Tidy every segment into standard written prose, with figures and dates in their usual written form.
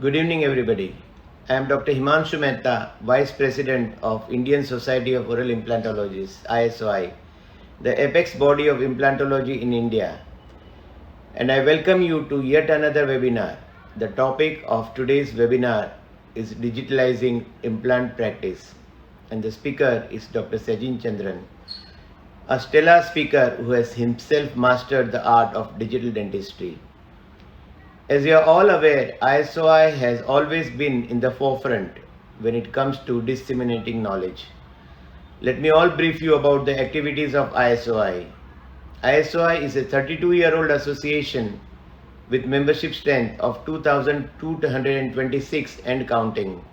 Good evening, everybody. I am Dr. Himanshu Mehta, Vice President of Indian Society of Oral Implantologists, ISOI, the apex body of implantology in India. And I welcome you to yet another webinar. The topic of today's webinar is digitalizing implant practice. And the speaker is Dr. Segin Chandran, a stellar speaker who has himself mastered the art of digital dentistry. As you are all aware, ISOI has always been in the forefront when it comes to disseminating knowledge. Let me all brief you about the activities of ISOI. ISOI is a 32-year-old association with membership strength of 2,226 and counting.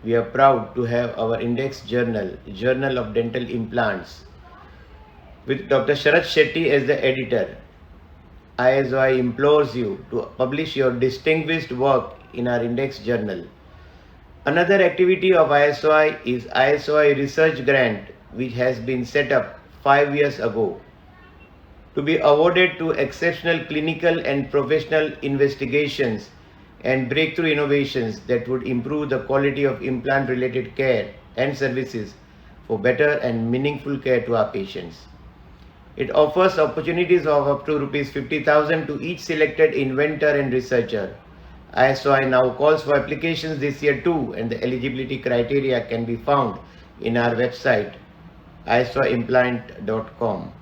We are proud to have our index journal, Journal of Dental Implants, with Dr. Sharat Shetty as the editor. ISOI implores you to publish your distinguished work in our index journal. Another activity of ISOI is ISOI Research Grant, which has been set up 5 years ago to be awarded to exceptional clinical and professional investigations and breakthrough innovations that would improve the quality of implant-related care and services for better and meaningful care to our patients. It offers opportunities of up to Rs 50,000 to each selected inventor and researcher. ISOI now calls for applications this year too, and the eligibility criteria can be found in our website isoimplant.com.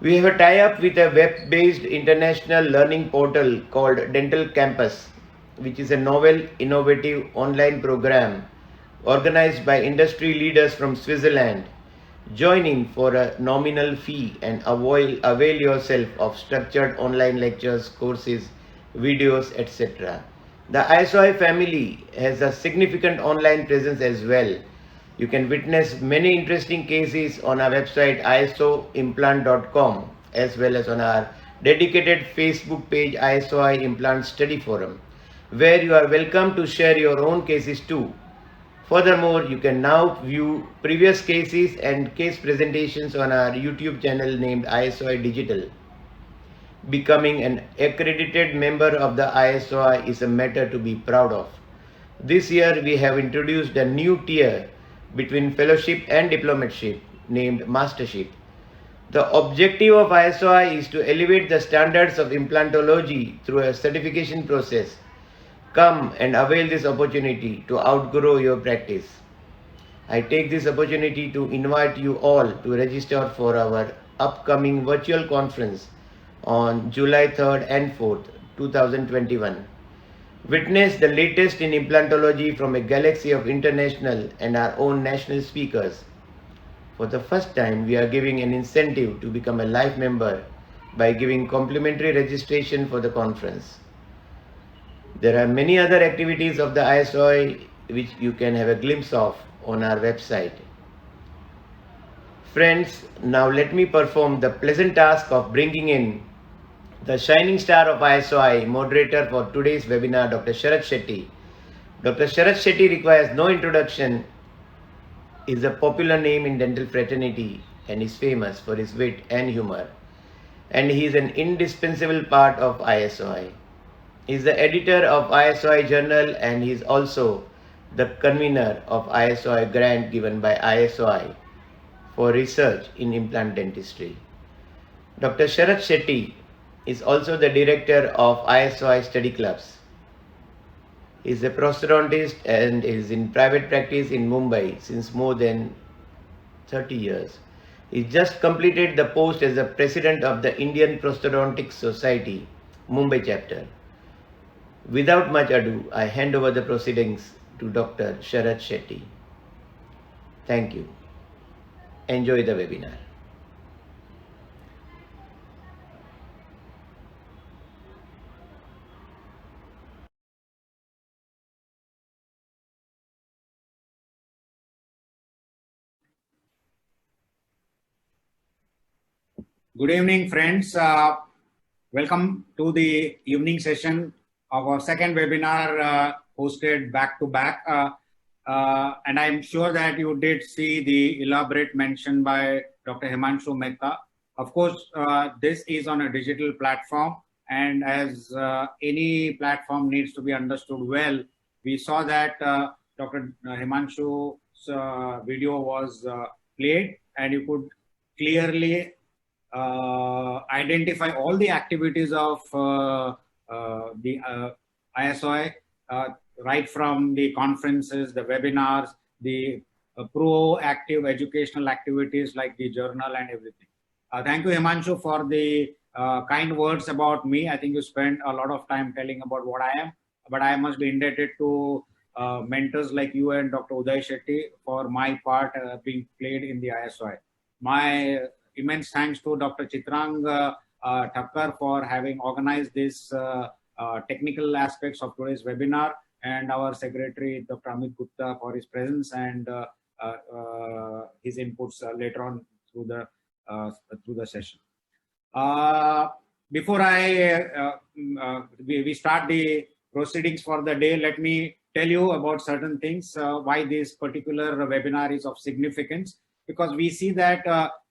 We have a tie-up with a web-based international learning portal called Dental Campus, which is a novel, innovative online program organized by industry leaders from Switzerland. Join in for a nominal fee and avail yourself of structured online lectures, courses, videos, etc. The ISOI family has a significant online presence as well. You can witness many interesting cases on our website isoimplant.com as well as on our dedicated Facebook page ISOI Implant Study Forum, where you are welcome to share your own cases too. Furthermore, you can now view previous cases and case presentations on our YouTube channel named ISOI Digital. Becoming an accredited member of the ISOI is a matter to be proud of. This year, we have introduced a new tier between fellowship and diplomateship named Mastership. The objective of ISOI is to elevate the standards of implantology through a certification process. Come and avail this opportunity to outgrow your practice. I take this opportunity to invite you all to register for our upcoming virtual conference on July 3rd and 4th, 2021. Witness the latest in implantology from a galaxy of international and our own national speakers. For the first time, we are giving an incentive to become a life member by giving complimentary registration for the conference. There are many other activities of the ISOI which you can have a glimpse of on our website. Friends, now let me perform the pleasant task of bringing in the shining star of ISOI, moderator for today's webinar, Dr. Sharat Shetty. Dr. Sharat Shetty requires no introduction. He is a popular name in dental fraternity and is famous for his wit and humor. And he is an indispensable part of ISOI. He is the editor of ISOI Journal and he is also the convener of ISOI grant given by ISOI for research in implant dentistry. Dr. Sharat Shetty is also the director of ISOI study clubs. He is a prosthodontist and is in private practice in Mumbai since more than 30 years. He just completed the post as the president of the Indian Prosthodontic Society, Mumbai chapter. Without much ado, I hand over the proceedings to Dr. Sharat Shetty. Thank you. Enjoy the webinar. Good evening, friends. Welcome to the evening session of our second webinar hosted back to back. And I'm sure that you did see the elaborate mention by Dr. Himanshu Mehta. Of course, this is on a digital platform And as any platform needs to be understood well, we saw that Dr. Himanshu's video was played, and you could clearly identify all the activities of the Isoi, right from the conferences, the webinars, the proactive educational activities like the journal and everything. Thank you, Himanshu, for the kind words about me. I think you spent a lot of time telling about what I am, but I must be indebted to mentors like you and Dr. Uday Shetty for my part being played in the ISOI. My immense thanks to Dr. Chitrang Thakkar for having organized this technical aspects of today's webinar, and our secretary, Dr. Amit Gupta, for his presence and his inputs later on through the session. Before we start the proceedings for the day, let me tell you about certain things, why this particular webinar is of significance, because we see that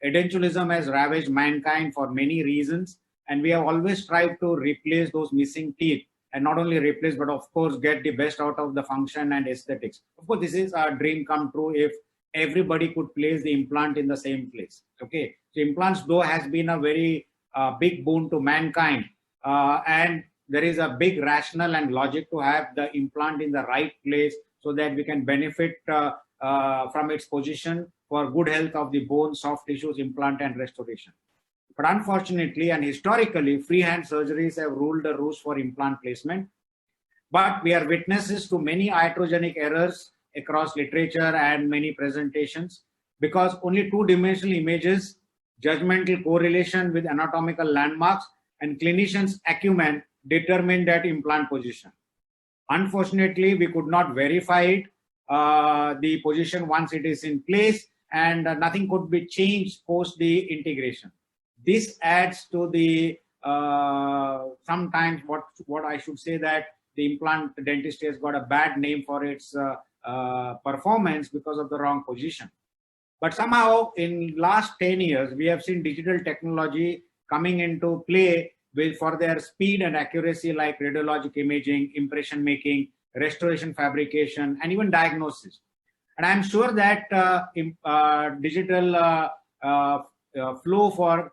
edentulism has ravaged mankind for many reasons, and we have always tried to replace those missing teeth, and not only replace, but of course get the best out of the function and aesthetics. Of course, this is a dream come true if everybody could place the implant in the same place. Okay, so implants though has been a very big boon to mankind, and there is a big rationale and logic to have the implant in the right place so that we can benefit from its position for good health of the bone, soft tissues, implant and restoration. But unfortunately and historically, freehand surgeries have ruled the roost for implant placement. But we are witnesses to many iatrogenic errors across literature and many presentations, because only two-dimensional images, judgmental correlation with anatomical landmarks, and clinicians' acumen determine that implant position. Unfortunately, we could not verify it, the position once it is in place, and nothing could be changed post the integration. This adds to the sometimes what I should say, that the implant dentistry has got a bad name for its performance because of the wrong position. But somehow in last 10 years, we have seen digital technology coming into play for their speed and accuracy, like radiologic imaging, impression making, restoration fabrication, and even diagnosis. And I'm sure that digital flow for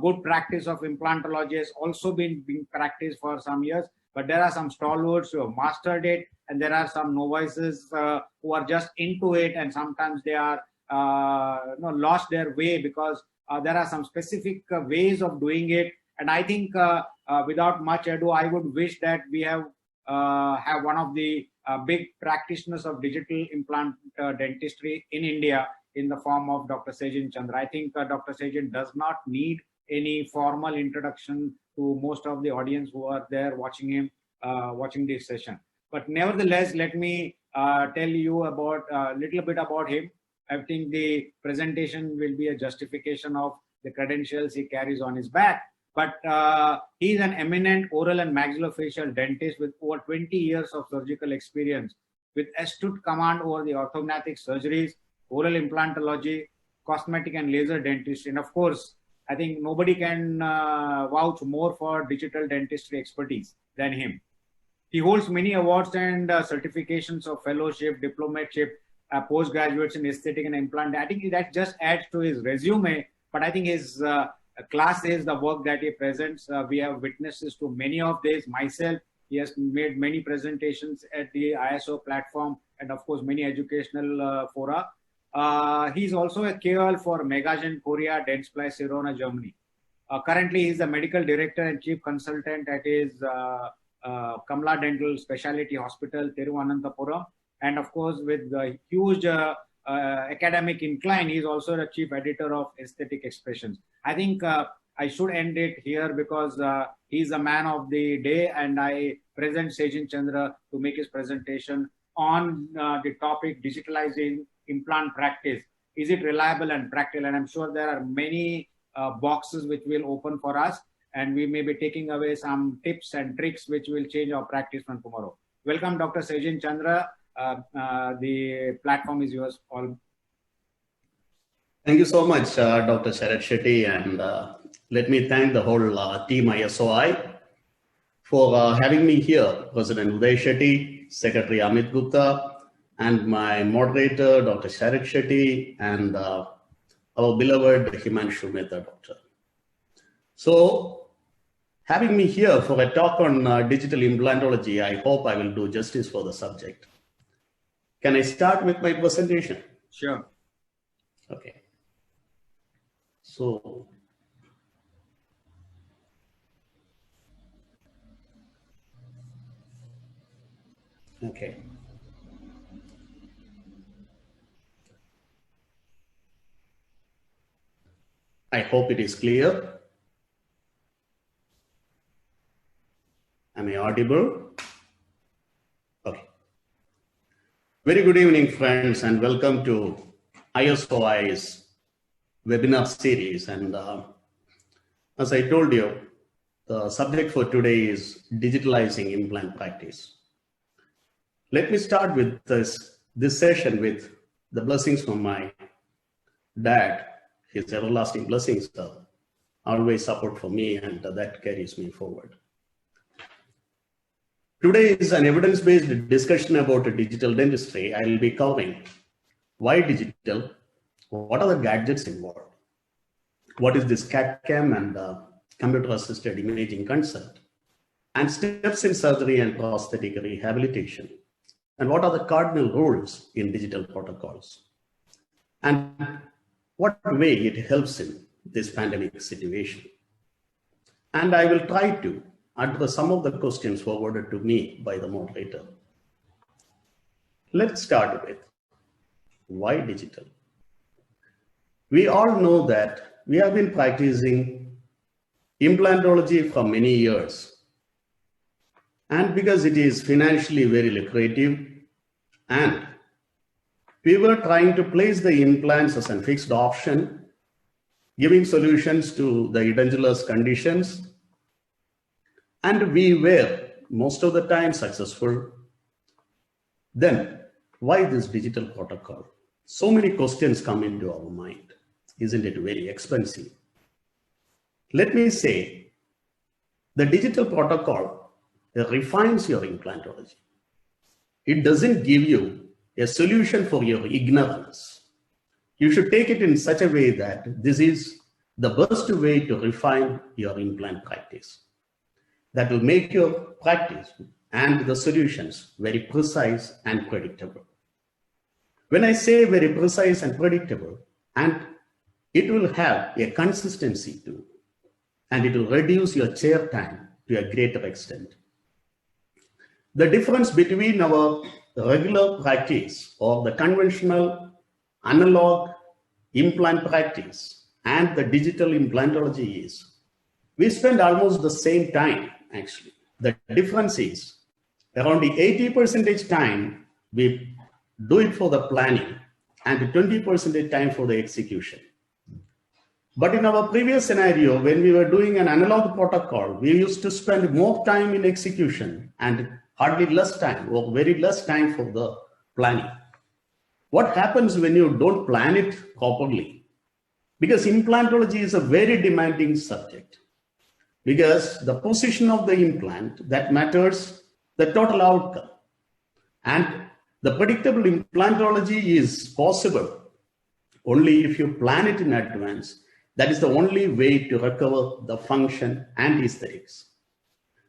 good practice of implantology has also been being practiced for some years, but there are some stalwarts who have mastered it, and there are some novices who are just into it, and sometimes they are lost their way because there are some specific ways of doing it. And I think without much ado, I would wish that we have one of the big practitioners of digital implant dentistry in India in the form of Dr. Segin Chandra. I think Dr. Segin does not need any formal introduction to most of the audience who are there watching him, watching this session. But nevertheless, let me tell you about a little bit about him. I think the presentation will be a justification of the credentials he carries on his back. But he is an eminent oral and maxillofacial dentist with over 20 years of surgical experience, with astute command over the orthognathic surgeries, oral implantology, cosmetic and laser dentistry. And of course, I think nobody can vouch more for digital dentistry expertise than him. He holds many awards and certifications of fellowship, diplomateship, postgraduates in aesthetic and implant. I think that just adds to his resume, but I think his class is the work that he presents. We have witnesses to many of these. Myself, he has made many presentations at the ISO platform, and of course many educational fora. He's also a KOL for Megagen Korea, Dentsply Sirona, Germany. Currently, he's the medical director and chief consultant at his Kamla Dental Specialty Hospital, Thiruvananthapuram. And of course, with the huge academic incline, he's also the chief editor of Aesthetic Expressions. I think I should end it here because he's the man of the day, and I present Segin Chandra to make his presentation on the topic digitalizing implant practice. Is it reliable and practical? And I'm sure there are many boxes which will open for us, and we may be taking away some tips and tricks which will change our practice from tomorrow. Welcome, Dr. Segin Chandra. The platform is yours all. Thank you so much, Dr. Sharat Shetty, and let me thank the whole team ISOI for having me here, President Uday Shetty, Secretary Amit Gupta, and my moderator, Dr. Sharat Shetty, and our beloved Himanshu Mehta, Doctor. So, having me here for a talk on digital implantology, I hope I will do justice for the subject. Can I start with my presentation? Sure. Okay. So, okay. I hope it is clear. Am I audible? Okay. Very good evening, friends, and welcome to Isoi's webinar series. And as I told you, the subject for today is digitalizing implant practice. Let me start with this session with the blessings from my dad. His everlasting blessings always support for me, and that carries me forward. Today is an evidence-based discussion about digital dentistry. I will be covering why digital, what are the gadgets involved, what is this CAD/CAM and computer-assisted imaging concept, and steps in surgery and prosthetic rehabilitation, and what are the cardinal rules in digital protocols, and what way it helps in this pandemic situation. And I will try to address some of the questions forwarded to me by the moderator. Let's start with why digital. We all know that we have been practicing implantology for many years. And because it is financially very lucrative, and we were trying to place the implants as a fixed option, giving solutions to the edentulous conditions. And we were most of the time successful. Then why this digital protocol? So many questions come into our mind. Isn't it very expensive? Let me say, the digital protocol refines your implantology. It doesn't give you a solution for your ignorance. You should take it in such a way that this is the best way to refine your implant practice. That will make your practice and the solutions very precise and predictable. When I say very precise and predictable, and it will have a consistency too, and it will reduce your chair time to a greater extent. The difference between our regular practice or the conventional analog implant practice and the digital implantology is we spend almost the same time actually. The difference is around the 80% time we do it for the planning and 20% time for the execution. But in our previous scenario, when we were doing an analog protocol, we used to spend more time in execution and hardly less time or very less time for the planning. What happens when you don't plan it properly? Because implantology is a very demanding subject. Because the position of the implant, that matters the total outcome. And the predictable implantology is possible only if you plan it in advance. That is the only way to recover the function and aesthetics.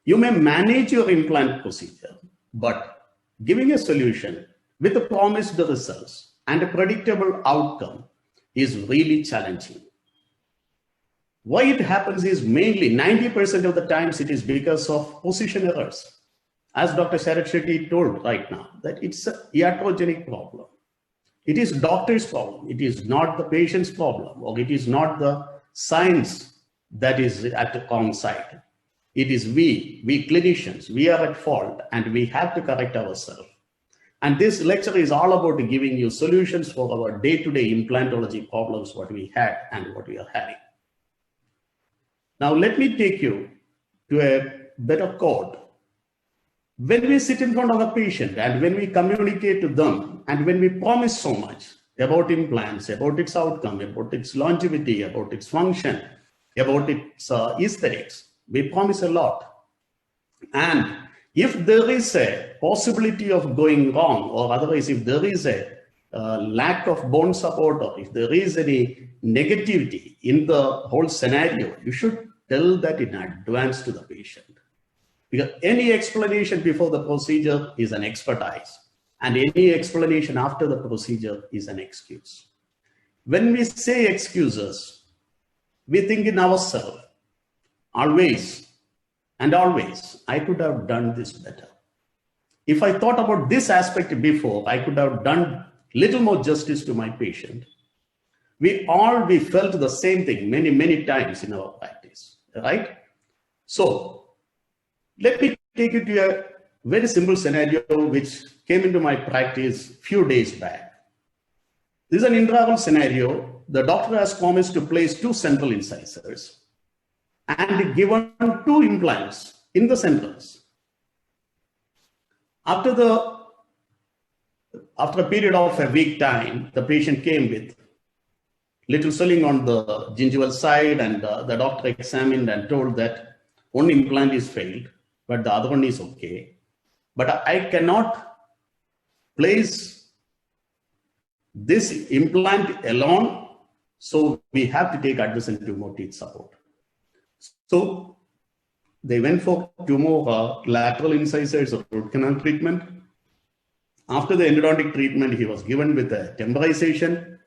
You may manage your implant procedure, but giving a solution with the promised results and a predictable outcome is really challenging. Why it happens is mainly 90% of the times it is because of position errors. As Dr. Sharat Shetty told right now, that it's a iatrogenic problem. It is doctor's problem. It is not the patient's problem, or it is not the science that is at the wrong side. It is we clinicians, we are at fault and we have to correct ourselves. And this lecture is all about giving you solutions for our day-to-day implantology problems, what we had and what we are having. Now, let me take you to a better code. When we sit in front of a patient and when we communicate to them and when we promise so much about implants, about its outcome, about its longevity, about its function, about its aesthetics, we promise a lot. And if there is a possibility of going wrong, or otherwise if there is a lack of bone support, or if there is any negativity in the whole scenario, you should tell that in advance to the patient. Because any explanation before the procedure is an expertise, and any explanation after the procedure is an excuse. When we say excuses, we think in ourselves, always and always, I could have done this better. If I thought about this aspect before, I could have done little more justice to my patient. We felt the same thing many times in our practice, right? So let me take you to a very simple scenario which came into my practice few days back. This is an intraoral scenario. The doctor has promised to place 2 central incisors and given 2 implants in the centers. After a period of a week time, the patient came with little swelling on the gingival side, and the doctor examined and told that one implant is failed, but the other one is okay. But I cannot place this implant alone, so we have to take adjacent 2 more teeth support. So they went for 2 more lateral incisors of root canal treatment. After the endodontic treatment, he was given with a temporization.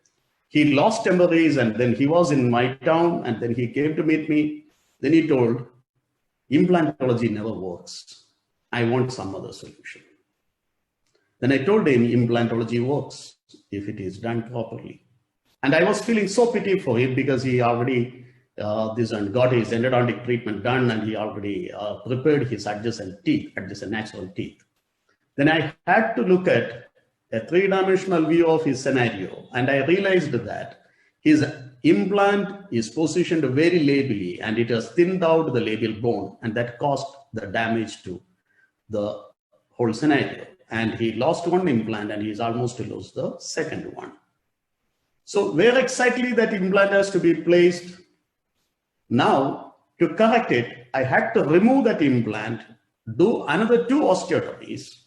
He lost temporaries, and then he was in my town, and then he came to meet me. Then he told, implantology never works. I want some other solution. Then I told him implantology works if it is done properly. And I was feeling so pity for him because he already got his endodontic treatment done, and he already prepared his adjacent natural teeth. Then I had to look at a 3-dimensional view of his scenario, and I realized that his implant is positioned very labially, and it has thinned out the labial bone, and that caused the damage to the whole scenario. And he lost 1 implant, and he's almost to lose the second one. So where exactly that implant has to be placed? Now, to correct it, I had to remove that implant, do another 2 osteotomies,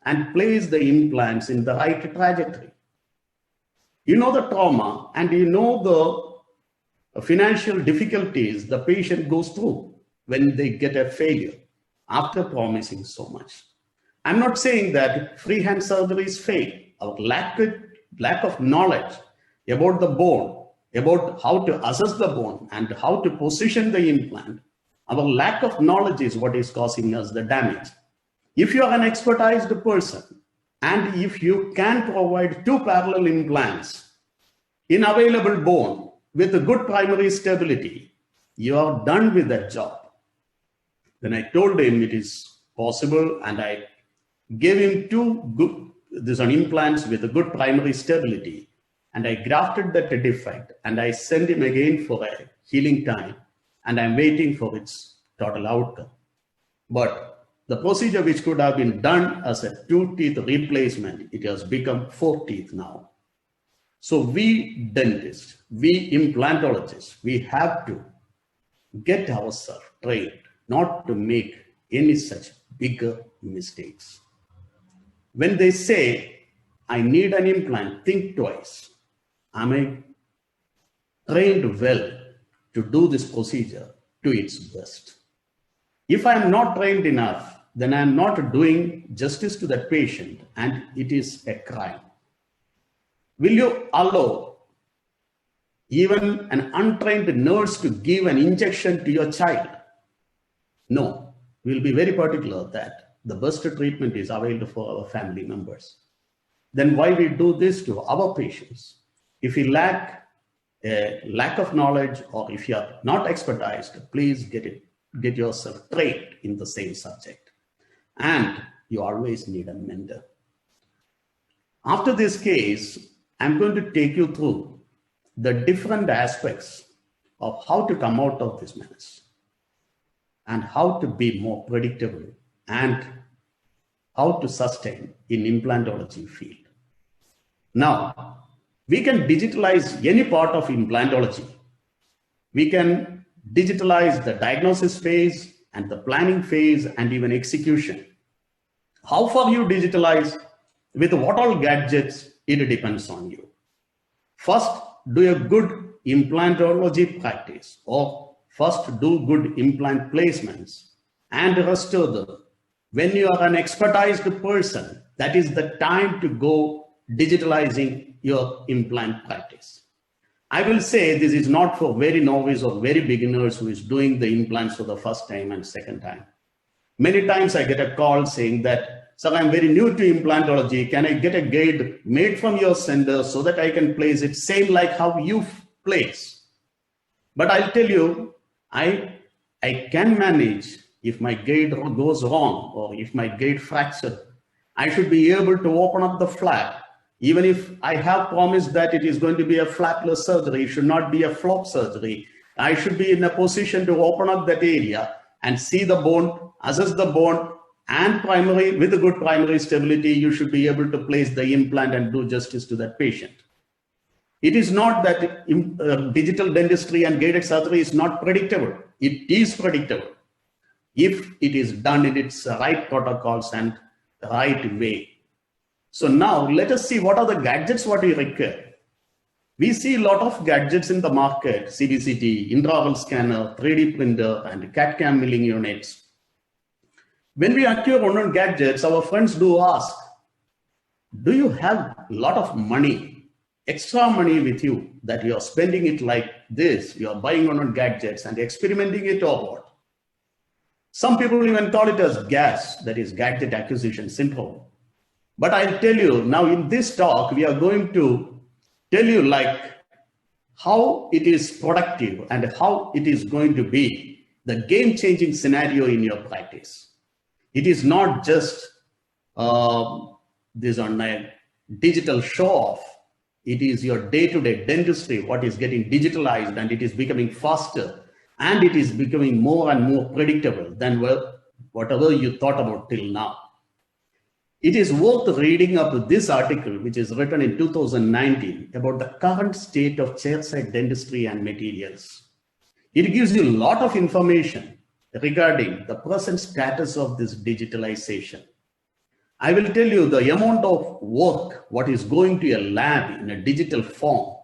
and place the implants in the right trajectory. You know the trauma, and you know the financial difficulties the patient goes through when they get a failure after promising so much. I'm not saying that freehand surgeries fail. Our lack of knowledge about the bone, about how to assess the bone and how to position the implant, our lack of knowledge is what is causing us the damage. If you are an expertised person, and if you can provide 2 parallel implants in available bone with a good primary stability, you are done with that job. Then I told him it is possible, and I gave him 2 implants with a good primary stability, and I grafted that defect, and I sent him again for a healing time, and I'm waiting for its total outcome. But the procedure which could have been done as a 2 teeth replacement, it has become 4 teeth now. So we dentists, we implantologists, we have to get ourselves trained not to make any such bigger mistakes. When they say, I need an implant, think twice. Am I trained well to do this procedure to its best? If I am not trained enough, then I am not doing justice to that patient, and it is a crime. Will you allow even an untrained nurse to give an injection to your child? No, we'll be very particular that the best treatment is available for our family members. Then why we do this to our patients? If you lack of knowledge, or if you are not expertised, please get yourself trained in the same subject. And you always need a mentor. After this case, I'm going to take you through the different aspects of how to come out of this mess, and how to be more predictable, and how to sustain in implantology field. Now, we can digitalize any part of implantology. We can digitalize the diagnosis phase and the planning phase and even execution. How far you digitalize, with what all gadgets, it depends on you. First, do a good implantology practice, or first do good implant placements and restore them. When you are an expertised person, that is the time to go digitalizing your implant practice. I will say this is not for very novice or very beginners who is doing the implants for the first time and second time. Many times I get a call saying that, sir, I'm very new to implantology. Can I get a guide made from your center so that I can place it same like how you place? But I'll tell you, I can manage if my guide goes wrong or if my guide fractures. I should be able to open up the flap. Even if I have promised that it is going to be a flapless surgery, it should not be a flop surgery. I should be in a position to open up that area and see the bone, assess the bone, and with a good primary stability, you should be able to place the implant and do justice to that patient. It is not that digital dentistry and guided surgery is not predictable. It is predictable if it is done in its right protocols and right way. So now let us see what are the gadgets what we require. We see a lot of gadgets in the market: CBCT, intraoral scanner, 3D printer, and CAD/CAM milling units. When we acquire one gadgets, our friends do ask, do you have a lot of money, extra money with you that you are spending it like this? You are buying on gadgets and experimenting it or what? Some people even call it as GAS, that is gadget acquisition syndrome. But I'll tell you now in this talk, we are going to tell you like how it is productive and how it is going to be the game-changing scenario in your practice. It is not just this on a digital show-off. It is your day-to-day dentistry, what is getting digitalized, and it is becoming faster, and it is becoming more and more predictable than whatever you thought about till now. It is worth reading up this article, which is written in 2019, about the current state of chairside dentistry and materials. It gives you a lot of information regarding the present status of this digitalization. I will tell you the amount of work, what is going to a lab in a digital form.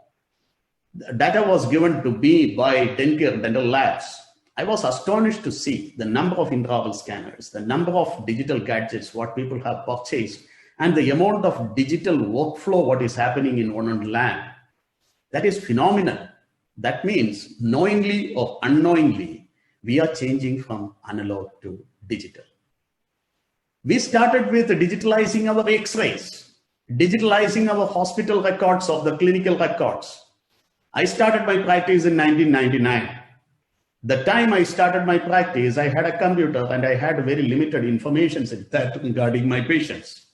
The data was given to me by dental labs. I was astonished to see the number of intraoral scanners, the number of digital gadgets, what people have purchased, and the amount of digital workflow, what is happening in one lab. That is phenomenal. That means knowingly or unknowingly, we are changing from analog to digital. We started with digitalizing our X-rays, digitalizing our hospital records of the clinical records. I started my practice in 1999. The time I started my practice, I had a computer and I had very limited information regarding my patients.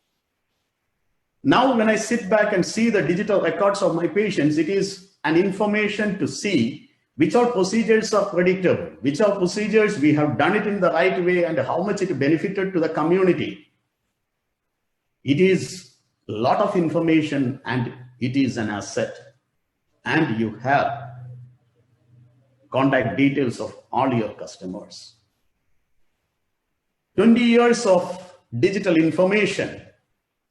Now, when I sit back and see the digital records of my patients, it is an information to see which all procedures are predictable, which are procedures we have done it in the right way, and how much it benefited to the community. It is a lot of information and it is an asset. And you have contact details of all your customers. 20 years of digital information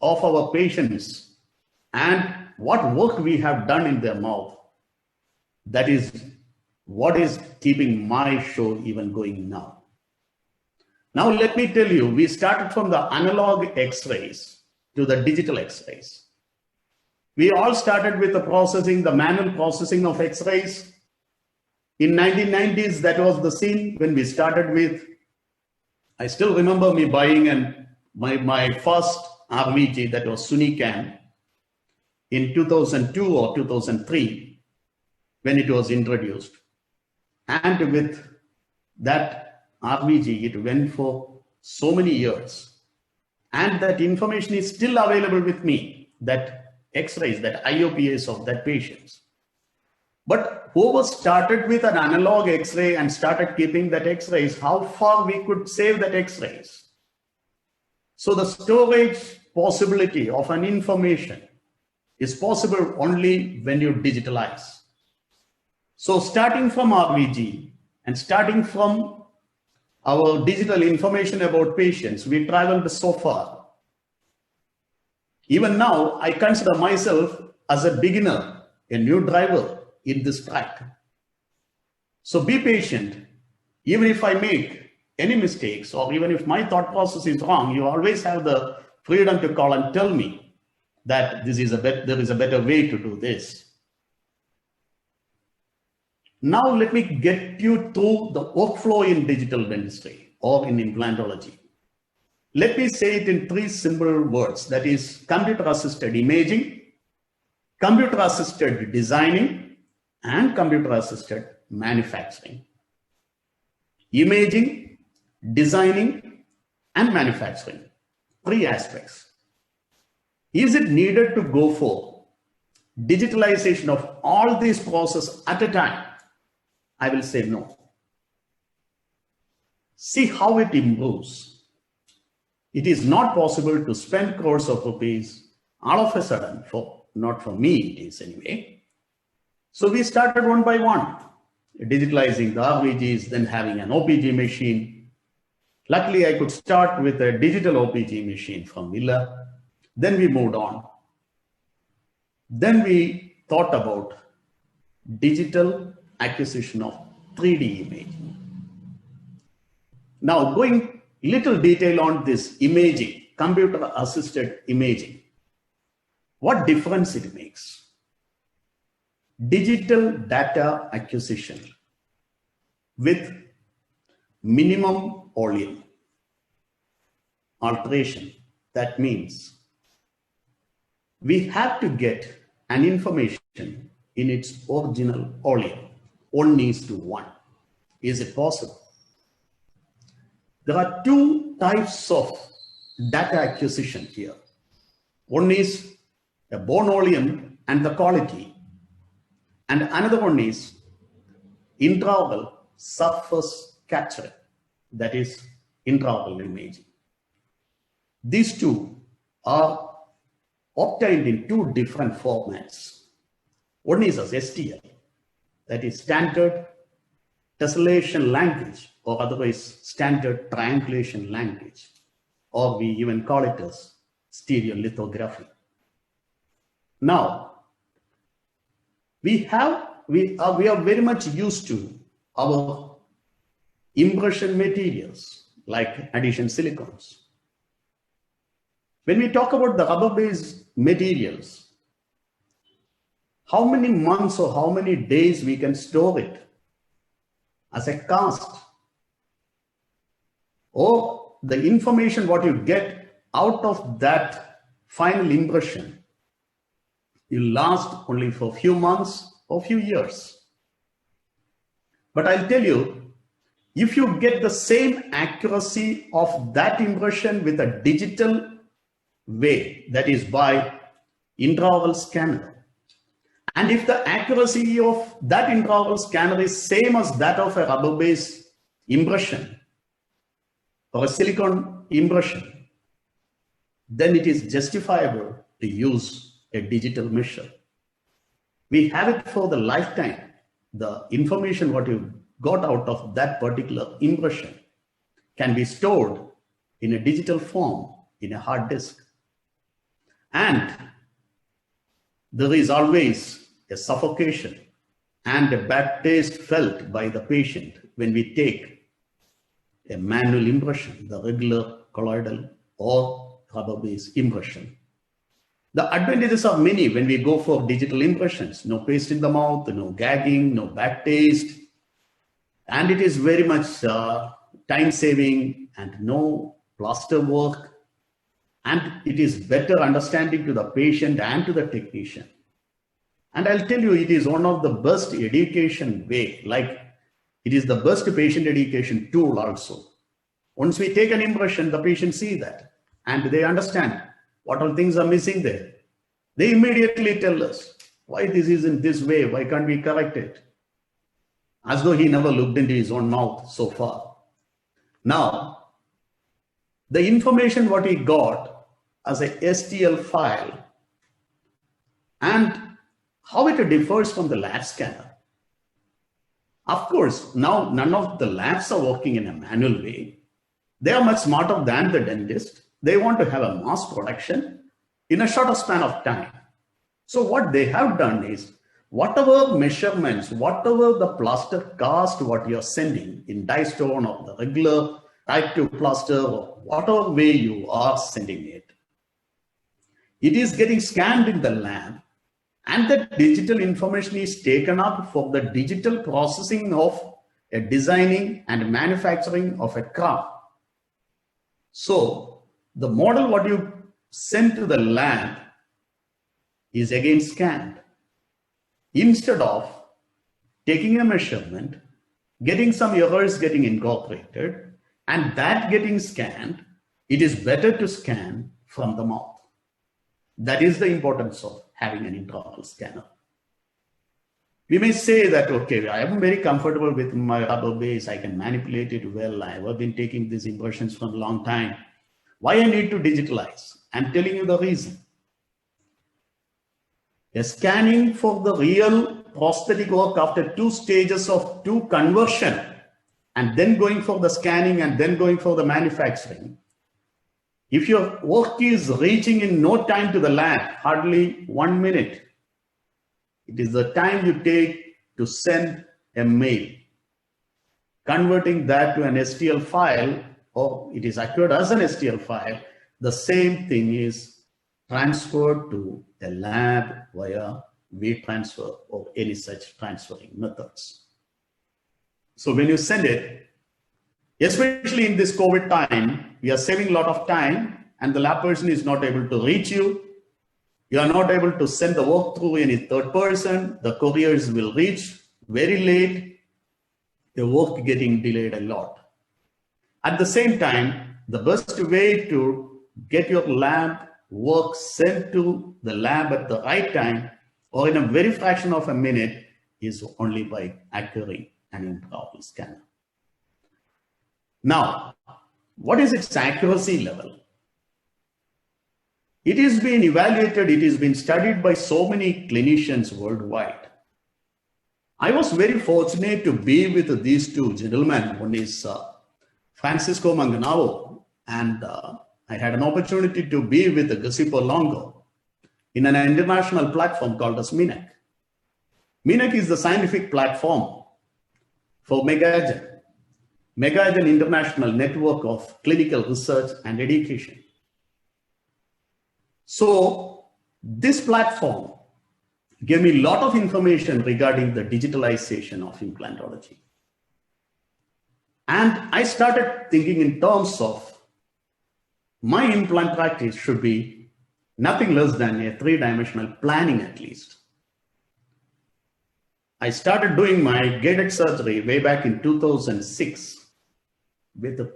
of our patients and what work we have done in their mouth. That is what is keeping my show even going now. Now let me tell you, we started from the analog X-rays to the digital X-rays. We all started with the manual processing of X-rays. In 1990s, that was the scene when we started with, I still remember me buying my first RVG, that was Sunicam, in 2002 or 2003, when it was introduced. And with that RVG, it went for so many years. And that information is still available with me, that X-rays, that IOPS of that patients. But whoever started with an analog X-ray and started keeping that X-rays, how far we could save that X-rays. So the storage possibility of an information is possible only when you digitalize. So starting from RVG and starting from our digital information about patients, we traveled so far. Even now, I consider myself as a beginner, a new driver in this track. So be patient. Even if I make any mistakes, or even if my thought process is wrong, you always have the freedom to call and tell me that there is a better way to do this. Now let me get you through the workflow in digital dentistry or in implantology. Let me say it in 3 simple words, that is computer-assisted imaging, computer-assisted designing, and computer-assisted manufacturing. Imaging, designing, and manufacturing, 3 aspects. Is it needed to go for digitalization of all these processes at a time? I will say no. See how it improves. It is not possible to spend crores of rupees all of a sudden, not for me it is anyway. So we started one by one, digitalizing the RVGs, then having an OPG machine. Luckily, I could start with a digital OPG machine from Villa. Then we moved on. Then we thought about digital acquisition of 3D imaging. Now, going little detail on this imaging, computer-assisted imaging. What difference it makes? Digital data acquisition with minimum volume alteration. That means we have to get an information in its original volume, 1:1. Is it possible? There are 2 types of data acquisition here. One is a bone volume and the quality, and another one is intraoral surface capture, that is intraoral imaging. These 2 are obtained in 2 different formats. One is as STL, that is standard tessellation language, or otherwise standard triangulation language, or we even call it as stereolithography. Now, we are very much used to our impression materials like adhesion silicones. When we talk about the rubber-based materials, how many months or how many days we can store it as a cast, or the information what you get out of that final impression will last only for a few months or few years. But I'll tell you, if you get the same accuracy of that impression with a digital way, that is by intraoral scanner, and if the accuracy of that intraoral scanner is same as that of a rubber-based impression or a silicone impression, then it is justifiable to use a digital measure. We have it for the lifetime. The information what you got out of that particular impression can be stored in a digital form in a hard disk. And there is always a suffocation and a bad taste felt by the patient when we take a manual impression, the regular colloidal or rubber-based impression. The advantages are many when we go for digital impressions. No paste in the mouth, no gagging, no bad taste. And it is very much time-saving and no plaster work. And it is better understanding to the patient and to the technician. And I'll tell you, it is one of the best education way, like it is the best patient education tool also. Once we take an impression, the patient see that and they understand what all things are missing there. They immediately tell us why this isn't this way, why can't we correct it? As though he never looked into his own mouth so far. Now, the information what he got as a STL file and how it differs from the lab scanner. Of course, now none of the labs are working in a manual way. They are much smarter than the dentist. They want to have a mass production in a shorter span of time. So what they have done is, whatever measurements, whatever the plaster cast, what you're sending in die stone or the regular type 2 plaster or whatever way you are sending it, it is getting scanned in the lab, and the digital information is taken up for the digital processing of a designing and manufacturing of a car. So the model what you send to the lab is again scanned. Instead of taking a measurement, getting some errors getting incorporated, and that getting scanned, it is better to scan from the mouth. That is the importance of having an intraoral scanner. We may say that, okay, I am very comfortable with my rubber base, I can manipulate it well, I have been taking these impressions for a long time. Why I need to digitalize? I'm telling you the reason. A scanning for the real prosthetic work after 2 stages of 2 conversion, and then going for the scanning and then going for the manufacturing. If your work is reaching in no time to the lab, hardly 1 minute, it is the time you take to send a mail. Converting that to an STL file, or it is acquired as an STL file, the same thing is transferred to a lab via wave transfer or any such transferring methods. So when you send it, especially in this COVID time, we are saving a lot of time and the lab person is not able to reach you. You are not able to send the work through any third person. The couriers will reach very late. The work getting delayed a lot. At the same time, the best way to get your lab work sent to the lab at the right time or in a very fraction of a minute is only by acquiring an intraoral scanner. Now, what is its accuracy level? It is being evaluated, it has been studied by so many clinicians worldwide. I was very fortunate to be with these 2 gentlemen. One is Francisco Manganaro, and I had an opportunity to be with Giuseppe Longo in an international platform called as MINEC. MINEC is the scientific platform for MegaGen International Network of Clinical Research and Education. So this platform gave me a lot of information regarding the digitalization of implantology. And I started thinking in terms of my implant practice should be nothing less than a 3-dimensional planning at least. I started doing my guided surgery way back in 2006 with the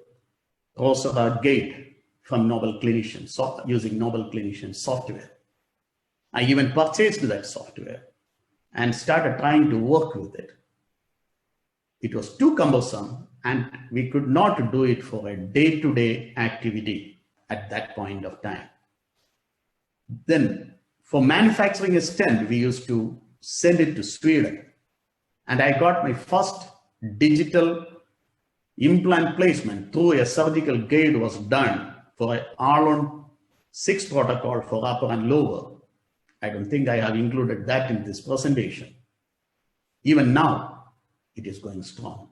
Professor Gate from Nobel Clinician, using Nobel Clinician software. I even purchased that software and started trying to work with it. It was too cumbersome and we could not do it for a day-to-day activity at that point of time. Then for manufacturing a stent, we used to send it to Sweden. And I got my first digital implant placement through a surgical guide was done for an R-on-6 protocol for upper and lower. I don't think I have included that in this presentation. Even now, it is going strong.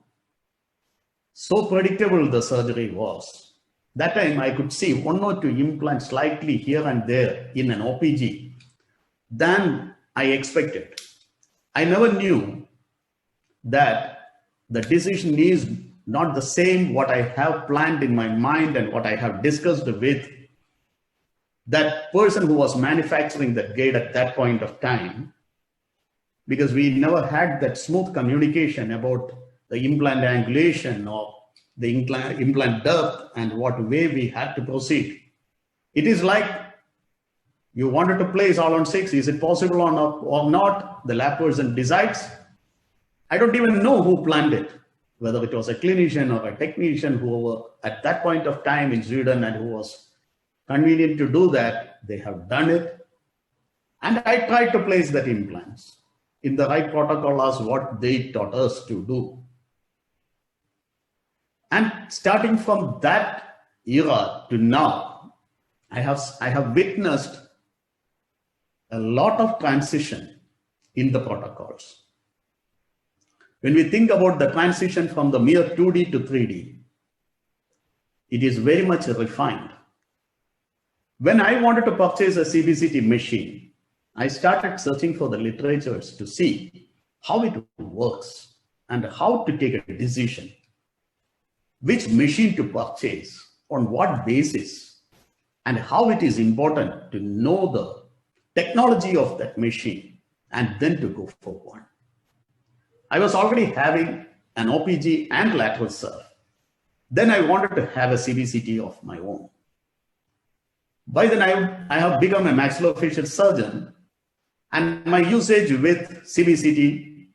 So predictable the surgery was. That time I could see 1 or 2 implants slightly here and there in an OPG than I expected. I never knew that the decision is not the same what I have planned in my mind and what I have discussed with that person who was manufacturing that gate at that point of time, because we never had that smooth communication about the implant angulation or the implant depth and what way we had to proceed. It is like you wanted to place R-on-6, is it possible or not? The lab person decides. I don't even know who planned it, whether it was a clinician or a technician who were at that point of time in Sweden and who was convenient to do that. They have done it. And I tried to place that implants. in the right protocol as what they taught us to do. And starting from that era to now, I have witnessed a lot of transition in the protocols. When we think about the transition from the mere 2D to 3D, it is very much refined. When I wanted to purchase a CBCT machine, I started searching for the literatures to see how it works and how to take a decision, which machine to purchase, on what basis, and how it is important to know the technology of that machine and then to go for one. I was already having an OPG and lateral surf. Then I wanted to have a CBCT of my own. By then I have become a maxillofacial surgeon, and my usage with CBCT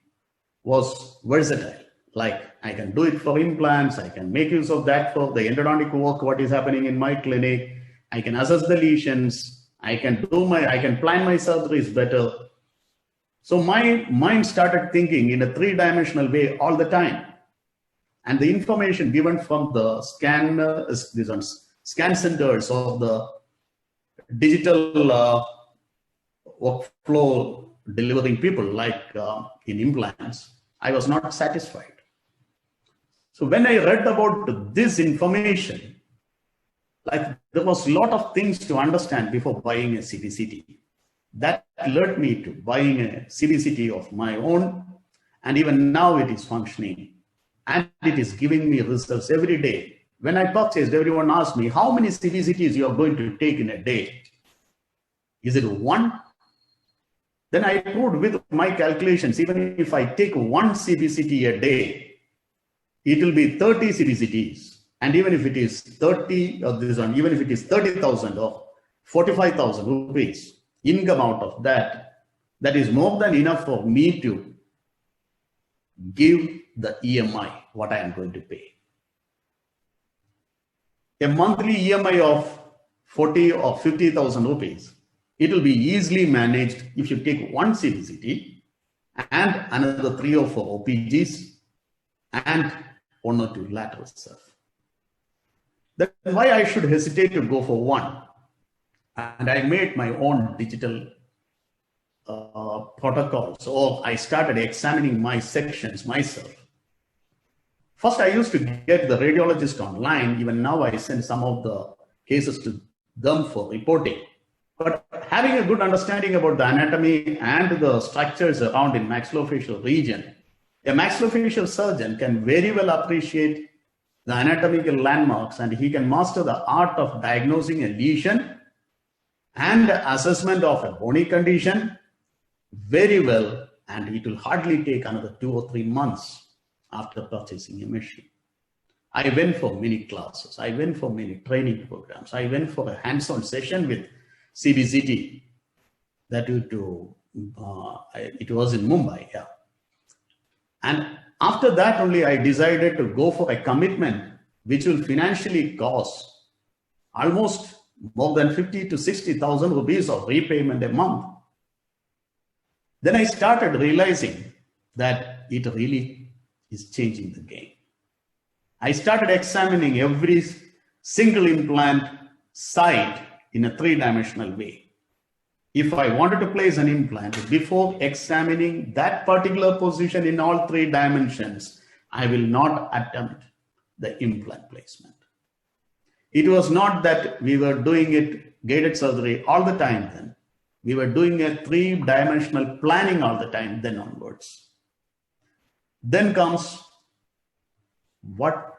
was versatile. Like, I can do it for implants, I can make use of that for the endodontic work, what is happening in my clinic, I can assess the lesions, I can plan my surgeries better. So my mind started thinking in a three-dimensional way all the time. And the information given from the scan centers of the digital workflow delivering people, like in implants, I was not satisfied. So when I read about this information, like, there was a lot of things to understand before buying a CBCT. That led me to buying a CBCT of my own, and even now it is functioning and it is giving me results every day. When I purchased, everyone asked me, how many CBCTs you are going to take in a day? Is it one? Then I proved with my calculations, even if I take one CBCT a day, it will be 30 CBCTs. And even if it is 30, or this one, even if it is 30,000 or 45,000 rupees income out of that, that is more than enough for me to give the EMI, what I am going to pay. A monthly EMI of 40 or 50,000 rupees, it will be easily managed if you take one CBCT and another 3 or 4 OPGs and 1 or 2 lateral surf. That's why I should hesitate to go for one. And I made my own digital protocols, or I started examining my sections myself. First, I used to get the radiologist online. Even now, I send some of the cases to them for reporting. But having a good understanding about the anatomy and the structures around in maxillofacial region, a maxillofacial surgeon can very well appreciate the anatomical landmarks, and he can master the art of diagnosing a lesion and assessment of a bony condition very well, and it will hardly take another 2 or 3 months after purchasing a machine. I went for many classes, I went for many training programs, I went for a hands-on session with CBCT that it was in Mumbai, yeah. And after that only I decided to go for a commitment which will financially cost almost more than 50 to 60,000 rupees of repayment a month. Then I started realizing that it really is changing the game. I started examining every single implant site in a three-dimensional way. If I wanted to place an implant, before examining that particular position in all 3 dimensions, I will not attempt the implant placement. It was not that we were doing it guided surgery all the time then. We were doing a 3-dimensional planning all the time then onwards. Then comes what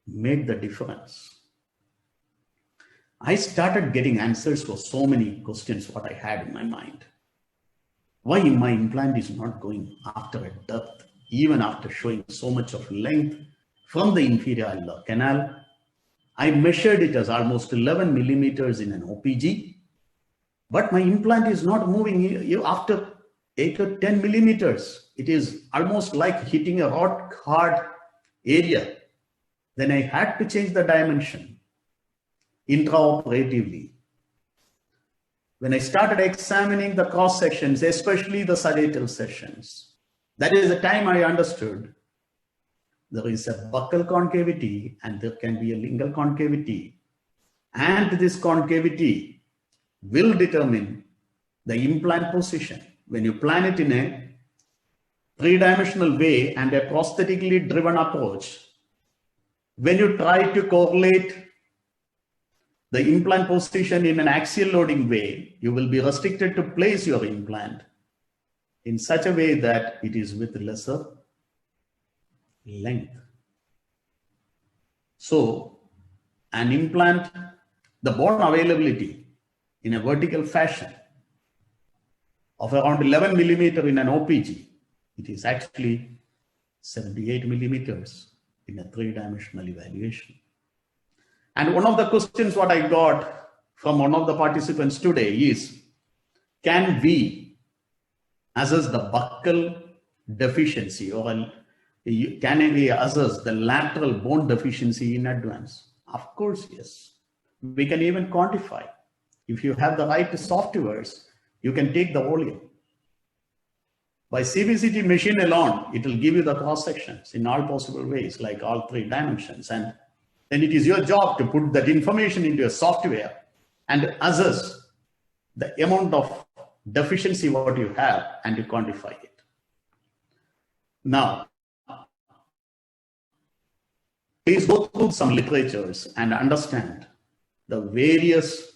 made the difference. I started getting answers for so many questions what I had in my mind. Why my implant is not going after a depth, even after showing so much of length from the inferior alveolar canal. I measured it as almost 11 millimeters in an OPG, but my implant is not moving after 8 or 10 millimeters. It is almost like hitting a rock hard area. Then I had to change the dimension intraoperatively. when I started examining the cross sections, especially the sagittal sections, that is the time I understood there is a buccal concavity and there can be a lingual concavity. And this concavity will determine the implant position. When you plan it in a three-dimensional way and a prosthetically driven approach, when you try to correlate the implant position in an axial loading way, you will be restricted to place your implant in such a way that it is with lesser length. So an implant, the bone availability in a vertical fashion of around 11 millimeter in an OPG, it is actually 78 millimeters in a three-dimensional evaluation. And one of the questions what I got from one of the participants today is, can we assess the buccal deficiency, or can we assess the lateral bone deficiency in advance? Of course, yes. We can even quantify. If you have the right softwares, you can take the volume. By CBCT machine alone, it will give you the cross sections in all possible ways, like all three dimensions. And then it is your job to put that information into your software and assess the amount of deficiency what you have and to quantify it. Now, please go through some literatures and understand the various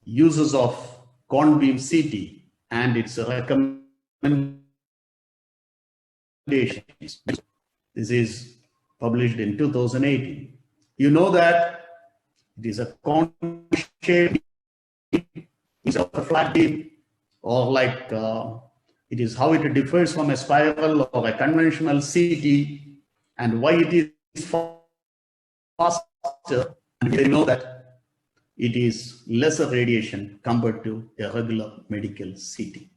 uses of cone beam CT and its recommendations. This is published in 2018. You know that it is a cone shape, it's a flat beam, or like it is how it differs from a spiral or a conventional CT, and why it is faster. And we know that it is lesser radiation compared to a regular medical CT.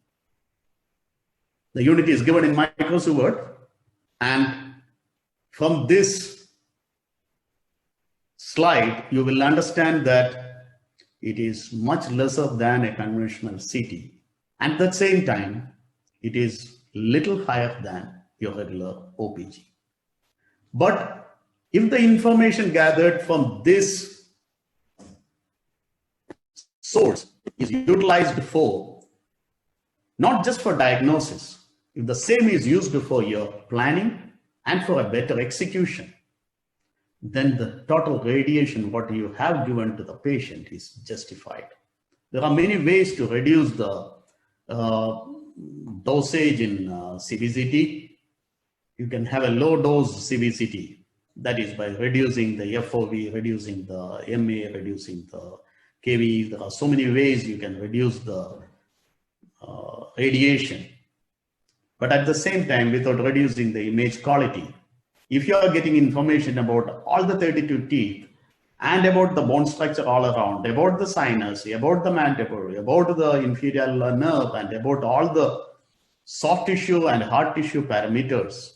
The unit is given in microsievert, and from this slide, you will understand that it is much lesser than a conventional CT. At the same time, it is little higher than your regular OPG. But if the information gathered from this source is utilized for, not just for diagnosis, if the same is used for your planning and for a better execution, then the total radiation what you have given to the patient is justified. There are many ways to reduce the dosage in CBCT. You can have a low dose CBCT, that is by reducing the FOV, reducing the MA, reducing the KV. There are so many ways you can reduce the radiation, but at the same time without reducing the image quality. If you are getting information about all the 32 teeth and about the bone structure all around, about the sinus, about the mandible, about the inferior nerve, and about all the soft tissue and hard tissue parameters,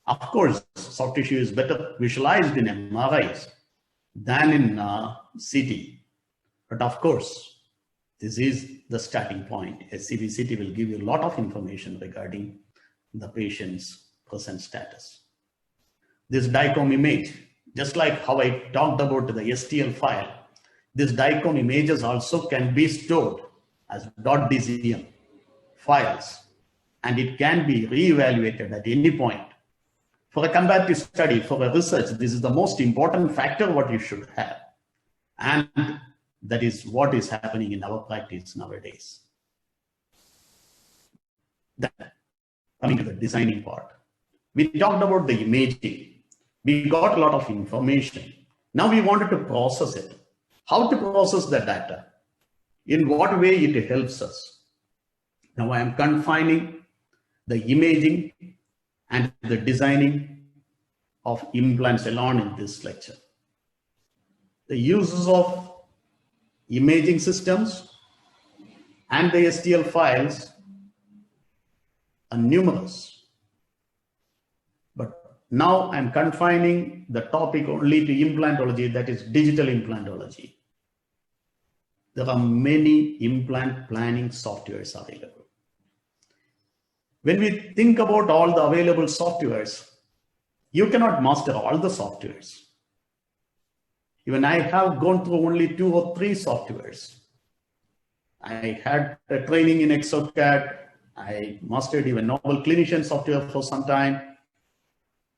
of course, soft tissue is better visualized in MRIs than in CT. But of course, this is the starting point. A CBCT will give you a lot of information regarding the patient's present status. This DICOM image, just like how I talked about the STL file, this DICOM images also can be stored as .dcm files, and it can be reevaluated at any point. For a comparative study, for a research, this is the most important factor what you should have. And that is what is happening in our practice nowadays. Coming to the designing part. We talked about the imaging. We got a lot of information. Now we wanted to process it. How to process the data? In what way it helps us? Now I am confining the imaging and the designing of implants alone in this lecture. The uses of imaging systems and the STL files are numerous. But now I'm confining the topic only to implantology, that is digital implantology. there are many implant planning softwares available. When we think about all the available softwares, you cannot master all the softwares. Even I have gone through only 2 or 3 softwares. I had a training in ExoCAD. I mastered even Novel Clinician software for some time.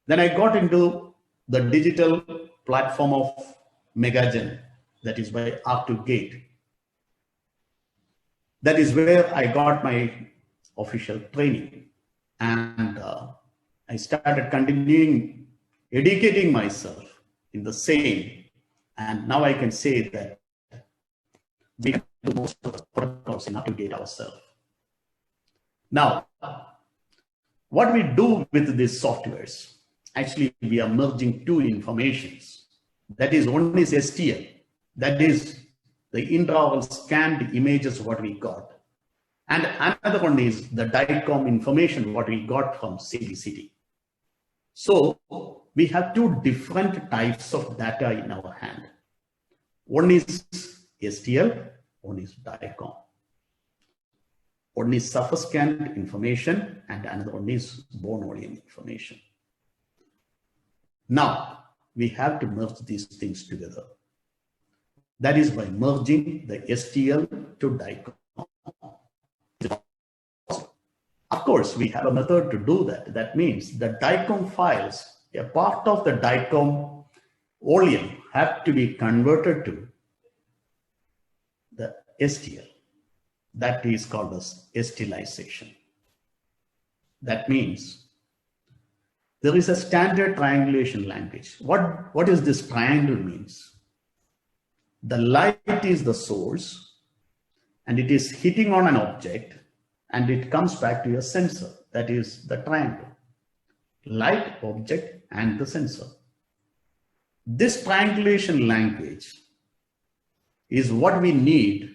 Then I got into the digital platform of Megagen, that is by Articulation. That is where I got my official training. And I started continuing educating myself in the same. And now I can say that we can do most of the protocols in Articulate ourselves. Now, what we do with these softwares, actually we are merging 2 informations. That is, one is STL, that is the intraoral scanned images what we got. And another one is the DICOM information what we got from CBCT. So we have 2 different types of data in our hand. One is STL, one is DICOM. One is surface scanned information and another one is bone volume information. Now we have to merge these things together. That is by merging the STL to DICOM. Of course, we have a method to do that. That means the DICOM files, a part of the DICOM volume have to be converted to the STL. That is called as STLization. That means there is a standard triangulation language. What is this triangle means? The light is the source and it is hitting on an object and it comes back to your sensor. That is the triangle. Light, object, and the sensor. This triangulation language is what we need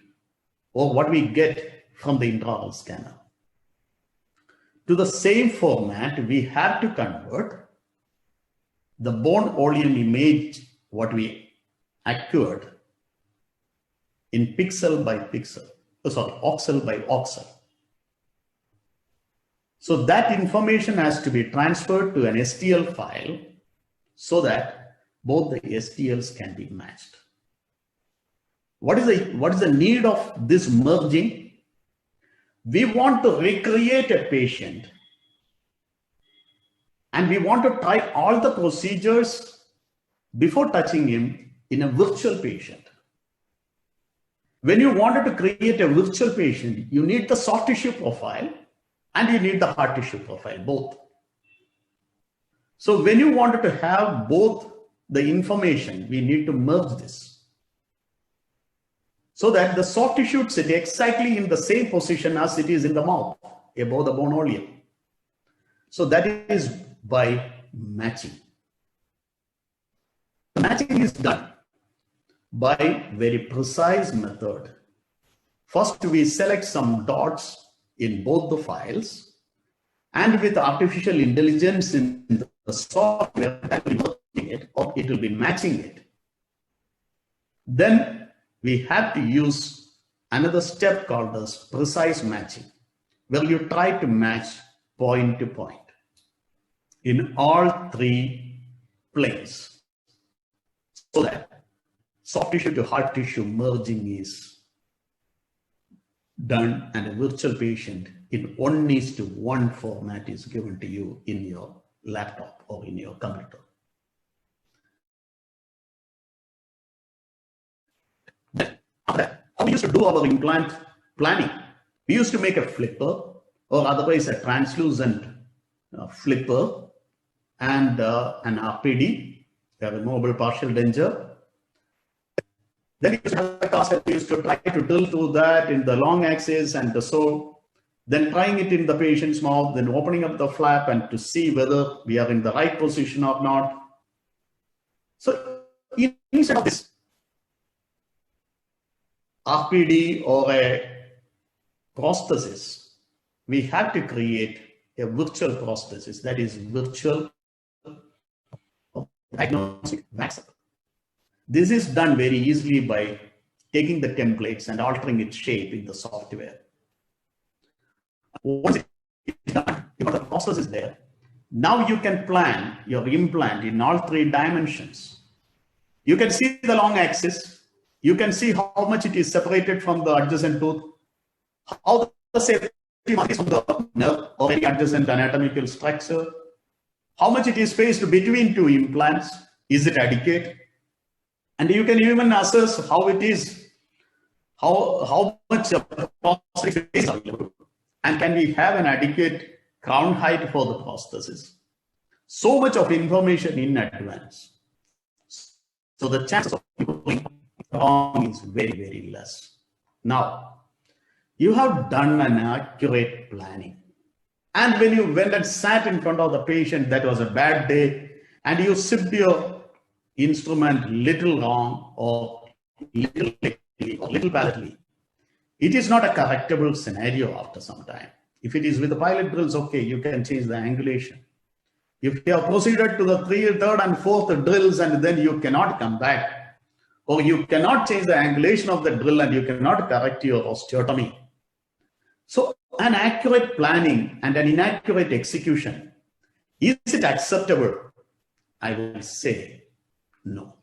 or what we get from the intraoral scanner. To the same format, we have to convert the bone volume image, what we acquired, in pixel by pixel, oxel by oxel. So that information has to be transferred to an STL file so that both the STLs can be matched. What is the need of this merging? We want to recreate a patient and we want to try all the procedures before touching him in a virtual patient. When you wanted to create a virtual patient, you need the soft tissue profile and you need the hard tissue profile, both. So when you wanted to have both the information, we need to merge this so that the soft tissue sit exactly in the same position as it is in the mouth, above the bone volume. So that is by matching. Matching is done by very precise method. First, we select some dots in both the files, and with artificial intelligence in the software that will be matching it, or it will be matching it. Then we have to use another step called as precise matching, where you try to match point to point in all 3 planes, so that soft tissue to hard tissue merging is done and a virtual patient in 1:1 format is given to you in your laptop or in your computer. How we used to do our implant planning? We used to make a flipper or otherwise a translucent flipper and an RPD, a removable partial denture. Then we used to have a caster. We used to try to drill through that in the long axis and so then trying it in the patient's mouth, then opening up the flap and to see whether we are in the right position or not. So instead of this RPD or a prosthesis, we had to create a virtual prosthesis, that is virtual diagnostic vaccine. This is done very easily by taking the templates and altering its shape in the software. Once it's done, the process is there. Now you can plan your implant in all 3 dimensions. You can see the long axis. You can see how much it is separated from the adjacent tooth, how the safety margin from the nerve or any adjacent anatomical structure, how much it is spaced between 2 implants, is it adequate? And you can even assess how it is, how much prosthetic space is available, and can we have an adequate crown height for the prosthesis. So much of information in advance. So the chances of going wrong is very, very less. Now, you have done an accurate planning. And when you went and sat in front of the patient, that was a bad day, and you sipped your instrument little wrong or little badly, it is not a correctable scenario after some time. If it is with the pilot drills, okay, you can change the angulation. If you have proceeded to the 3rd and 4th drills and then you cannot come back, or you cannot change the angulation of the drill and you cannot correct your osteotomy. So an accurate planning and an inaccurate execution, is it acceptable? I will say no.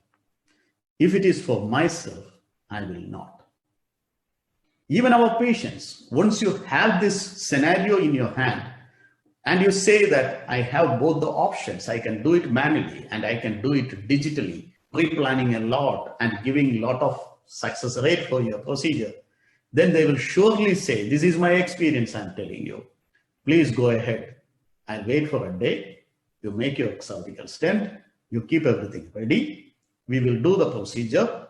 If it is for myself, I will not. Even our patients, once you have this scenario in your hand and you say that I have both the options, I can do it manually and I can do it digitally, pre-planning a lot and giving a lot of success rate for your procedure, then they will surely say, this is my experience, I'm telling you. Please go ahead. I'll wait for a day. You make your cervical stent. You keep everything ready. We will do the procedure.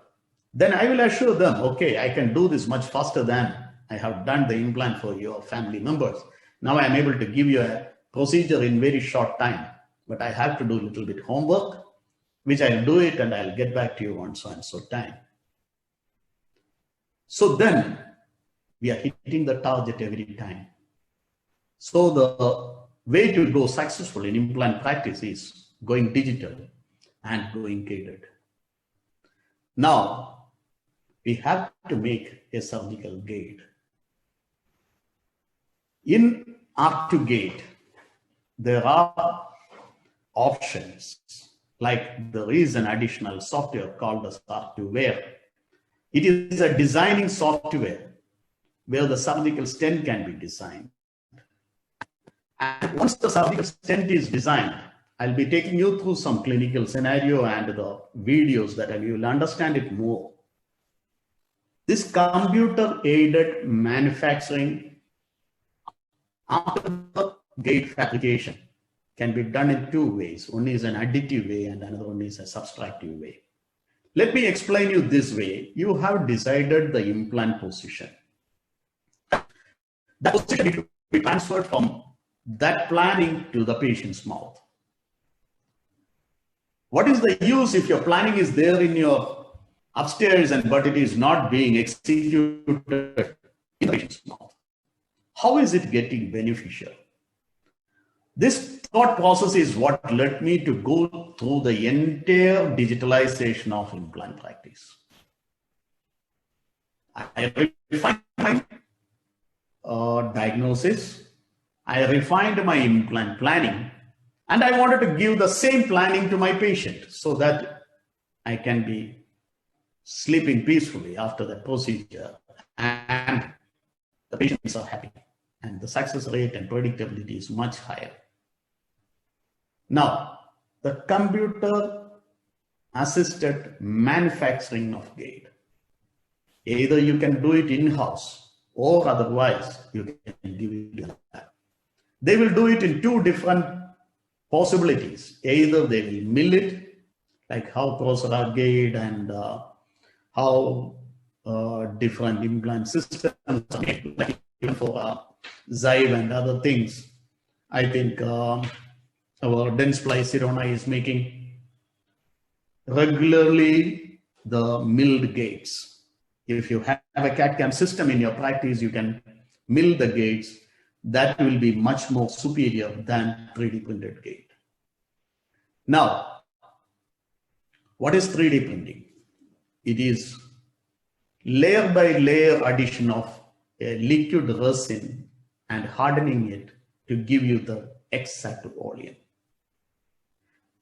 Then I will assure them, okay, I can do this much faster than I have done the implant for your family members. Now I am able to give you a procedure in very short time, but I have to do a little bit homework, which I'll do it and I'll get back to you on so and so time. So then we are hitting the target every time. So the way to go successful in implant practice is going digital and going gated. Now, we have to make a surgical gate. In Articulate, there are options, like there is an additional software called as Articulate. It is a designing software where the surgical stent can be designed. And once the surgical stent is designed, I'll be taking you through some clinical scenario and the videos that you will understand it more. This computer-aided manufacturing after the gate fabrication can be done in 2 ways. One is an additive way and another one is a subtractive way. Let me explain you this way. You have decided the implant position. That position needs to be transferred from that planning to the patient's mouth. What is the use if your planning is there in your upstairs but it is not being executed in the patient's mouth? How is it getting beneficial? This thought process is what led me to go through the entire digitalization of implant practice. I refined my diagnosis, I refined my implant planning, and I wanted to give the same planning to my patient so that I can be sleeping peacefully after the procedure and the patients are happy and the success rate and predictability is much higher. Now, the computer assisted manufacturing of gate. Either you can do it in-house or otherwise you can give it to them. They will do it in 2 different possibilities. Either they will mill it, like how pros are gate and how different implant systems are made, like even for Zyve and other things. I think our Dentsply Sirona is making regularly the milled gates. If you have a CAD/CAM system in your practice, you can mill the gates. That will be much more superior than 3D printed gate. Now, what is 3D printing? It is layer by layer addition of a liquid resin and hardening it to give you the exact volume.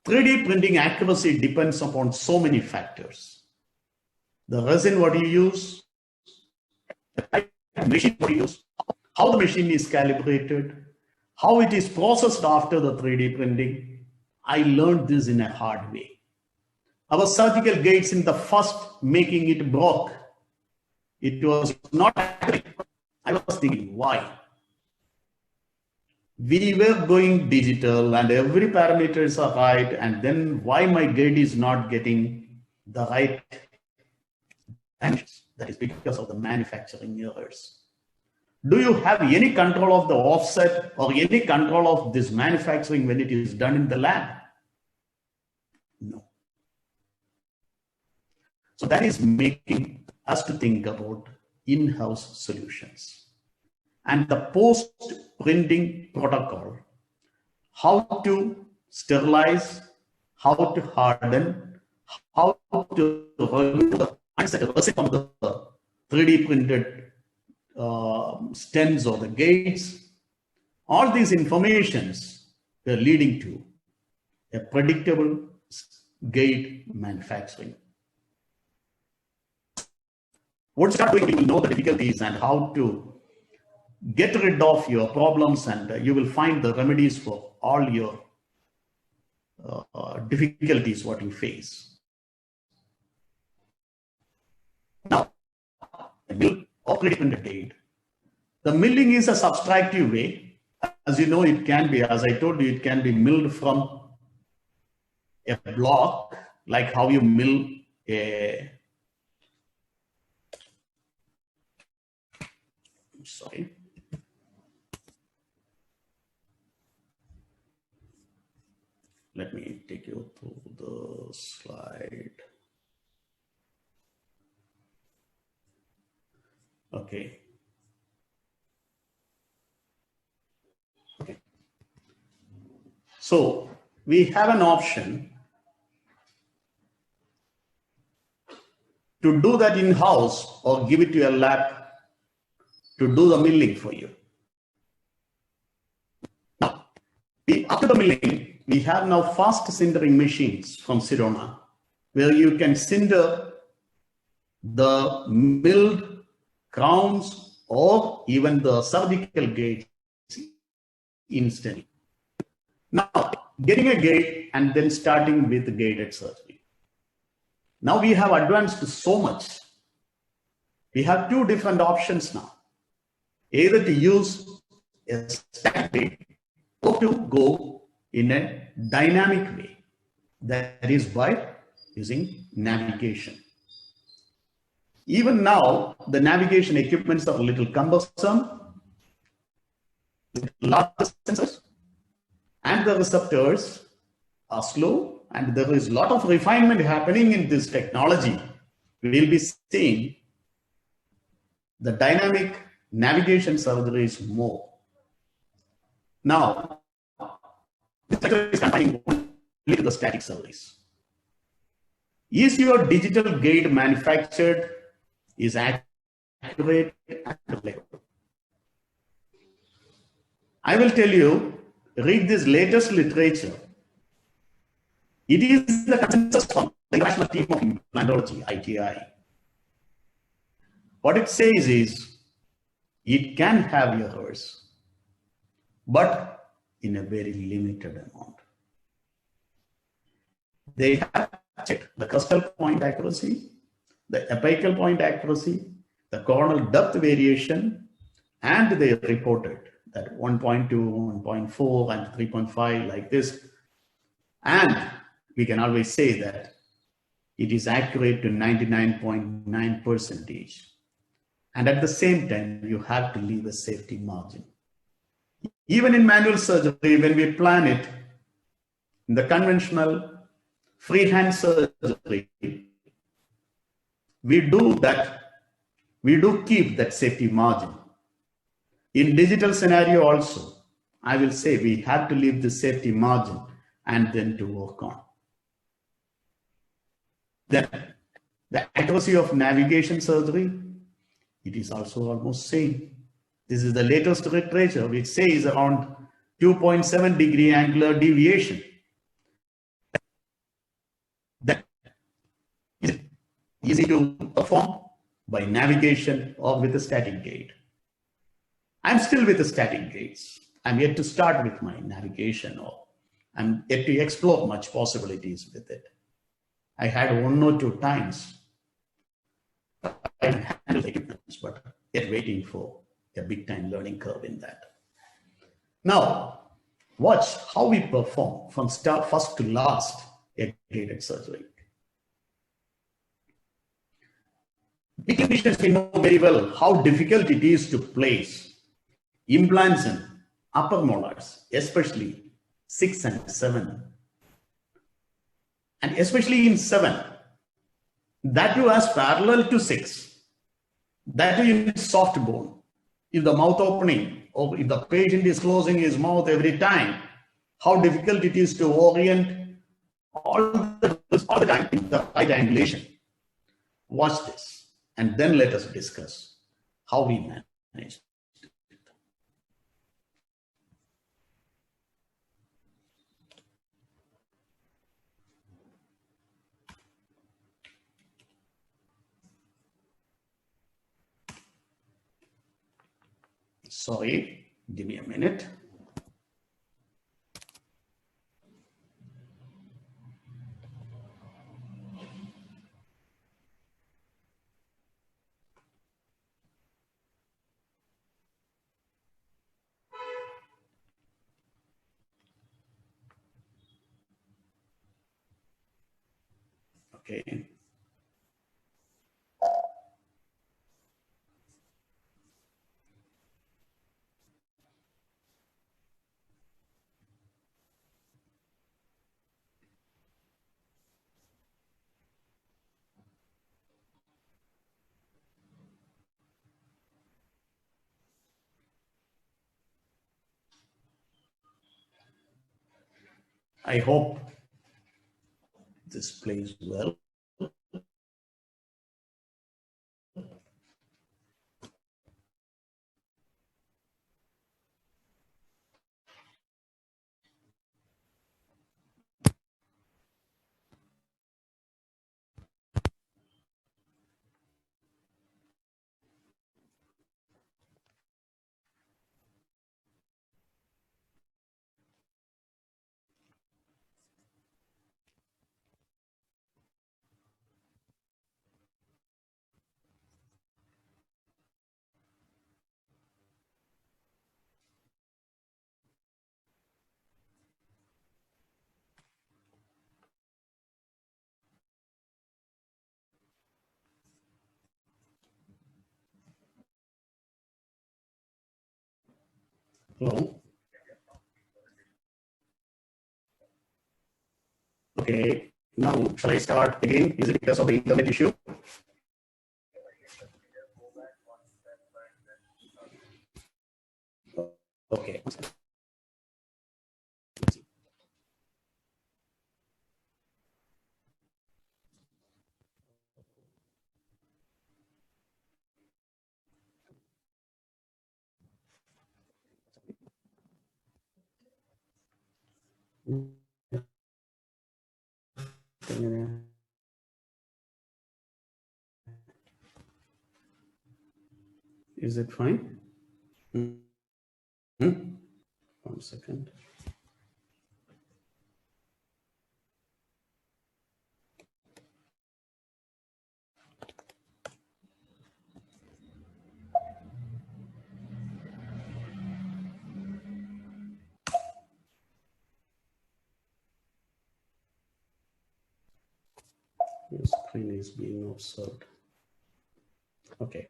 3D printing accuracy depends upon so many factors. The resin what you use, the type of machine what you use, how the machine is calibrated, how it is processed after the 3D printing. I learned this in a hard way. Our surgical gates in the first making it broke. It was not accurate. I was thinking, why? We were going digital and every parameters are right, and then why my gate is not getting the right dimensions? That is because of the manufacturing errors. Do you have any control of the offset or any control of this manufacturing when it is done in the lab? No. So that is making us to think about in-house solutions. And the post-printing protocol, how to sterilize, how to harden, how to remove the resin from the 3D printed stems or the gates. All these informations are leading to a predictable gate manufacturing. Once you start doing, you will know the difficulties and how to get rid of your problems, and you will find the remedies for all your difficulties what you face. Now, the mill or 3D printed gate. The milling is a subtractive way. As you know, it can be, as I told you, it can be milled from a block, like how you mill a, sorry. Let me take you through the slide. Okay. So we have an option to do that in-house or give it to a lab to do the milling for you. Now, after the milling, we have now fast sintering machines from Sirona, where you can sinter the milled crowns or even the surgical gates instantly. Now, getting a gate and then starting with gated surgery. Now we have advanced so much. We have two different options now. Either to use a static gate or to go in a dynamic way. That is by using navigation. Even now, the navigation equipments are a little cumbersome, with large sensors, and the receptors are slow, and there is a lot of refinement happening in this technology. We will be seeing the dynamic navigation surgeries more. Now, this sector is confining only to the static surgeries. Is your digital gate manufactured? Is accurate and reliable? I will tell you, read this latest literature. It is the consensus from the International Team of Implantology, ITI. What it says is, it can have errors, but in a very limited amount. They have checked the crustal point accuracy, the apical point accuracy, the coronal depth variation, and they reported that 1.2, 1.4, and 3.5 like this. And we can always say that it is accurate to 99.9%. And at the same time, you have to leave a safety margin. Even in manual surgery, when we plan it, in the conventional freehand surgery, we do keep that safety margin. In digital scenario also, I will say we have to leave the safety margin and then to work on. Then The accuracy of navigation surgery, it is also almost same. This is the latest literature which says around 2.7 degree angular deviation. That is easy to perform by navigation or with a static gate. I'm still with the static gates. I'm yet to start with my navigation, or I'm yet to explore much possibilities with it. I had 1 or 2 times I handled the equipment, but yet waiting for a big time learning curve in that. Now, watch how we perform from start first to last a guided surgery. We clinicians, we know very well how difficult it is to place implants in upper molars, especially 6 and 7. And especially in 7, that too as parallel to 6, that too in soft bone. If the mouth opening, or if the patient is closing his mouth every time, how difficult it is to orient all the time in the right angulation. Watch this, and then let us discuss how we manage. Sorry, give me a minute. Okay. I hope this plays well. Hello. Okay, now shall I start again? Is it because of the internet issue? Okay. Is it fine? Hmm? 1 second. Your screen is being observed. Okay.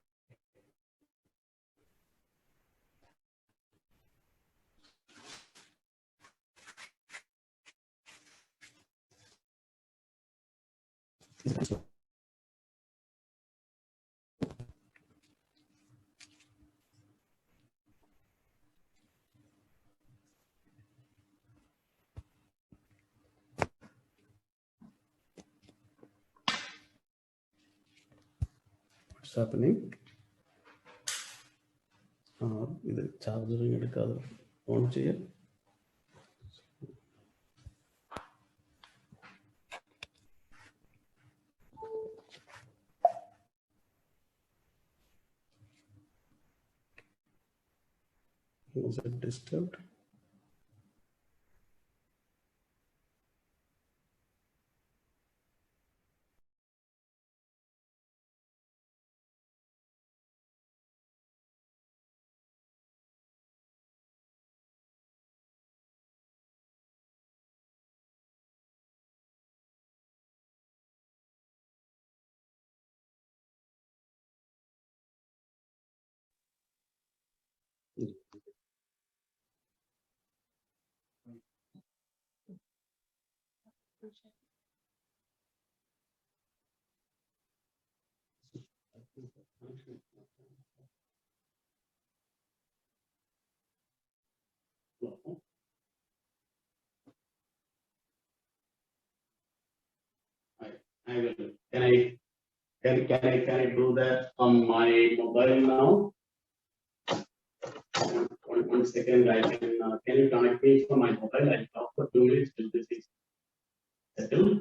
What's happening? ഇത് ചാർജറിങ് എടുക്കാതെ on ചെയ്യാം. Was it disturbed? I will. Can I do that on my mobile now? One second. Can you connect me from my mobile? I'll talk for 2 minutes till this is settled.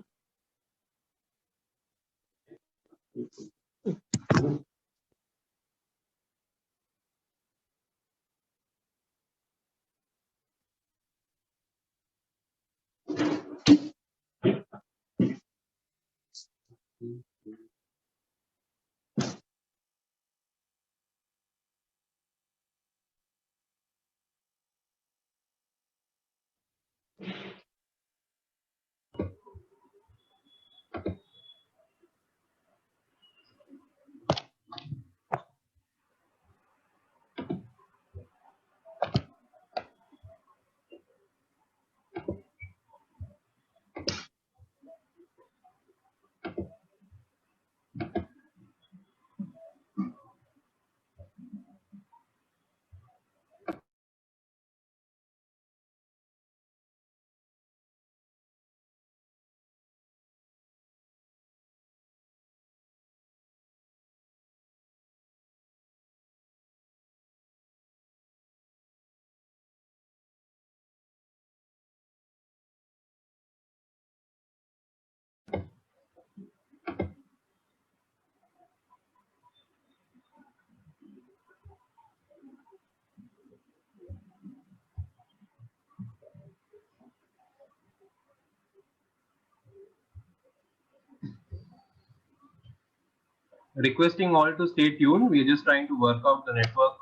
Requesting all to stay tuned. We are just trying to work out the network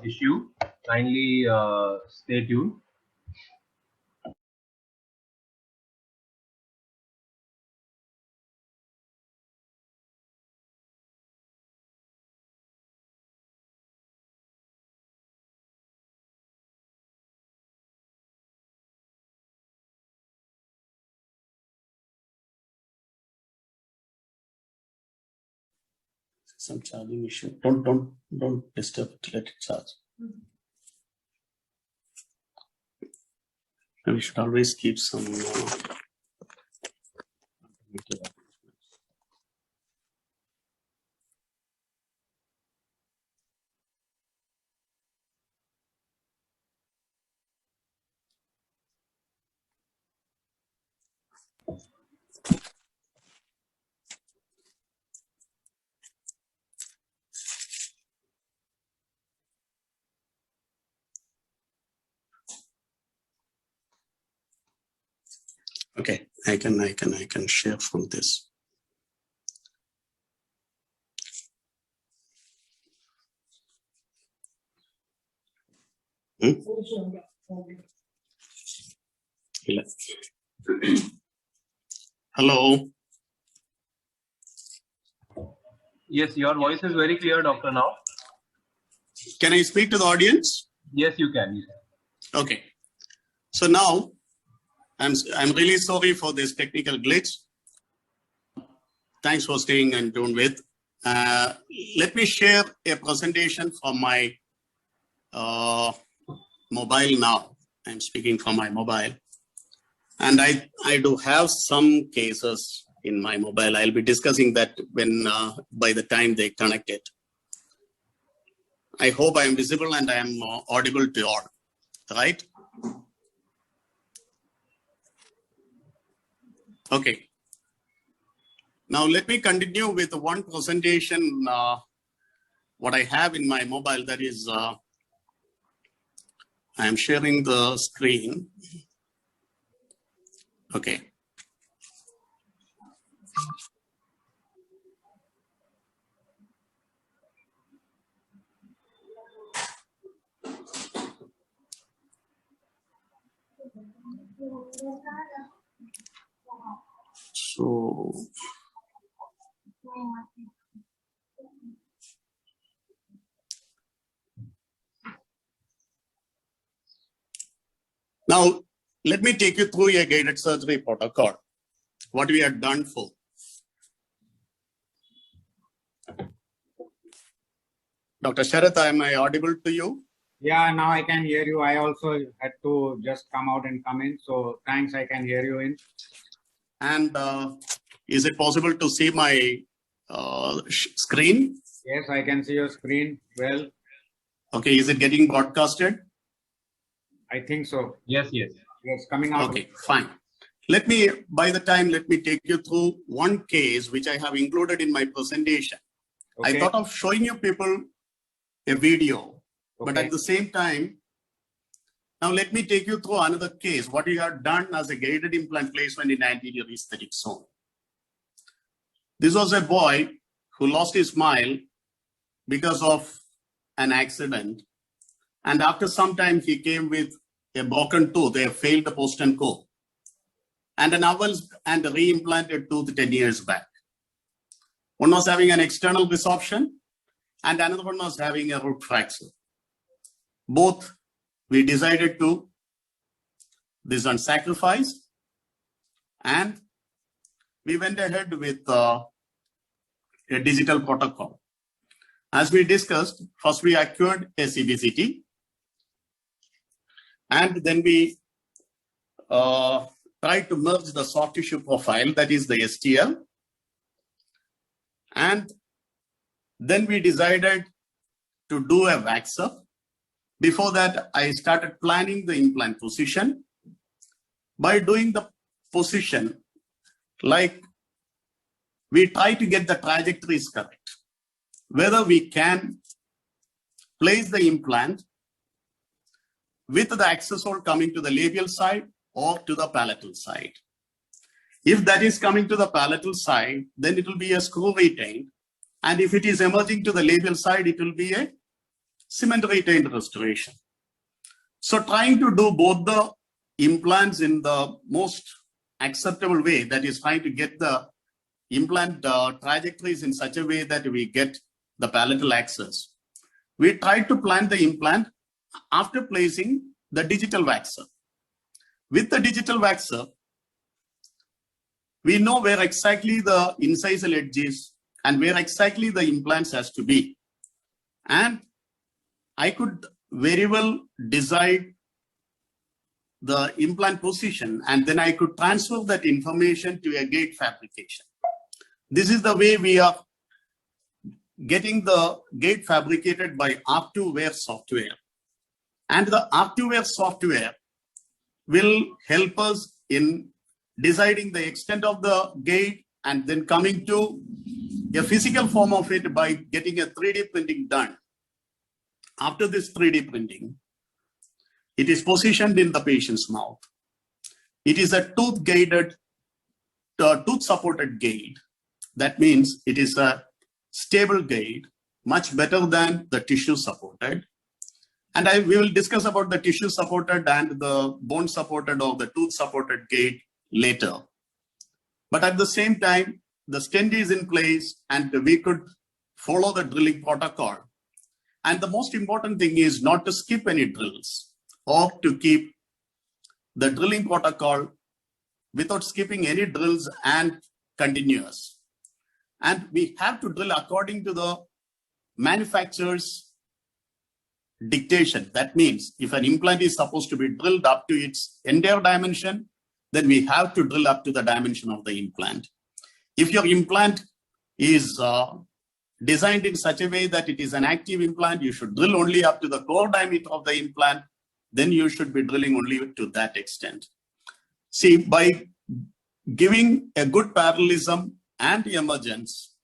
issue. Kindly stay tuned. Some charging issue. Don't disturb it. Let it charge. And we should always keep some. Okay, I can share from this. Hello. Yes, your voice is very clear, doctor, now. Can I speak to the audience? Yes, you can. Okay. So now, I'm really sorry for this technical glitch. Thanks for staying in tune with. Let me share a presentation from my mobile now. I'm speaking from my mobile. And I do have some cases in my mobile. I'll be discussing that when by the time they connect it. I hope I am visible and I am audible to all, right? Okay. Now let me continue with one presentation, what I have in my mobile, that is, I am sharing the screen. Okay. So, now let me take you through a guided surgery protocol, what we have done for. Dr. Sharath, am I audible to you? Yeah, now I can hear you. I also had to just come out and come in. So thanks, I can hear you in. And is it possible to see my screen? Yes, I can see your screen well. Okay, is it getting broadcasted? I think so. Yes, yes. Yes, coming out. Okay, fine. Let me take you through one case which I have included in my presentation. Okay. I thought of showing you people a video, but Okay. at the same time, now let me take you through another case, what we have done as a guided implant placement in anterior aesthetic zone. This was a boy who lost his smile because of an accident. And after some time, he came with a broken tooth, a failed post and co, and an avulsed and re-implanted tooth 10 years back. One was having an external resorption and another one was having a root fracture. Both we decided to this one sacrifice, and we went ahead with a digital protocol. As we discussed, first we acquired a CBCT, and then we tried to merge the soft tissue profile, that is the STL. And then we decided to do a wax up. Before that, I started planning the implant position. By doing the position, like we try to get the trajectories correct, whether we can place the implant with the access hole coming to the labial side or to the palatal side. If that is coming to the palatal side, then it will be a screw retained. And if it is emerging to the labial side, it will be a cement retained restoration. So trying to do both the implants in the most acceptable way, that is trying to get the implant trajectories in such a way that we get the palatal access. We tried to plan the implant after placing the digital waxer. With the digital waxer, we know where exactly the incisal edge is and where exactly the implants has to be. And I could very well decide the implant position, and then I could transfer that information to a gate fabrication. This is the way we are getting the gate fabricated by R2Ware software. And the R2Ware software will help us in deciding the extent of the gate and then coming to a physical form of it by getting a 3D printing done. After this 3D printing, it is positioned in the patient's mouth. It is a tooth-guided, tooth-supported gate. That means it is a stable gate, much better than the tissue-supported. And we will discuss about the tissue-supported and the bone-supported or the tooth-supported gate later. But at the same time, the stent is in place and we could follow the drilling protocol. And the most important thing is not to skip any drills or to keep the drilling protocol without skipping any drills and continuous. And we have to drill according to the manufacturer's dictation. That means if an implant is supposed to be drilled up to its entire dimension, then we have to drill up to the dimension of the implant. If your implant is designed in such a way that it is an active implant, you should drill only up to the core diameter of the implant. Then you should be drilling only to that extent. See, by giving a good parallelism and emergence,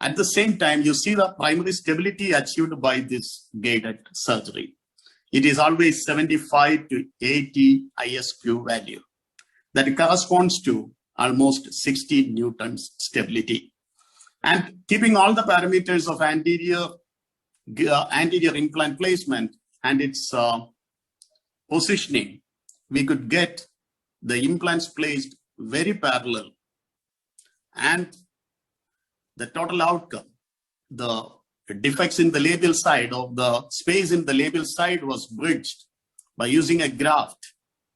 at the same time, you see the primary stability achieved by this guided surgery. It is always 75 to 80 ISQ value. That corresponds to almost 60 Newtons stability. And keeping all the parameters of anterior implant placement and its positioning, we could get the implants placed very parallel, and the total outcome, the defects in the labial side of the space in the labial side was bridged by using a graft,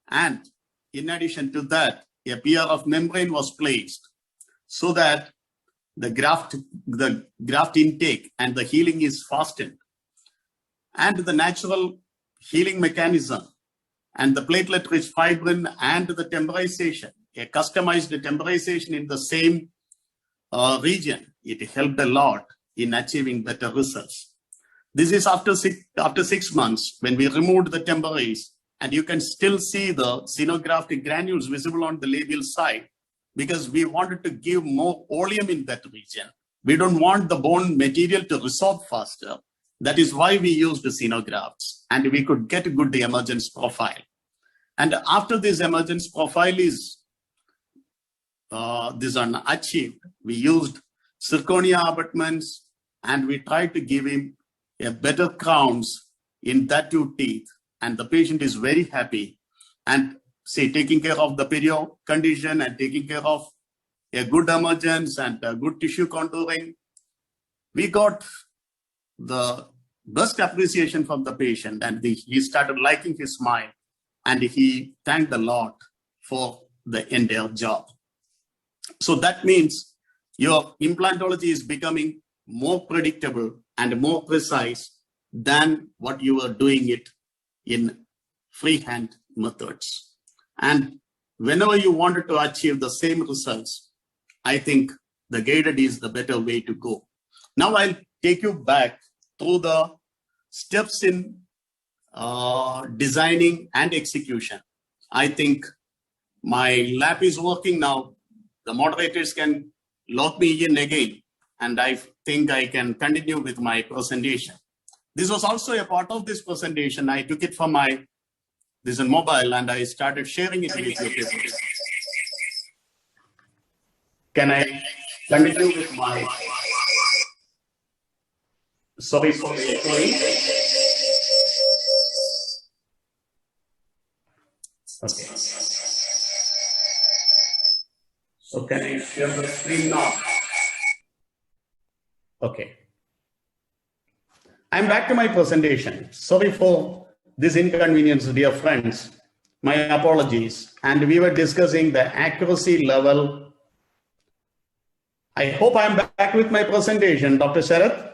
and in addition to that, a PRF membrane was placed so that the graft intake and the healing is fastened, and the natural healing mechanism and the platelet-rich fibrin and the temporization, a customized temporization in the same region, it helped a lot in achieving better results. This is after 6 months when we removed the temporaries, and you can still see the xenograft granules visible on the labial side, because we wanted to give more oleum in that region. We don't want the bone material to resorb faster. That is why we used the xenografts, and we could get a good emergence profile. And after this emergence profile is achieved, we used zirconia abutments, and we tried to give him a better crowns in that two teeth, and the patient is very happy. And say, taking care of the perio condition and taking care of a good emergence and a good tissue contouring, we got the best appreciation from the patient, and he started liking his smile, and he thanked a lot for the entire job. So that means your implantology is becoming more predictable and more precise than what you were doing it in freehand methods. And whenever you wanted to achieve the same results, I think the guided is the better way to go. Now I'll take you back through the steps in designing and execution. I think my lab is working now. The moderators can log me in again, and I think I can continue with my presentation. This was also a part of this presentation. I took it from this mobile, and I started sharing it with you. Can I continue with my... Sorry for echoing. Okay. So can I share the screen now? Okay. I'm back to my presentation. Sorry for this inconvenience, dear friends. My apologies. And we were discussing the accuracy level. I hope I'm back with my presentation, Dr. Sharath.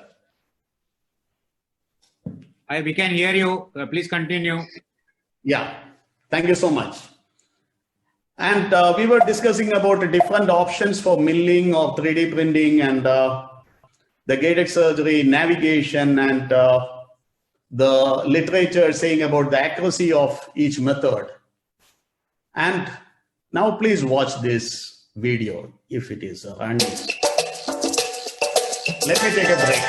We can hear you. Please continue. Yeah, thank you so much. And we were discussing about different options for milling or 3D printing, and the guided surgery, navigation, and the literature saying about the accuracy of each method. And now please watch this video if it is running. Let me take a break.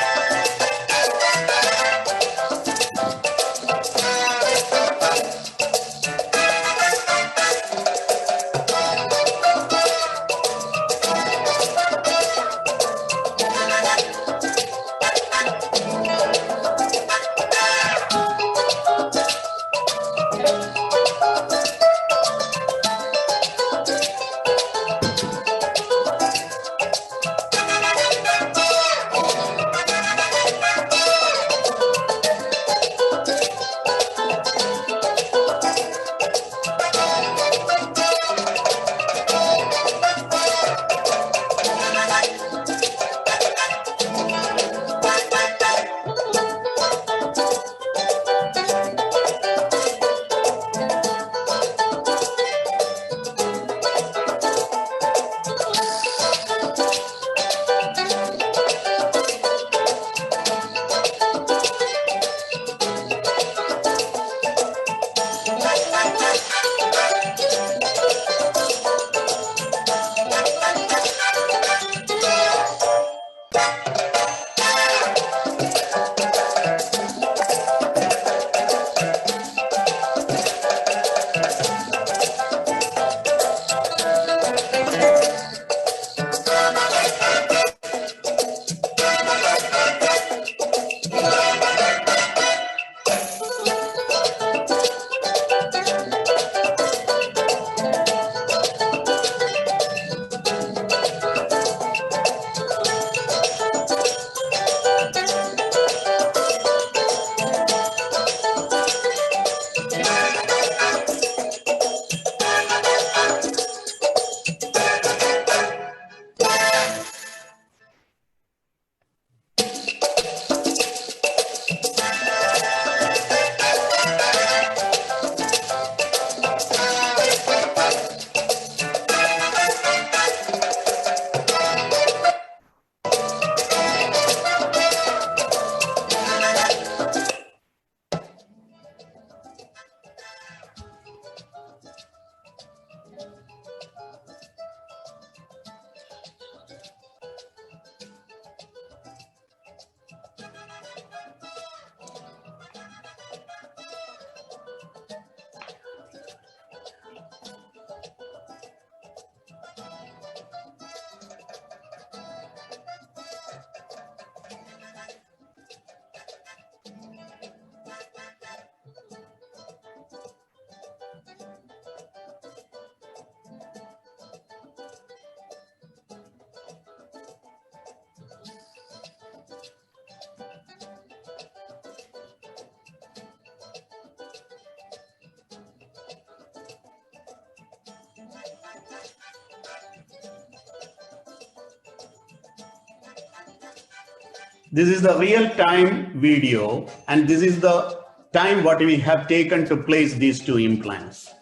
This is the real-time video, and this is the time what we have taken to place these two implants.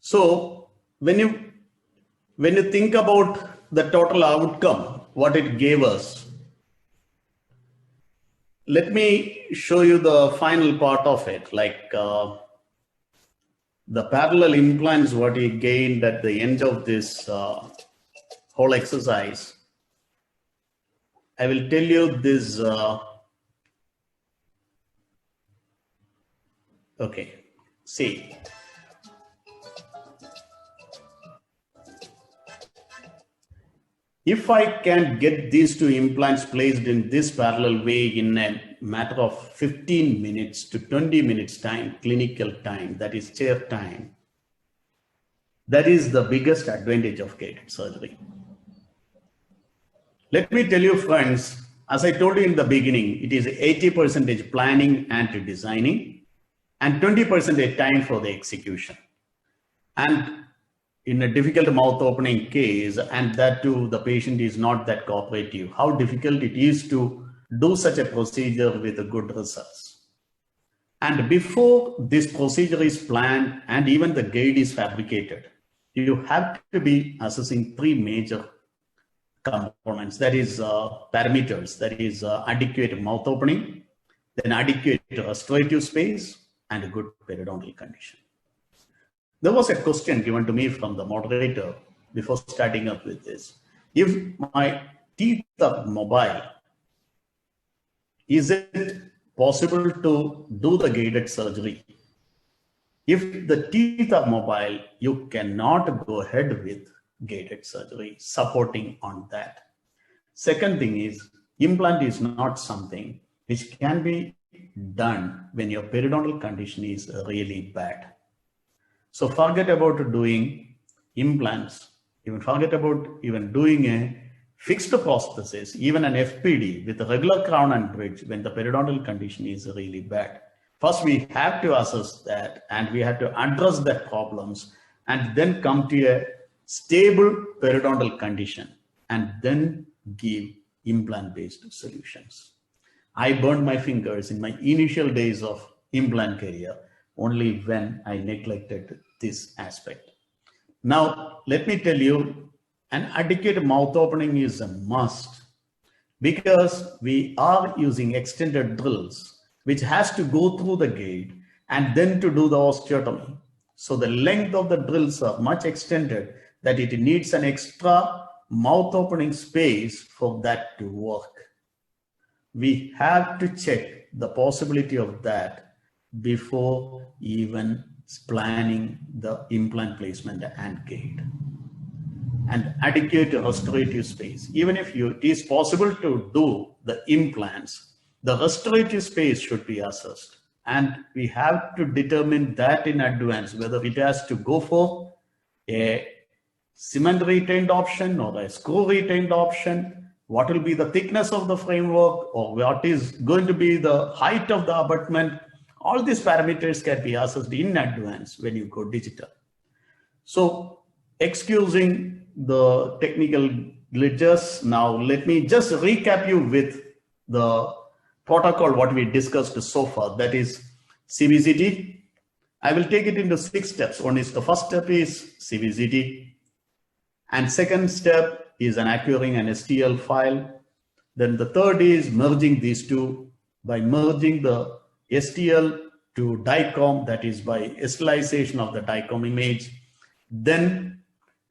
So when you think about the total outcome, what it gave us, let me show you the final part of it, like the parallel implants what he gained at the end of this whole exercise. I will tell you this. Okay, see. If I can get these two implants placed in this parallel way in a matter of 15 minutes to 20 minutes time, clinical time, that is chair time, that is the biggest advantage of guided surgery. Let me tell you, friends, as I told you in the beginning, it is 80% planning and designing and 20% time for the execution. And in a difficult mouth opening case, and that too the patient is not that cooperative, how difficult it is to do such a procedure with good results. And before this procedure is planned and even the guide is fabricated, you have to be assessing three major components, that is parameters, that is adequate mouth opening, then adequate restorative space, and a good periodontal condition. There was a question given to me from the moderator before starting up with this. If my teeth are mobile, is it possible to do the guided surgery? If the teeth are mobile, you cannot go ahead with guided surgery, supporting on that. Second thing is, implant is not something which can be done when your periodontal condition is really bad. So forget about doing implants, even forget about even doing a fixed prosthesis, even an FPD with a regular crown and bridge when the periodontal condition is really bad. First, we have to assess that and we have to address the problems and then come to a stable periodontal condition and then give implant-based solutions. I burned my fingers in my initial days of implant career only when I neglected this aspect. Now, let me tell you, an adequate mouth opening is a must because we are using extended drills, which has to go through the gate and then to do the osteotomy. So the length of the drills are much extended that it needs an extra mouth opening space for that to work. We have to check the possibility of that before even planning the implant placement and gate. And adequate restorative space. Even if it is possible to do the implants, the restorative space should be assessed. And we have to determine that in advance, whether it has to go for a cement retained option or a screw retained option, what will be the thickness of the framework, or what is going to be the height of the abutment. All these parameters can be assessed in advance when you go digital. So excusing the technical glitches, now let me just recap you with the protocol what we discussed so far, that is CBCT. I will take it into 6 steps. One is, the first step is CBCT, and second step is an acquiring an STL file. Then the third is merging these two by merging the STL to DICOM, that is by sterilization of the DICOM image. Then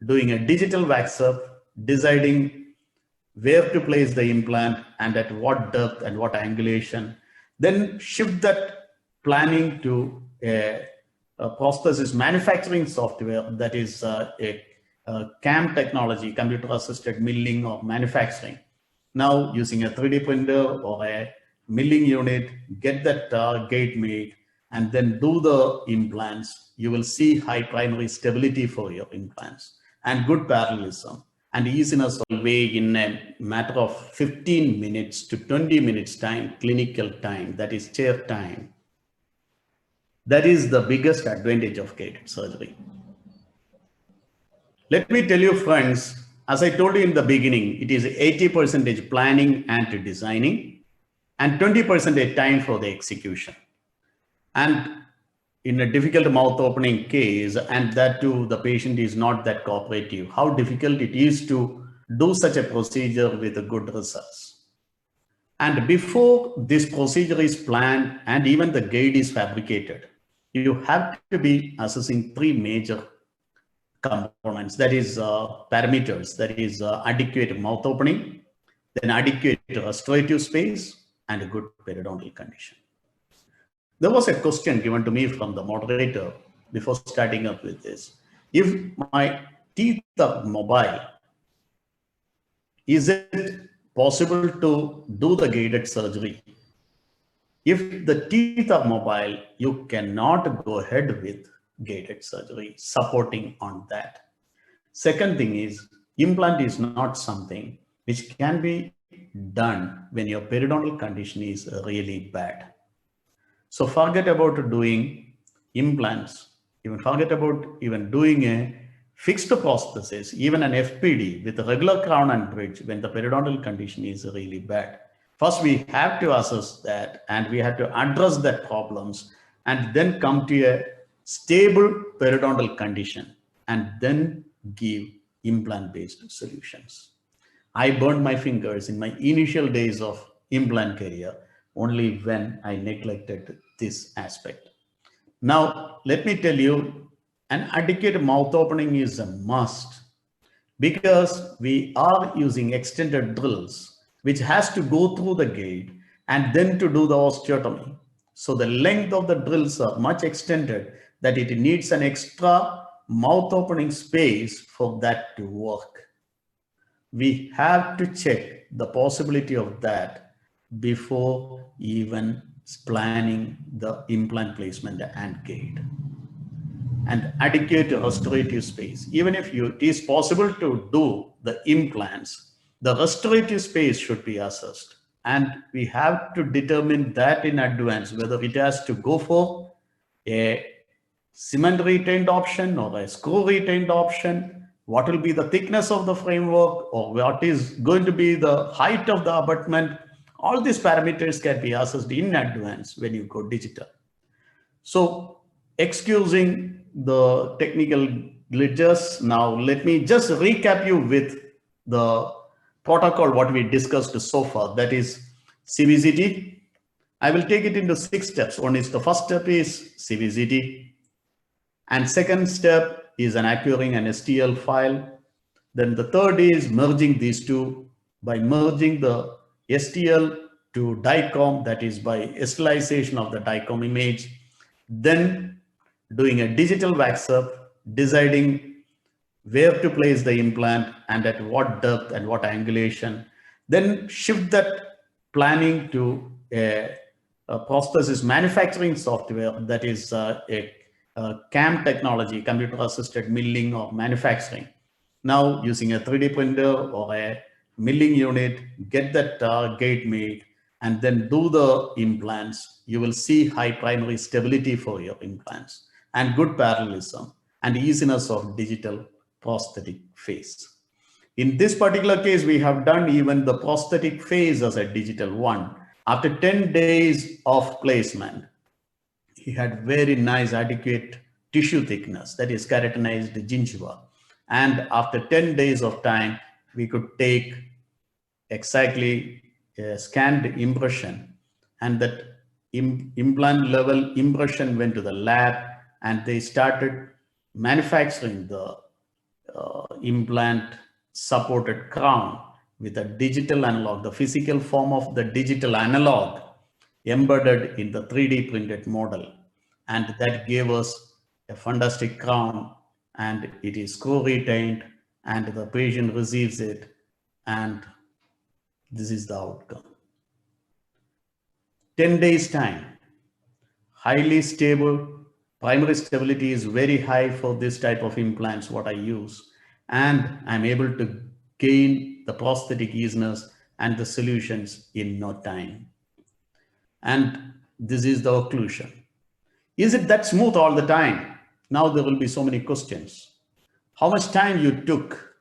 doing a digital wax up, deciding where to place the implant and at what depth and what angulation. Then shift that planning to a prosthesis manufacturing software, that is a CAM technology, computer assisted milling or manufacturing. Now using a 3D printer or a milling unit, get that gate made and then do the implants. You will see high primary stability for your implants and good parallelism and easiness of way in a matter of 15 minutes to 20 minutes time, clinical time, that is chair time. That is the biggest advantage of guided surgery. Let me tell you, friends, as I told you in the beginning, it is 80% planning and designing and 20% time for the execution. And in a difficult mouth opening case, and that too, the patient is not that cooperative, how difficult it is to do such a procedure with good results. And before this procedure is planned and even the guide is fabricated, you have to be assessing three major components, that is parameters, that is adequate mouth opening, then adequate restorative space, and a good periodontal condition. There was a question given to me from the moderator before starting up with this. If my teeth are mobile, is it possible to do the guided surgery? If the teeth are mobile, you cannot go ahead with guided surgery, supporting on that. Second thing is, implant is not something which can be done when your periodontal condition is really bad. So forget about doing implants, even forget about even doing a fixed prosthesis, even an FPD with a regular crown and bridge when the periodontal condition is really bad. First, we have to assess that and we have to address that problems and then come to a stable periodontal condition and then give implant-based solutions. I burned my fingers in my initial days of implant career only when I neglected this aspect. Now, let me tell you, an adequate mouth opening is a must because we are using extended drills, which has to go through the gate and then to do the osteotomy. So the length of the drills are much extended that it needs an extra mouth opening space for that to work. We have to check the possibility of that before even planning the implant placement and gate. And adequate restorative space. Even if it is possible to do the implants, the restorative space should be assessed. And we have to determine that in advance, whether it has to go for a cement retained option or a screw retained option, what will be the thickness of the framework, or what is going to be the height of the abutment. All these parameters can be assessed in advance when you go digital. So excusing the technical glitches, now let me just recap you with the protocol what we discussed so far, that is CVCT. I will take it into 6 steps. One is, the first step is CVCT, and second step is an acquiring an STL file. Then the third is merging these two by merging the STL to DICOM, that is by sterilization of the DICOM image. Then doing a digital wax up, deciding where to place the implant and at what depth and what angulation. Then shift that planning to a prosthesis manufacturing software, that is a CAM technology, computer assisted milling or manufacturing. Now using a 3D printer or a milling unit, get that gate made and then do the implants. You will see high primary stability for your implants and good parallelism and easiness of digital prosthetic phase. In this particular case, we have done even the prosthetic phase as a digital one. After 10 days of placement, he had very nice adequate tissue thickness, that is keratinized gingiva. And after 10 days of time, we could take exactly a scanned impression, and that implant level impression went to the lab and they started manufacturing the implant supported crown with a digital analog, the physical form of the digital analog embedded in the 3D printed model. And that gave us a fantastic crown, and it is screw retained and the patient receives it, and this is the outcome. 10 days time, highly stable, primary stability is very high for this type of implants what I use, and I'm able to gain the prosthetic easiness and the solutions in no time. And this is the occlusion. Is it that smooth all the time? Now there will be so many questions. how much time you took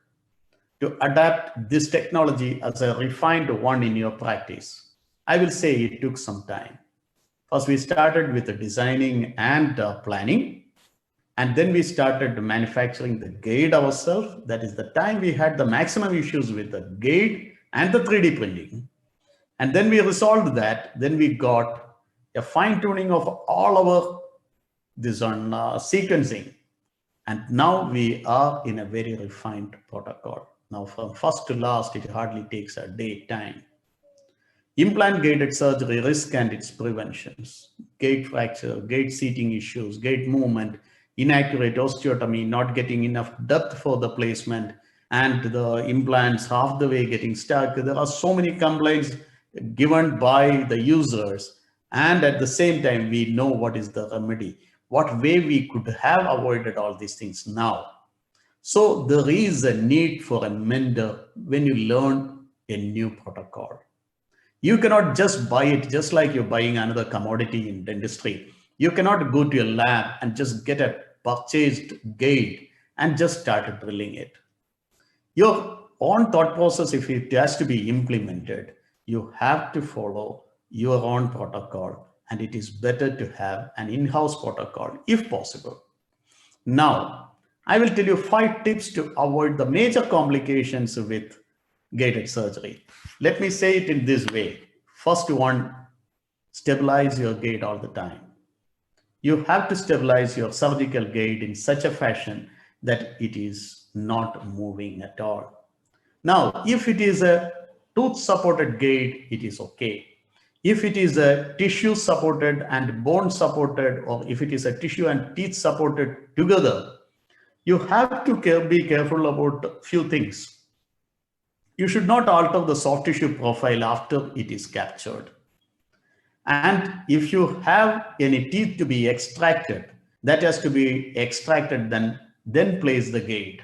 to adapt this technology as a refined one in your practice? I will say it took some time. First, we started with the designing and planning, and then we started manufacturing the gate ourselves. That is the time we had the maximum issues with the gate and the 3D printing. And then we resolved that. Then we got a fine tuning of all our sequencing. And now we are in a very refined protocol. Now from first to last, it hardly takes a day time. Implant gated surgery risk and its preventions: gait fracture, gait seating issues, gait movement, inaccurate osteotomy, not getting enough depth for the placement, and the implants half the way getting stuck. There are so many complaints given by the users, and at the same time, we know what is the remedy, what way we could have avoided all these things now. So there is a need for a mentor when you learn a new protocol. You cannot just buy it just like you're buying another commodity in dentistry. You cannot go to a lab and just get a purchased gate and just start drilling it. Your own thought process, if it has to be implemented, you have to follow your own protocol, and it is better to have an in-house protocol if possible. Now, I will tell you 5 tips to avoid the major complications with gated surgery. Let me say it in this way. First one, stabilize your gate all the time. You have to stabilize your surgical gate in such a fashion that it is not moving at all. Now, if it is a tooth supported gate, it is okay. If it is a tissue supported and bone supported, or if it is a tissue and teeth supported together, you have to be careful about a few things. You should not alter the soft tissue profile after it is captured. And if you have any teeth to be extracted, that has to be extracted, then place the gate.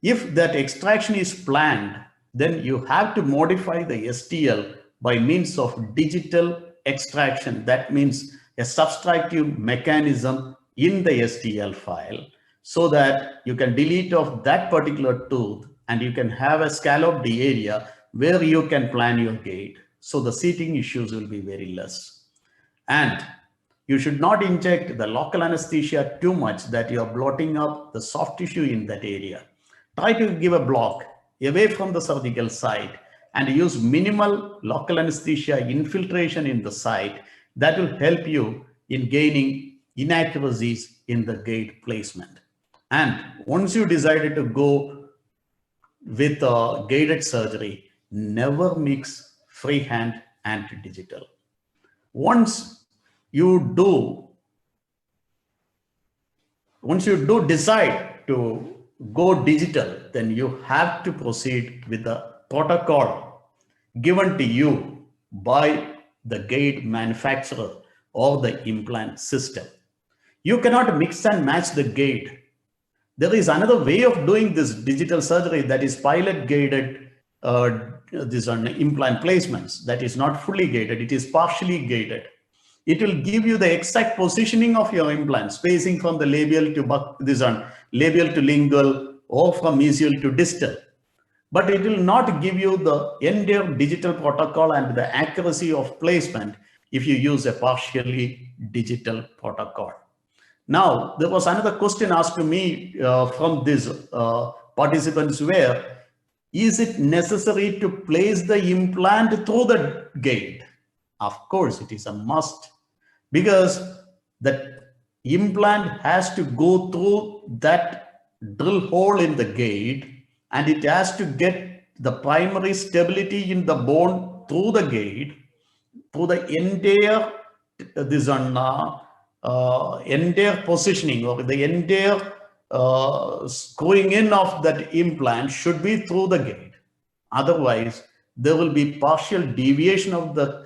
If that extraction is planned, then you have to modify the STL by means of digital extraction. That means a subtractive mechanism in the STL file, so that you can delete off that particular tooth and you can have a scalloped area where you can plan your gate. So the seating issues will be very less. And you should not inject the local anesthesia too much that you are blotting up the soft tissue in that area. Try to give a block away from the surgical site and use minimal local anesthesia infiltration in the site. That will help you in gaining inaccuracies in the gate placement. And once you decided to go with a gated surgery, never mix freehand and digital. Once you do decide to go digital, then you have to proceed with the protocol given to you by the gate manufacturer or the implant system. You cannot mix and match the gate. There is another way of doing this digital surgery, that is pilot gated these are implant placements. That is not fully gated, it is partially gated. It will give you the exact positioning of your implant, spacing from the labial to lingual or from mesial to distal. But it will not give you the entire digital protocol and the accuracy of placement if you use a partially digital protocol. Now, there was another question asked to me from these participants where, is it necessary to place the implant through the gate? Of course, it is a must, because the implant has to go through that drill hole in the gate, and it has to get the primary stability in the bone through the gate, through the entire entire positioning, or the entire screwing in of that implant should be through the gate. Otherwise, there will be partial deviation of the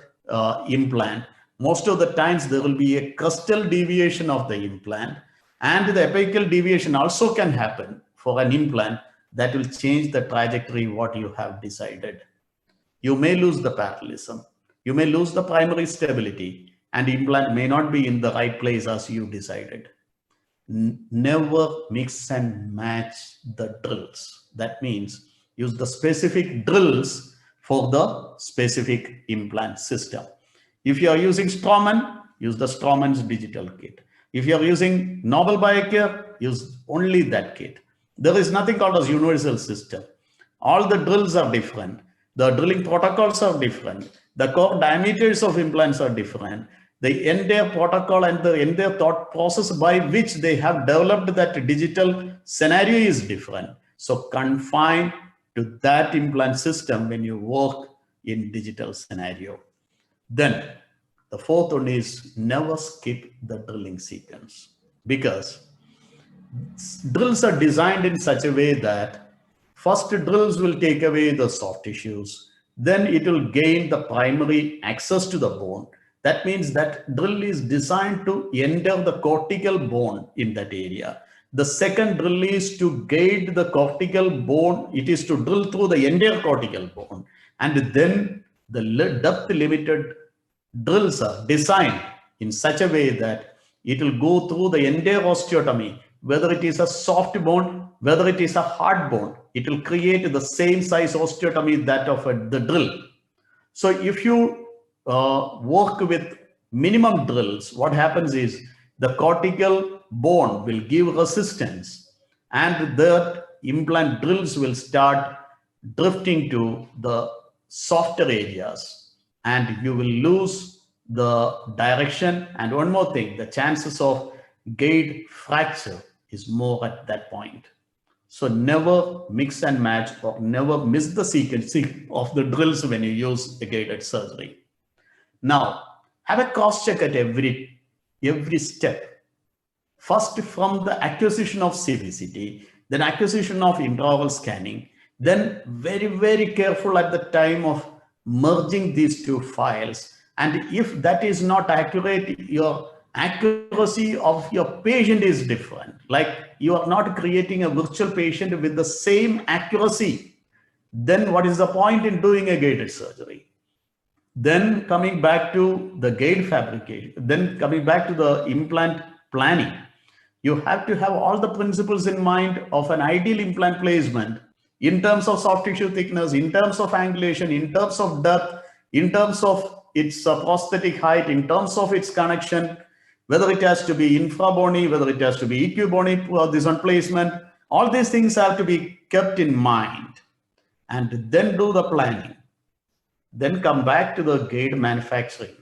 implant. Most of the times there will be a crustal deviation of the implant, and the apical deviation also can happen for an implant that will change the trajectory what you have decided. You may lose the parallelism, you may lose the primary stability, and implant may not be in the right place as you decided. never mix and match the drills. That means use the specific drills for the specific implant system. If you are using Straumann, use the Straumann's digital kit. If you are using Nobel Biocare, use only that kit. There is nothing called as universal system. All the drills are different. The drilling protocols are different. The core diameters of implants are different. The entire protocol and the entire thought process by which they have developed that digital scenario is different. So confine to that implant system when you work in digital scenario. Then the fourth one is never skip the drilling sequence, because drills are designed in such a way that first drills will take away the soft tissues, then it will gain the primary access to the bone. That means that drill is designed to enter the cortical bone in that area. The second drill is to guide the cortical bone. It is to drill through the entire cortical bone. And then the depth limited drills are designed in such a way that it will go through the entire osteotomy, whether it is a soft bone, whether it is a hard bone, it will create the same size osteotomy that of the drill. So if you work with minimum drills, what happens is the cortical bone will give resistance and the implant drills will start drifting to the softer areas and you will lose the direction. And one more thing, the chances of gait fracture is more at that point. So never mix and match or never miss the sequencing of the drills when you use a guided surgery. Now, have a cross check at every step. First, from the acquisition of CBCT, then acquisition of intraoral scanning, then very, very careful at the time of merging these two files. And if that is not accurate, your accuracy of your patient is different. Like you are not creating a virtual patient with the same accuracy. Then what is the point in doing a guided surgery? Then coming back to the gait fabrication, then coming back to the implant planning, you have to have all the principles in mind of an ideal implant placement in terms of soft tissue thickness, in terms of angulation, in terms of depth, in terms of its prosthetic height, in terms of its connection, whether it has to be infra-bony, whether it has to be equi-bony, this one placement, all these things have to be kept in mind and then do the planning. Then come back to the gate manufacturing.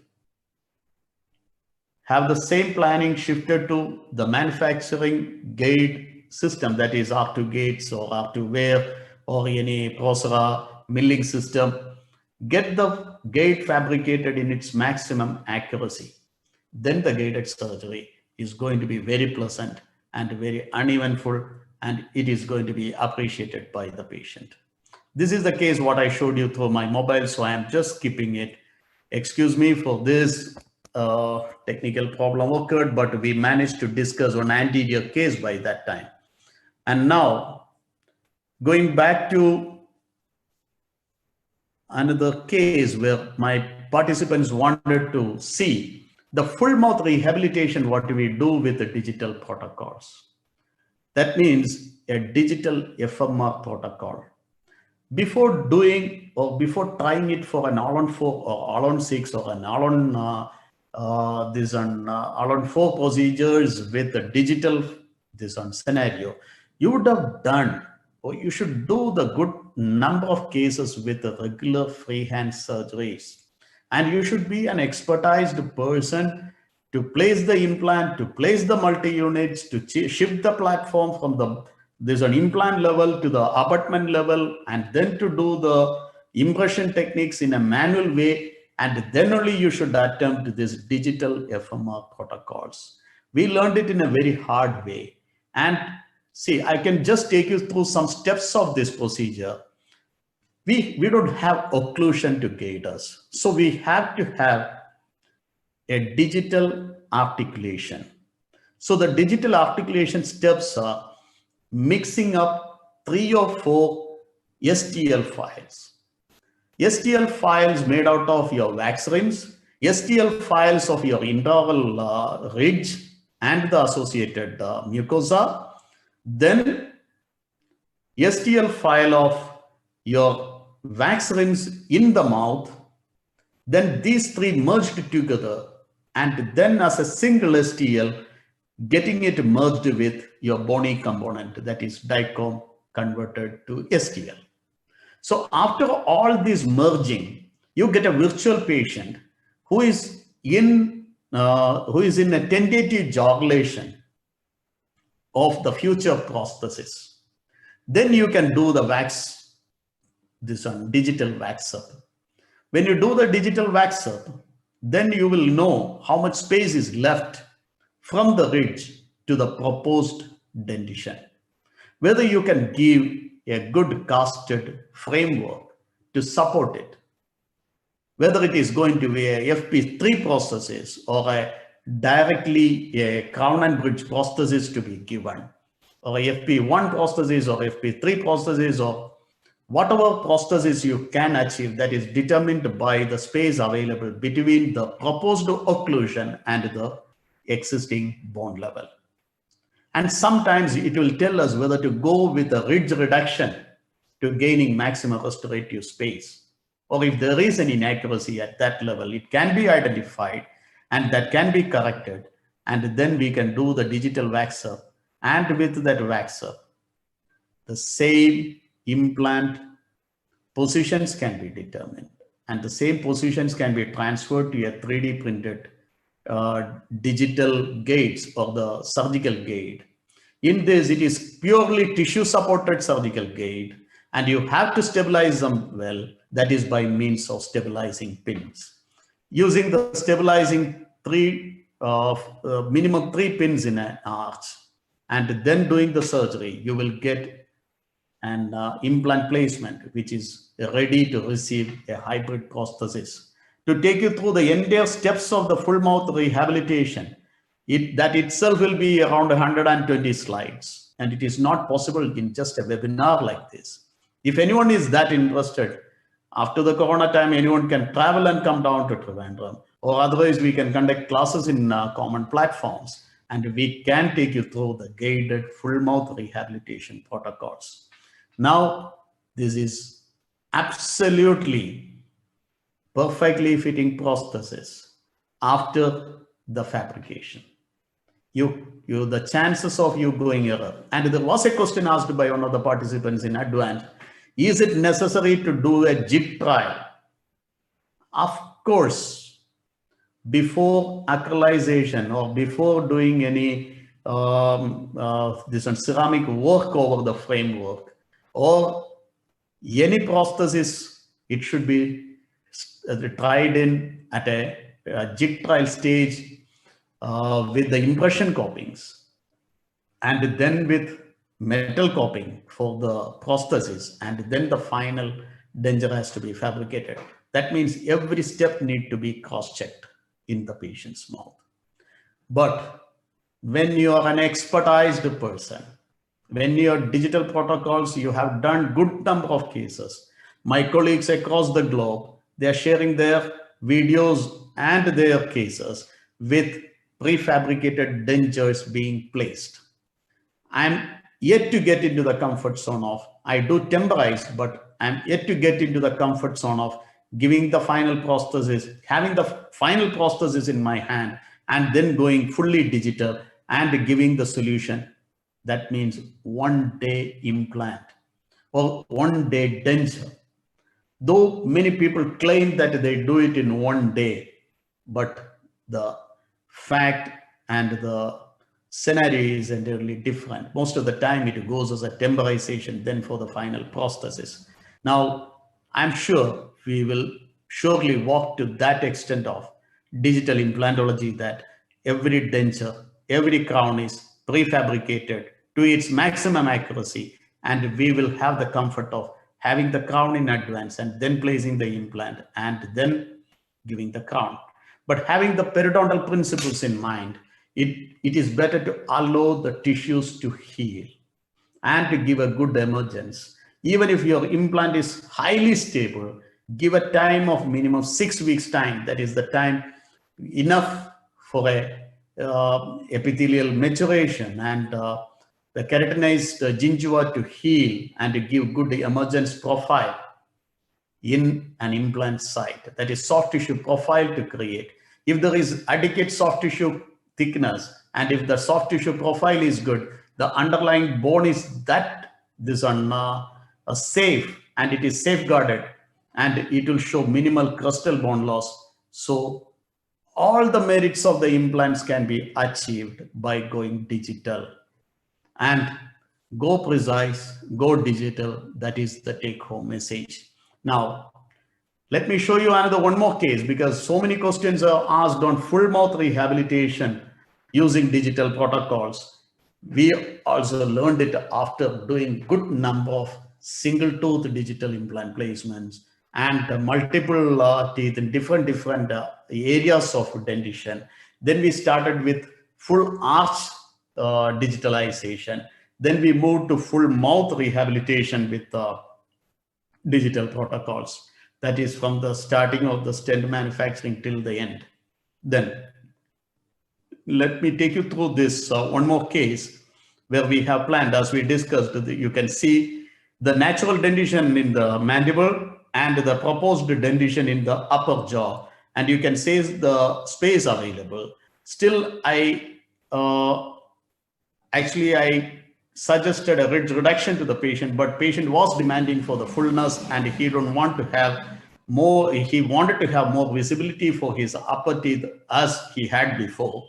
Have the same planning shifted to the manufacturing gate system, that is R2 gates or R2 wear or any Procera milling system. Get the gate fabricated in its maximum accuracy. Then the guided surgery is going to be very pleasant and very uneventful, and it is going to be appreciated by the patient. This is the case what I showed you through my mobile, so I am just skipping it. Excuse me for this technical problem occurred, but we managed to discuss an anterior case by that time. And now going back to another case where my participants wanted to see the full mouth rehabilitation, what do we do with the digital protocols? That means a digital FMR protocol. Before doing or before trying it for an all-on-4 or all-on-6 or an all-on-4 procedures with the digital scenario, you would have done, or you should do the good number of cases with the regular freehand surgeries. And you should be an expertised person to place the implant, to place the multi-units, to shift the platform from there's an implant level to the abutment level, and then to do the impression techniques in a manual way. And then only you should attempt this digital FMR protocols. We learned it in a very hard way. And see, I can just take you through some steps of this procedure. We don't have occlusion to guide us. So we have to have a digital articulation. So the digital articulation steps are mixing up 3 or 4 STL files. STL files made out of your wax rims, STL files of your intraoral ridge, and the associated mucosa, then STL file of your wax rims in the mouth, then these three merged together, and then as a single STL, getting it merged with your bony component, that is DICOM converted to STL. So after all this merging, you get a virtual patient who is in a tentative jogulation of the future prosthesis. Then you can do the wax, this one, digital wax up. When you do the digital wax up, then you will know how much space is left from the ridge to the proposed dentition. Whether you can give a good casted framework to support it, whether it is going to be a FP3 prosthesis or a directly a crown and bridge prosthesis to be given, or a FP1 prosthesis or FP3 prosthesis, or whatever prosthesis you can achieve, that is determined by the space available between the proposed occlusion and the existing bone level. And sometimes it will tell us whether to go with a ridge reduction to gaining maximum restorative space, or if there is an inaccuracy at that level, it can be identified and that can be corrected. And then we can do the digital waxer, and with that waxer, the same implant positions can be determined, and the same positions can be transferred to a 3D printed digital gates or the surgical gate. In this, it is purely tissue supported surgical gate, and you have to stabilize them well. That is by means of stabilizing pins. Using the stabilizing minimum 3 pins in an arch, and then doing the surgery, you will get an implant placement which is ready to receive a hybrid prosthesis. To take you through the entire steps of the full mouth rehabilitation, that itself will be around 120 slides, and it is not possible in just a webinar like this. If anyone is that interested, after the Corona time, anyone can travel and come down to Trivandrum, or otherwise we can conduct classes in common platforms, and we can take you through the guided full mouth rehabilitation protocols. Now, this is absolutely perfectly fitting prosthesis after the fabrication. The chances of you going error. And there was a question asked by one of the participants in advance: is it necessary to do a Jib trial? Of course, before acrylization or before doing any ceramic work over the framework or any prosthesis, it should be tried in at a Jib trial stage with the impression copings, and then with metal coping for the prosthesis, and then the final denture has to be fabricated. That means every step needs to be cross-checked in the patient's mouth. But when you are an expertized person, when your digital protocols, you have done good number of cases. My colleagues across the globe, they are sharing their videos and their cases with prefabricated dentures being placed. I'm yet to get into the comfort zone of, I do temporize, but I'm yet to get into the comfort zone of giving the final prosthesis, having the final prosthesis in my hand, and then going fully digital and giving the solution. That means 1 day implant or 1 day denture. Though many people claim that they do it in 1 day, but the fact and the scenario is entirely different. Most of the time it goes as a temporization, then for the final prosthesis. Now, I'm sure we will surely walk to that extent of digital implantology, that every denture, every crown is prefabricated to its maximum accuracy, and we will have the comfort of having the crown in advance and then placing the implant and then giving the crown. But having the periodontal principles in mind, it is better to allow the tissues to heal and to give a good emergence. Even if your implant is highly stable, give a time of minimum 6 weeks time. That is the time enough for a epithelial maturation and the keratinized gingiva to heal and to give good emergence profile in an implant site, that is soft tissue profile to create. If there is adequate soft tissue thickness and if the soft tissue profile is good, the underlying bone is that this on safe and it is safeguarded and it will show minimal crustal bone loss. So all the merits of the implants can be achieved by going digital. And go precise, go digital. That is the take home message. Now, let me show you one more case, because so many questions are asked on full mouth rehabilitation using digital protocols. We also learned it after doing good number of single tooth digital implant placements and multiple teeth in different areas of dentition. Then we started with full arch digitalization. Then we moved to full mouth rehabilitation with digital protocols. That is from the starting of the stent manufacturing till the end. Then let me take you through this one more case where we have planned, as we discussed. You can see the natural dentition in the mandible and the proposed dentition in the upper jaw, and you can see the space available. Still, I suggested a ridge reduction to the patient, but patient was demanding for the fullness and he don't want to have more. He wanted to have more visibility for his upper teeth as he had before.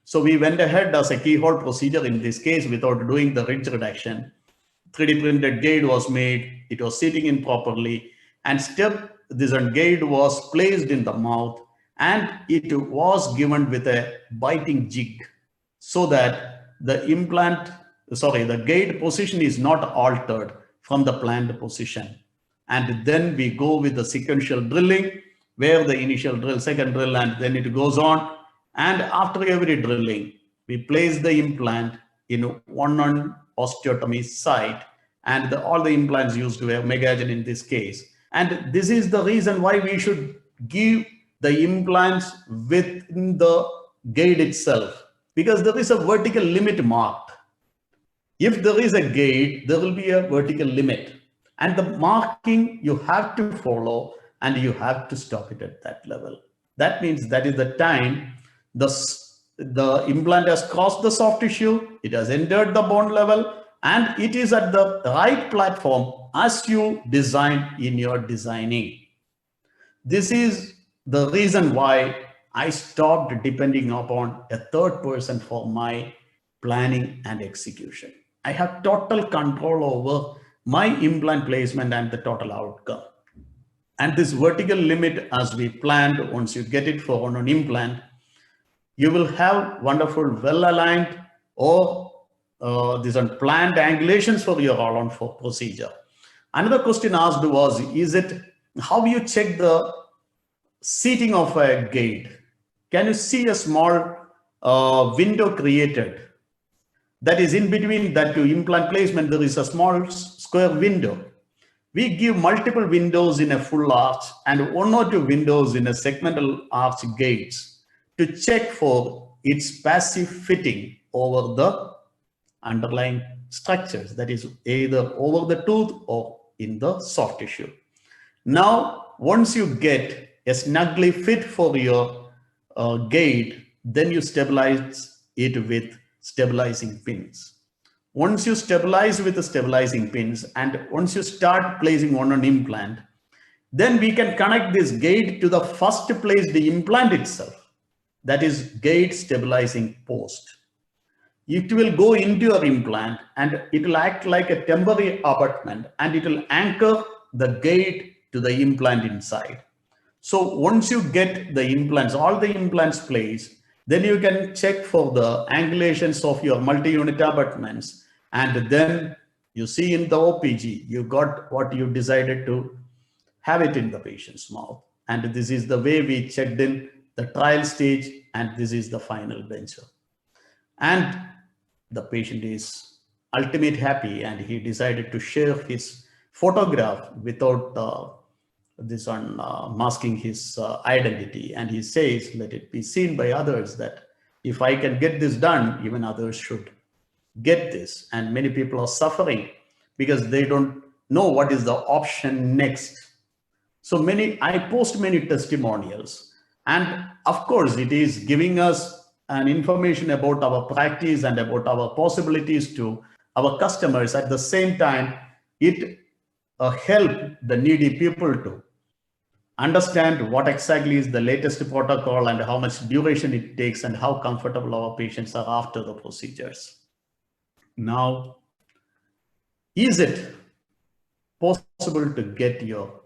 So we went ahead as a keyhole procedure in this case without doing the ridge reduction. 3D printed gate was made, it was sitting in properly, and this gate was placed in the mouth and it was given with a biting jig so that the gate position is not altered from the planned position. And then we go with the sequential drilling, where the initial drill, second drill, and then it goes on. And after every drilling, we place the implant in one osteotomy site, and all the implants used to have Megagen in this case. And this is the reason why we should give the implants within the gate itself, because there is a vertical limit marked. If there is a gate, there will be a vertical limit, and the marking you have to follow and you have to stop it at that level. That means that is the time the implant has crossed the soft tissue, it has entered the bone level, and it is at the right platform as you design in your designing. This is the reason why I stopped depending upon a third person for my planning and execution. I have total control over my implant placement and the total outcome. And this vertical limit, as we planned, once you get it for an implant, you will have wonderful, well-aligned or these unplanned angulations for your all-on procedure. Another question asked was, is it how you check the seating of a gate? Can you see a small window created? That is in between that to implant placement, there is a small square window. We give multiple windows in a full arch and one or two windows in a segmental arch gates to check for its passive fitting over the underlying structures, that is either over the tooth or in the soft tissue. Now, once you get a snugly fit for your gate, then you stabilize it with stabilizing pins. Once you stabilize with the stabilizing pins and once you start placing on an implant, then we can connect this gate to the first placed implant itself, that is gate stabilizing post. It will go into your implant and it will act like a temporary abutment and it will anchor the gate to the implant inside. So once you get the implants, all the implants placed, then you can check for the angulations of your multi-unit abutments. And then you see in the OPG, you got what you decided to have it in the patient's mouth. And this is the way we checked in the trial stage, and this is the final bencher. And the patient is ultimately happy, and he decided to share his photograph without this on masking his identity. And he says, let it be seen by others that If I can get this done, even others should get this. And many people are suffering because they don't know what is the option next. So I post many testimonials, and of course it is giving us an information about our practice and about our possibilities to our customers. At the same time, it help the needy people to understand what exactly is the latest protocol and how much duration it takes and how comfortable our patients are after the procedures. Now, is it possible to get your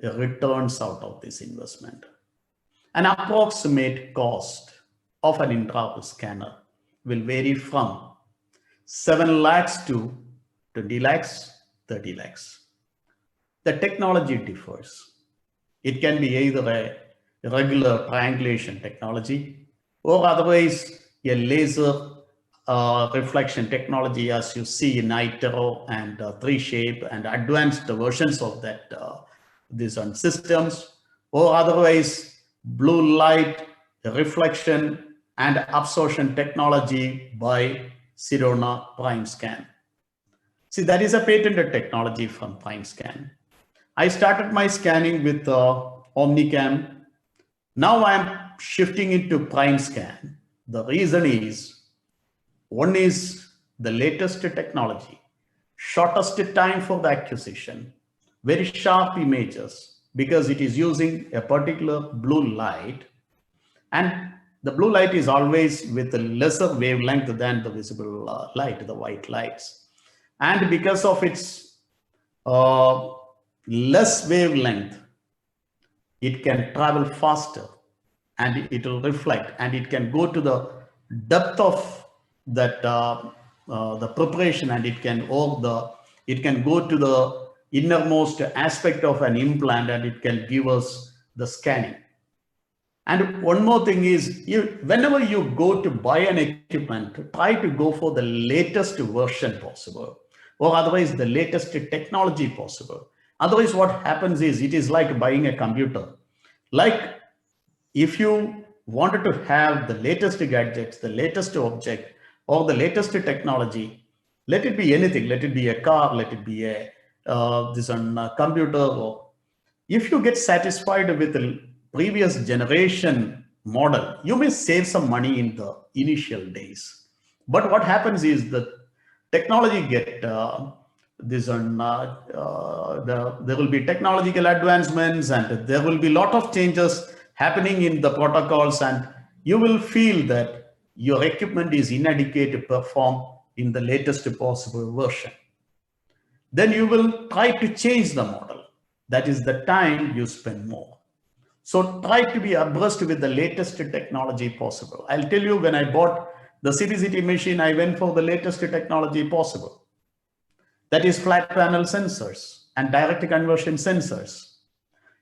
returns out of this investment? An approximate cost of an intraoral scanner will vary from 7 lakhs to 20 lakhs, 30 lakhs. The technology differs. It can be either a regular triangulation technology or otherwise a laser reflection technology, as you see in ITERO and 3Shape and advanced versions of that these systems, or otherwise blue light reflection and absorption technology by Sirona PrimeScan. See, that is a patented technology from PrimeScan. I started my scanning with OmniCam. Now I'm shifting into PrimeScan. The reason is, one is the latest technology, shortest time for the acquisition, very sharp images because it is using a particular blue light, and the blue light is always with a lesser wavelength than the visible light, the white lights. And because of its less wavelength, it can travel faster and it will reflect, and it can go to the depth of that the preparation, and it can go to the innermost aspect of an implant, and it can give us the scanning. And one more thing is, whenever you go to buy an equipment, try to go for the latest version possible, or otherwise the latest technology possible. Otherwise, what happens is, it is like buying a computer. Like, if you wanted to have the latest gadgets, the latest object, or the latest technology, let it be anything, let it be a car, let it be a computer, or if you get satisfied with the previous generation model, you may save some money in the initial days. But what happens is the technology get there will be technological advancements, and there will be a lot of changes happening in the protocols, and you will feel that your equipment is inadequate to perform in the latest possible version. Then you will try to change the model. That is the time you spend more. So try to be abreast with the latest technology possible. I'll tell you, when I bought the CBCT machine, I went for the latest technology possible. That is flat panel sensors and direct conversion sensors.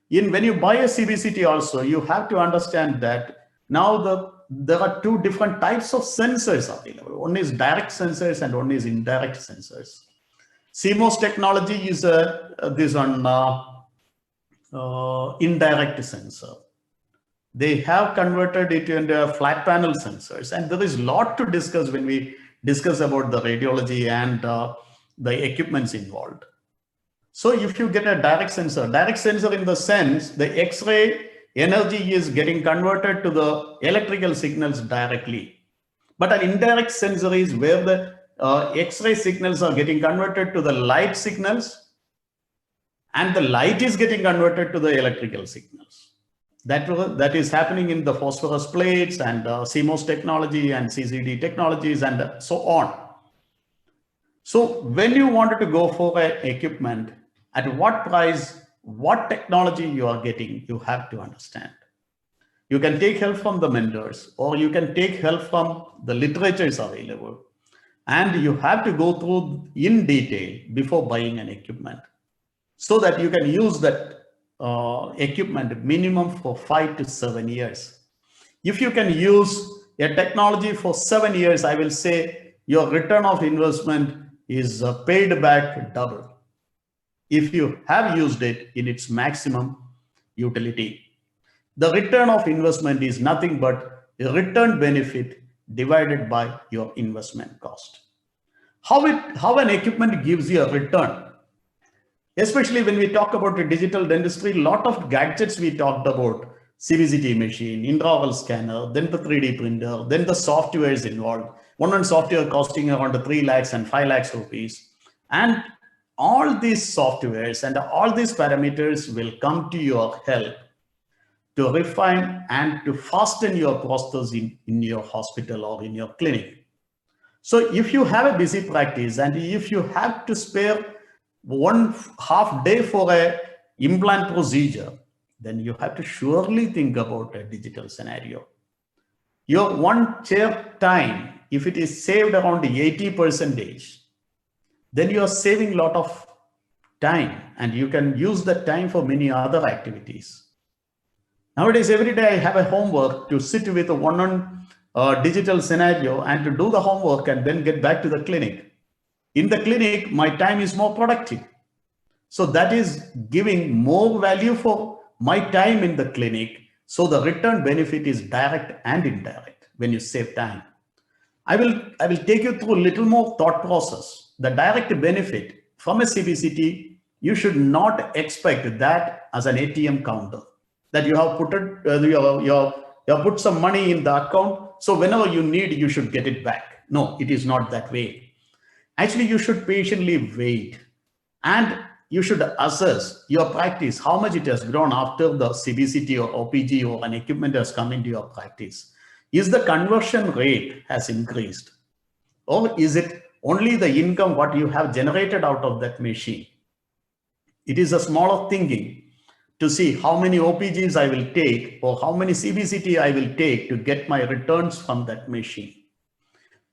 When you buy a CBCT also, you have to understand that now there are two different types of sensors available. One is direct sensors and one is indirect sensors. CMOS technology is indirect sensor. They have converted it into flat panel sensors, and there is a lot to discuss when we discuss about the radiology and the equipments involved. So if you get a direct sensor in the sense the X-ray energy is getting converted to the electrical signals directly. But an indirect sensor is where the X-ray signals are getting converted to the light signals, and the light is getting converted to the electrical signals. That is happening in the phosphorus plates and CMOS technology and CCD technologies and so on. So when you wanted to go for an equipment, at what price, what technology you are getting, you have to understand. You can take help from the vendors, or you can take help from the literatures available. And you have to go through in detail before buying an equipment, so that you can use that equipment minimum for 5 to 7 years. If you can use a technology for 7 years, I will say your return of investment is paid back double if you have used it in its maximum utility. The return of investment is nothing but return benefit divided by your investment cost. How an equipment gives you a return, especially when we talk about the digital dentistry, lot of gadgets we talked about, CBCT machine, intraoral scanner, then the 3D printer, then the software is involved. One software costing around 3 lakhs and 5 lakhs rupees. And all these softwares and all these parameters will come to your help to refine and to fasten your process in your hospital or in your clinic. So if you have a busy practice and if you have to spare 1/2 day for a implant procedure, then you have to surely think about a digital scenario. Your one chair time, if it is saved around 80%, then you are saving a lot of time and you can use that time for many other activities. Nowadays, every day I have a homework to sit with a one-on digital scenario and to do the homework and then get back to the clinic. In the clinic, my time is more productive. So that is giving more value for my time in the clinic. So the return benefit is direct and indirect when you save time. I will take you through a little more thought process. The direct benefit from a CBCT, you should not expect that as an ATM counter, that you have put some money in the account, so whenever you need, you should get it back. No, it is not that way. Actually, you should patiently wait and you should assess your practice, how much it has grown after the CBCT or OPG or an equipment has come into your practice. Is the conversion rate has increased, or is it only the income what you have generated out of that machine? It is a smaller thinking to see how many OPGs I will take or how many CBCT I will take to get my returns from that machine.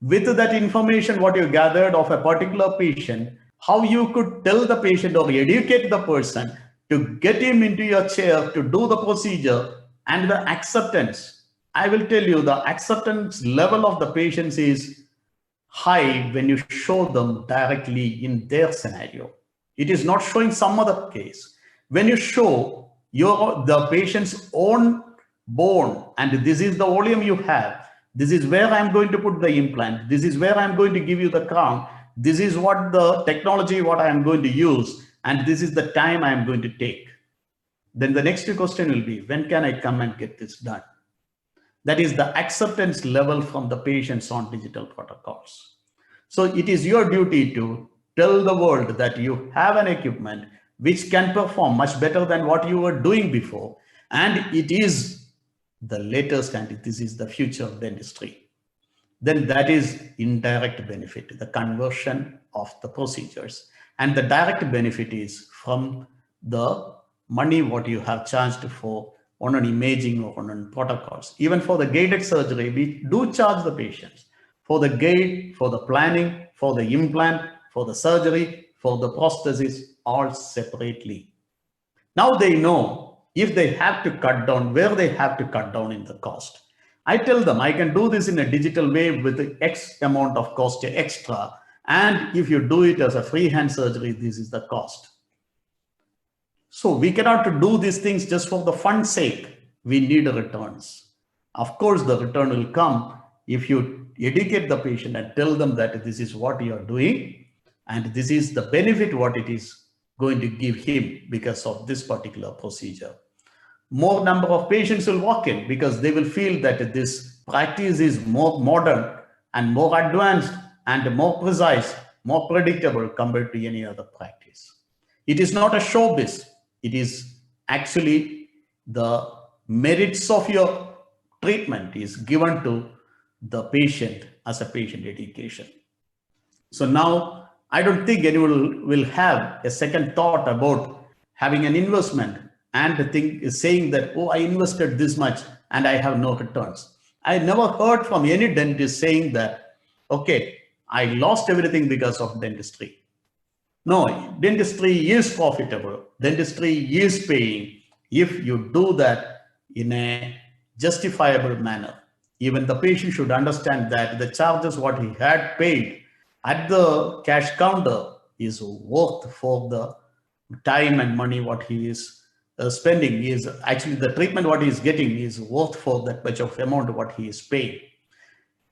With that information, what you gathered of a particular patient, how you could tell the patient or educate the person to get him into your chair to do the procedure, and the acceptance. I will tell you the acceptance level of the patients is high when you show them directly in their scenario. It is not showing some other case. When you show the patient's own bone and this is the volume you have, this is where I'm going to put the implant, this is where I'm going to give you the crown, this is what the technology what I am going to use, and this is the time I am going to take. Then the next question will be, when can I come and get this done? That is the acceptance level from the patients on digital protocols. So it is your duty to tell the world that you have an equipment which can perform much better than what you were doing before, and it is the latest and this is the future of dentistry. Then that is indirect benefit, the conversion of the procedures. And the direct benefit is from the money what you have charged for on an imaging or on an protocols. Even for the guided surgery, we do charge the patients for the guide, for the planning, for the implant, for the surgery, for the prosthesis, all separately. Now they know if they have to cut down, where they have to cut down in the cost. I tell them I can do this in a digital way with X amount of cost extra. And if you do it as a freehand surgery, this is the cost. So we cannot do these things just for the fun's sake. We need returns. Of course, the return will come if you educate the patient and tell them that this is what you are doing and this is the benefit what it is going to give him because of this particular procedure. More number of patients will walk in because they will feel that this practice is more modern and more advanced and more precise, more predictable compared to any other practice. It is not a showbiz. It is actually the merits of your treatment is given to the patient as a patient education. So now I don't think anyone will have a second thought about having an investment and saying that, oh, I invested this much and I have no returns. I never heard from any dentist saying that, okay, I lost everything because of dentistry. No, dentistry is profitable. Dentistry is paying if you do that in a justifiable manner. Even the patient should understand that the charges what he had paid at the cash counter is worth for the time and money what he is spending is actually the treatment what he is getting is worth for that much of amount what he is paying.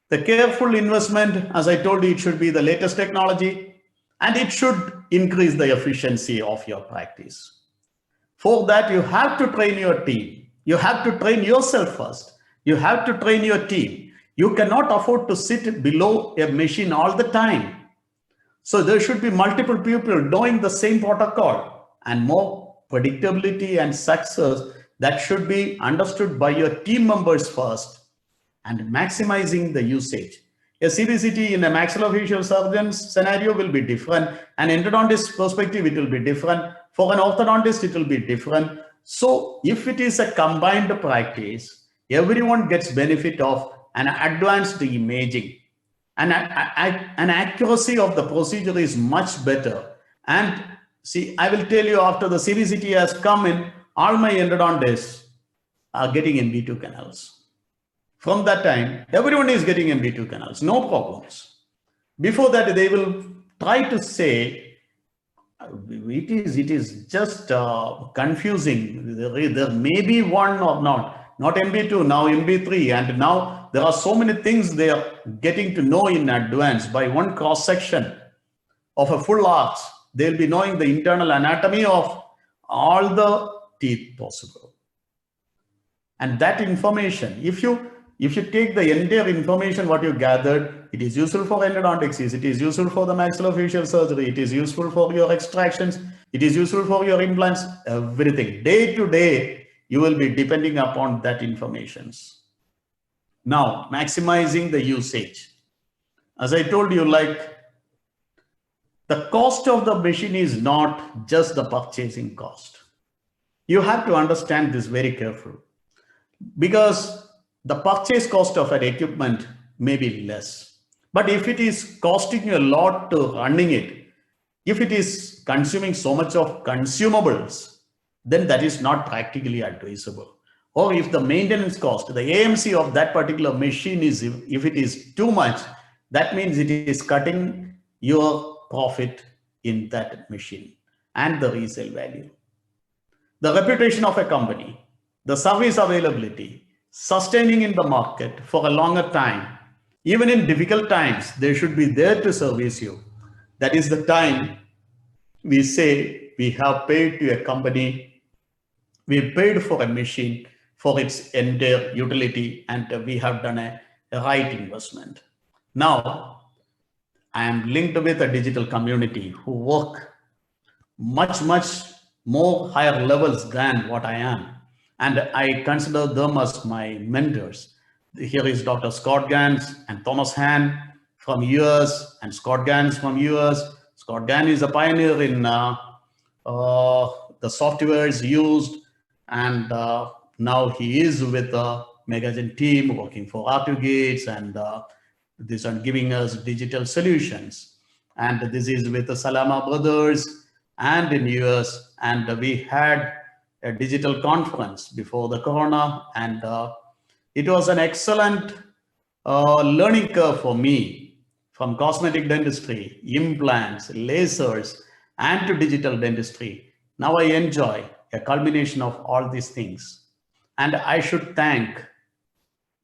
The careful investment, as I told you, it should be the latest technology and it should increase the efficiency of your practice. For that, you have to train your team. You have to train yourself first. You have to train your team. You cannot afford to sit below a machine all the time. So there should be multiple people doing the same protocol, and more predictability and success that should be understood by your team members first, and maximizing the usage. A CBCT in a maxillofacial surgeon's scenario will be different. An endodontist perspective, it will be different. For an orthodontist, it will be different. So if it is a combined practice, everyone gets benefit of an advanced imaging. And an accuracy of the procedure is much better. And see, I will tell you, after the CBCT has come in, all my endodontists are getting MB2 canals. From that time, everyone is getting MB2 canals, no problems. Before that, they will try to say, it is just confusing. There may be one or not MB2, now MB3, and now there are so many things they are getting to know in advance. By one cross section of a full arch, they'll be knowing the internal anatomy of all the teeth possible. And that information, if you take the entire information what you gathered, it is useful for endodontics, it is useful for the maxillofacial surgery, it is useful for your extractions, it is useful for your implants, everything. Day to day, you will be depending upon that information. Now, maximizing the usage. As I told you, like, the cost of the machine is not just the purchasing cost. You have to understand this very carefully, because the purchase cost of an equipment may be less. But if it is costing you a lot to running it, if it is consuming so much of consumables, then that is not practically advisable. Or if the maintenance cost, the AMC of that particular machine is, if it is too much, that means it is cutting your profit in that machine and the resale value. The reputation of a company, the service availability, sustaining in the market for a longer time, even in difficult times, they should be there to service you. That is the time we say we have paid to a company, we paid for a machine for its entire utility, and we have done a right investment. Now, I am linked with a digital community who work much more higher levels than what I am. And I consider them as my mentors. Here is Dr. Scott Gans and Thomas Han from US, and Scott Gans from US. Scott Gans is a pioneer in the softwares used, and now he is with the Megagen team working for Articulation, and these are giving us digital solutions. And this is with the Salama brothers and in US, and we had a digital conference before the corona, and it was an excellent learning curve for me, from cosmetic dentistry, implants, lasers, and to digital dentistry. Now I enjoy a culmination of all these things. And I should thank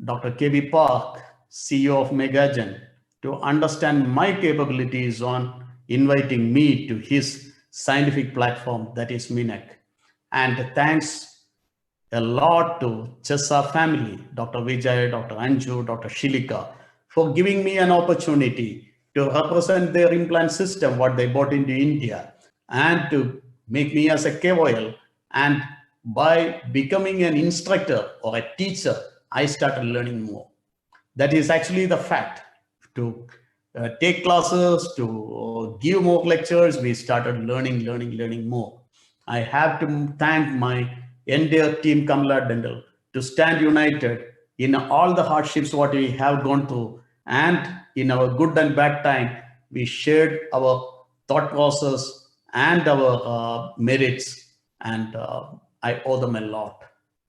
Dr. KB Park, CEO of Megagen, to understand my capabilities on inviting me to his scientific platform, that is MINEC. And thanks a lot to Chessa family, Dr. Vijay, Dr. Anju, Dr. Shilika, for giving me an opportunity to represent their implant system, what they brought into India, and to make me as a KOL. And by becoming an instructor or a teacher, I started learning more. That is actually the fact. To take classes, to give more lectures, we started learning more. I have to thank my entire team, Kamala Dental, to stand united in all the hardships what we have gone through, and in our good and bad time, we shared our thought process and our merits, and I owe them a lot.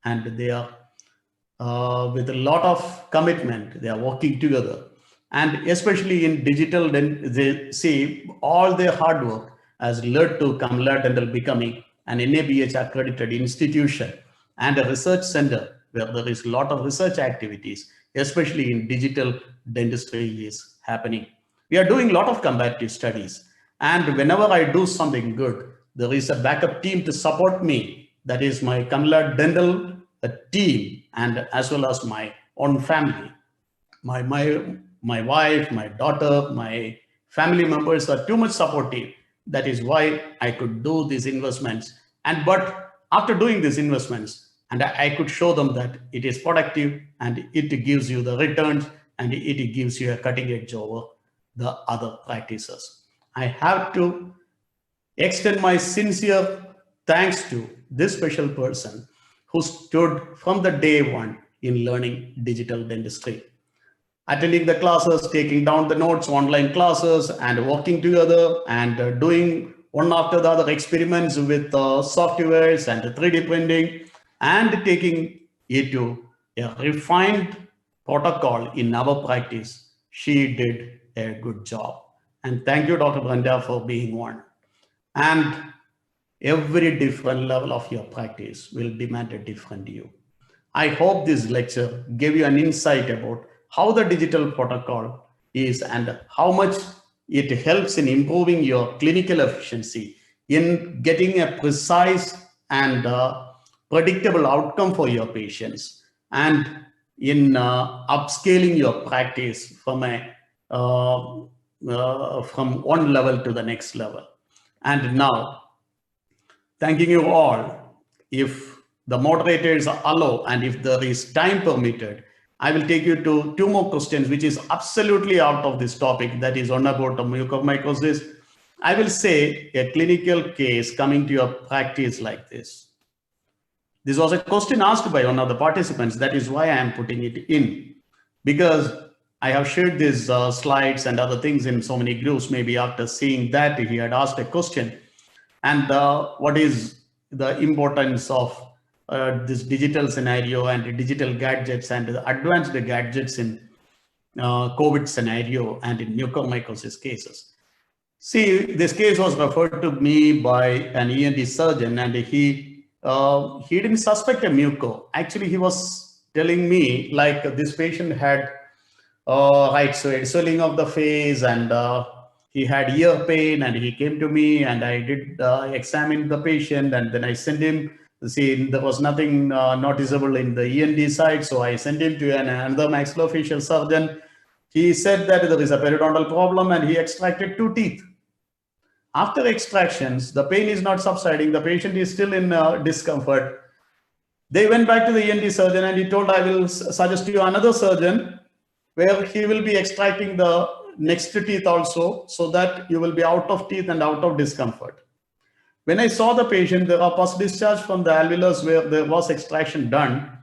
And they are with a lot of commitment, they are working together. And especially in digital, they see all their hard work has led to Kamala Dental becoming an NABH accredited institution and a research center where there is a lot of research activities, especially in digital dentistry is happening. We are doing a lot of comparative studies. And whenever I do something good, there is a backup team to support me. That is my Kamala Dental team, and as well as my own family. My wife, my daughter, my family members are too much supportive. That is why I could do these investments. But after doing these investments, and I could show them that it is productive and it gives you the returns and it gives you a cutting edge over the other practices. I have to extend my sincere thanks to this special person who stood from the day one in learning digital dentistry. Attending the classes, taking down the notes, online classes, and working together and doing one after the other experiments with softwares and 3D printing and taking it to a refined protocol in our practice. She did a good job. And thank you, Dr. Brenda, for being one. And every different level of your practice will demand a different you. I hope this lecture gave you an insight about how the digital protocol is and how much it helps in improving your clinical efficiency, in getting a precise and predictable outcome for your patients, and in upscaling your practice from one level to the next level. And now, thanking you all. If the moderators allow and if there is time permitted, I will take you to two more questions, which is absolutely out of this topic. That is one about mucormycosis. I will say a clinical case coming to your practice like this. This was a question asked by one of the participants. That is why I am putting it in, because I have shared these slides and other things in so many groups. Maybe after seeing that, he had asked a question. And what is the importance of this digital scenario and digital gadgets and the advanced gadgets in COVID scenario and in mucormycosis cases? See, this case was referred to me by an ENT surgeon, and he didn't suspect a muco. Actually, he was telling me like this patient had swelling of the face, and he had ear pain, and he came to me, and I did examine the patient, and then I sent him. See, there was nothing noticeable in the ENT side, so I sent him to another maxillofacial surgeon. He said that there is a periodontal problem, and he extracted 2 teeth. After extractions, the pain is not subsiding. The patient is still in discomfort. They went back to the ENT surgeon, and he told, I will suggest you another surgeon where he will be extracting the next teeth also, so that you will be out of teeth and out of discomfort. When I saw the patient, there was post-discharge from the alveolus where there was extraction done.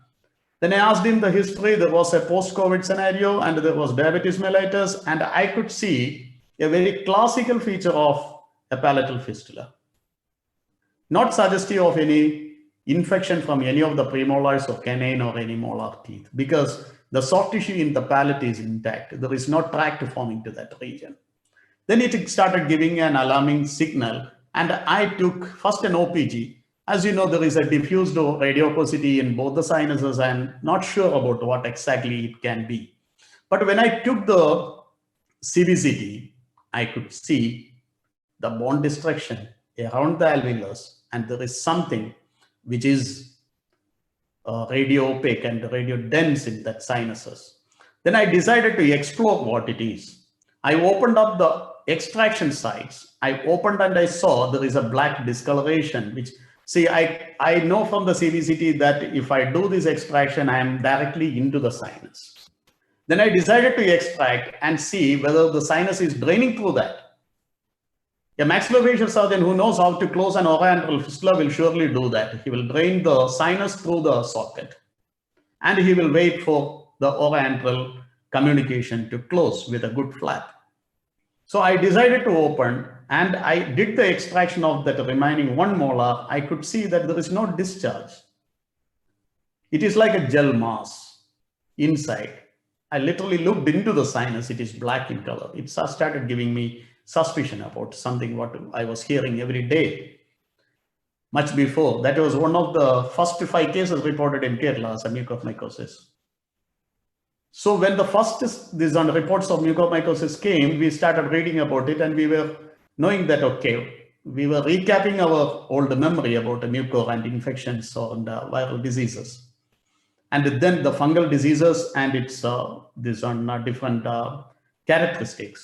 Then I asked him the history. There was a post-COVID scenario, and there was diabetes mellitus, and I could see a very classical feature of a palatal fistula. Not suggestive of any infection from any of the premolars or canine or any molar teeth, because the soft tissue in the palate is intact. There is no tract forming to that region. Then it started giving an alarming signal, and I took first an OPG. As you know, there is a diffused radiosity in both the sinuses. I'm not sure about what exactly it can be. But when I took the CBCT, I could see the bone destruction around the alveolus, and there is something which is radio opaque and radio dense in that sinuses. Then I decided to explore what it is. I opened up the extraction sites. I opened and I saw there is a black discoloration, which, see, I know from the CBCT that if I do this extraction, I am directly into the sinus. Then I decided to extract and see whether the sinus is draining through that. A maxillofacial surgeon who knows how to close an oriental fistula will surely do that. He will drain the sinus through the socket, and he will wait for the oriental communication to close with a good flap. So I decided to open, and I did the extraction of that remaining 1 molar. I could see that there is no discharge. It is like a gel mass inside. I literally looked into the sinus. It is black in color. It started giving me suspicion about something what I was hearing every day. much before. That was one of the first 5 cases reported in Kerala as a mucormycosis. So when the first these reports of mucormycosis came, we started reading about it, and we were knowing that, okay, we were recapping our old memory about the mucor and infections and viral diseases. And then the fungal diseases and its these on different characteristics.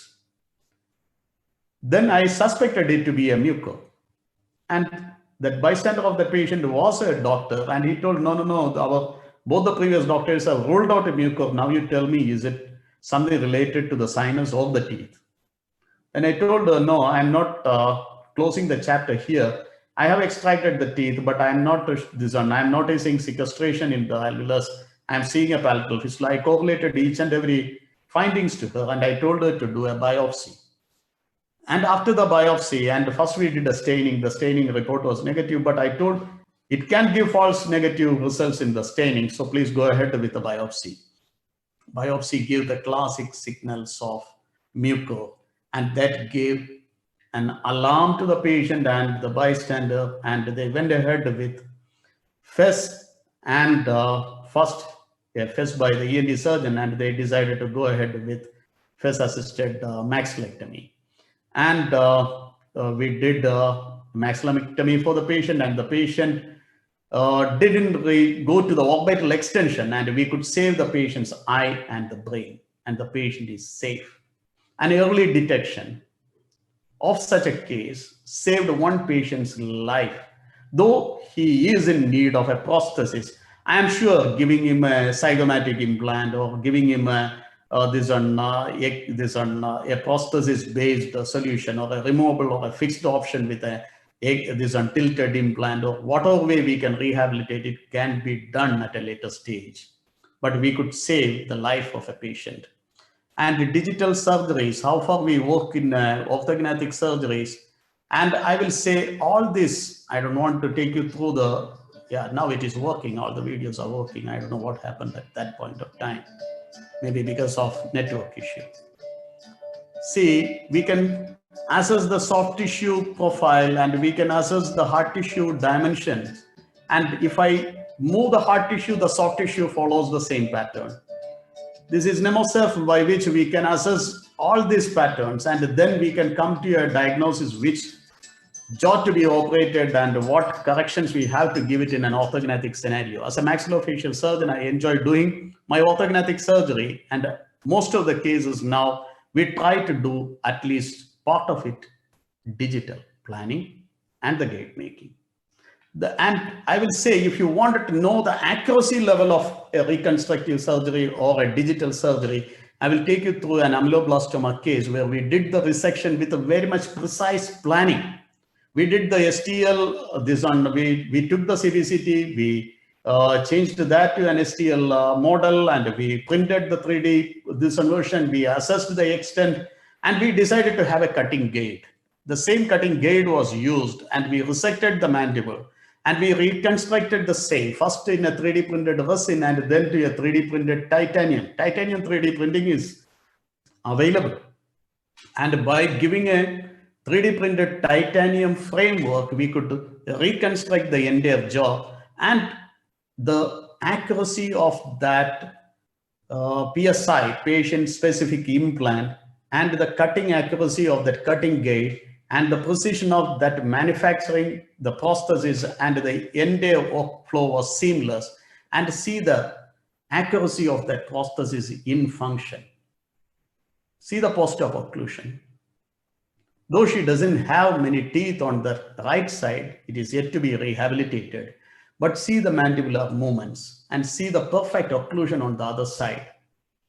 Then I suspected it to be a mucor. And that bystander of the patient was a doctor, and he told, no, both the previous doctors have ruled out a mucor. Now you tell me, is it something related to the sinus or the teeth? And I told her, no, I'm not closing the chapter here. I have extracted the teeth, but I'm not I'm noticing sequestration in the alveolus. I'm seeing a palatal fistula. I correlated each and every findings to her, and I told her to do a biopsy. And after the biopsy, and first we did a staining, the staining report was negative, but I told it can give false negative results in the staining, so please go ahead with the biopsy. Biopsy gave the classic signals of mucor, and that gave an alarm to the patient and the bystander, and they went ahead with FES and first FES by the ENT surgeon, and they decided to go ahead with FES assisted maxillectomy. And we did maxillectomy for the patient, and the patient didn't really go to the orbital extension, and we could save the patient's eye and the brain, and the patient is safe. An early detection of such a case saved one patient's life. Though he is in need of a prosthesis, I am sure giving him a zygomatic implant or giving him a prosthesis based solution, or a removable or a fixed option with this tilted implant, or whatever way we can rehabilitate it, can be done at a later stage. But we could save the life of a patient. And digital surgeries, how far we work in orthognathic surgeries. And I will say all this, I don't want to take you through the, now it is working, all the videos are working. I don't know what happened at that point of time, maybe because of network issue. See, we can assess the soft tissue profile, and we can assess the hard tissue dimensions. And if I move the hard tissue, the soft tissue follows the same pattern. This is NemoSurf, by which we can assess all these patterns, and then we can come to a diagnosis which jaw to be operated and what corrections we have to give it in an orthognathic scenario. As a maxillofacial surgeon, I enjoy doing my orthognathic surgery, and most of the cases now we try to do at least part of it digital planning and the gate making. And I will say, if you wanted to know the accuracy level of a reconstructive surgery or a digital surgery, I will take you through an ameloblastoma case where we did the resection with a very much precise planning. We did the STL, we took the CBCT, we changed that to an STL model, and we printed the 3D version, we assessed the extent, and we decided to have a cutting gate. The same cutting gate was used, and we resected the mandible, and we reconstructed the same, first in a 3D printed resin and then to a 3D printed titanium. Titanium 3D printing is available. And by giving a 3D printed titanium framework, we could reconstruct the entire jaw, and the accuracy of that PSI, patient specific implant, and the cutting accuracy of that cutting gate, and the precision of that manufacturing the prosthesis and the entire workflow was seamless. And see the accuracy of that prosthesis in function. See the post-op occlusion. Though she doesn't have many teeth on the right side, it is yet to be rehabilitated. But see the mandibular movements and see the perfect occlusion on the other side.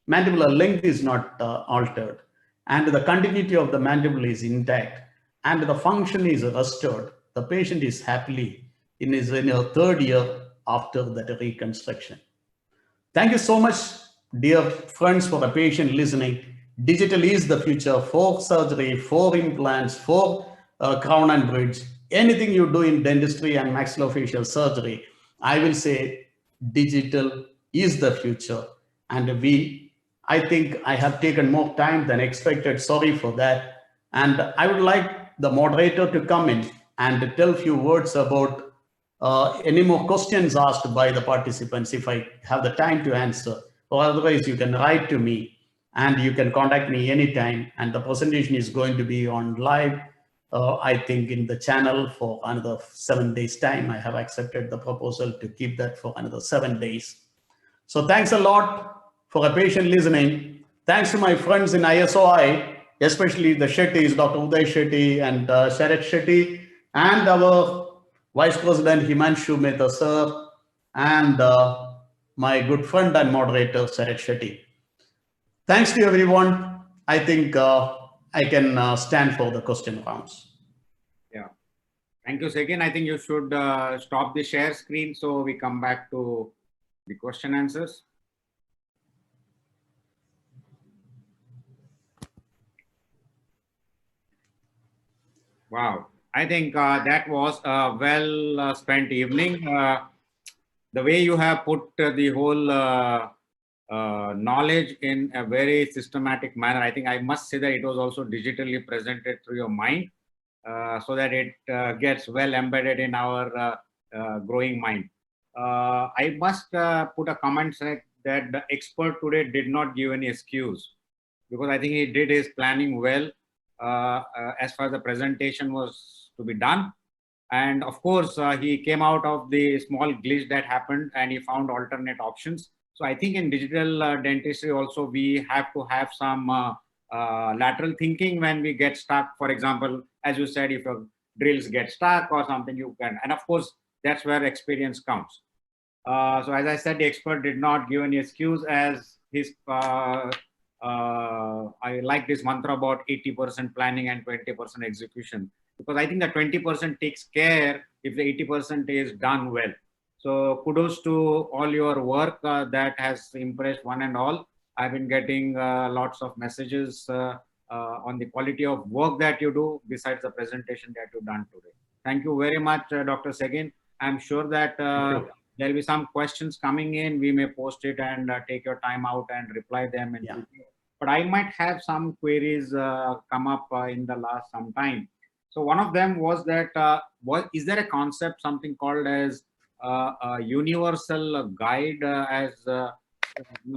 Mandibular length is not altered, and the continuity of the mandible is intact, and the function is restored. The patient is happily in her third year after that reconstruction. Thank you so much, dear friends, for the patient listening. Digital is the future for surgery, for implants, for crown and bridge. Anything you do in dentistry and maxillofacial surgery, I will say digital is the future. And I think I have taken more time than expected. Sorry for that. And I would like the moderator to come in and tell a few words about any more questions asked by the participants if I have the time to answer, or otherwise you can write to me and you can contact me anytime. And the presentation is going to be on live, I think in the channel for another 7 days time. I have accepted the proposal to keep that for another 7 days. So thanks a lot for a patient listening. Thanks to my friends in Isoi, especially the Shetties, Dr. Uday Shetty and Sharat Shetty, and our Vice President Himanshu Mehta sir, and my good friend and moderator Sharat Shetty. Thanks to everyone. I think I can stand for the question rounds. Yeah. Thank you, Segin. I think you should stop the share screen so we come back to the question answers. Wow. I think that was a well spent evening. The way you have put the whole knowledge in a very systematic manner, I think I must say that it was also digitally presented through your mind so that it gets well embedded in our growing mind. I must put a comment that the expert today did not give any excuse, because I think he did his planning well as far as the presentation was to be done. And of course, he came out of the small glitch that happened and he found alternate options. So I think in digital dentistry also, we have to have some lateral thinking when we get stuck. For example, as you said, if your drills get stuck or something, you can, and of course, that's where experience counts. So as I said, the expert did not give any excuse, as his, I like this mantra about 80% planning and 20% execution, because I think the 20% takes care if the 80% is done well. So kudos to all your work that has impressed one and all. I've been getting lots of messages on the quality of work that you do besides the presentation that you've done today. Thank you very much, Dr. Segin. I'm sure that there'll be some questions coming in. We may post it and take your time out and reply them. But I might have some queries come up in the last some time. So one of them was that, is there a concept, something called as a universal guide, as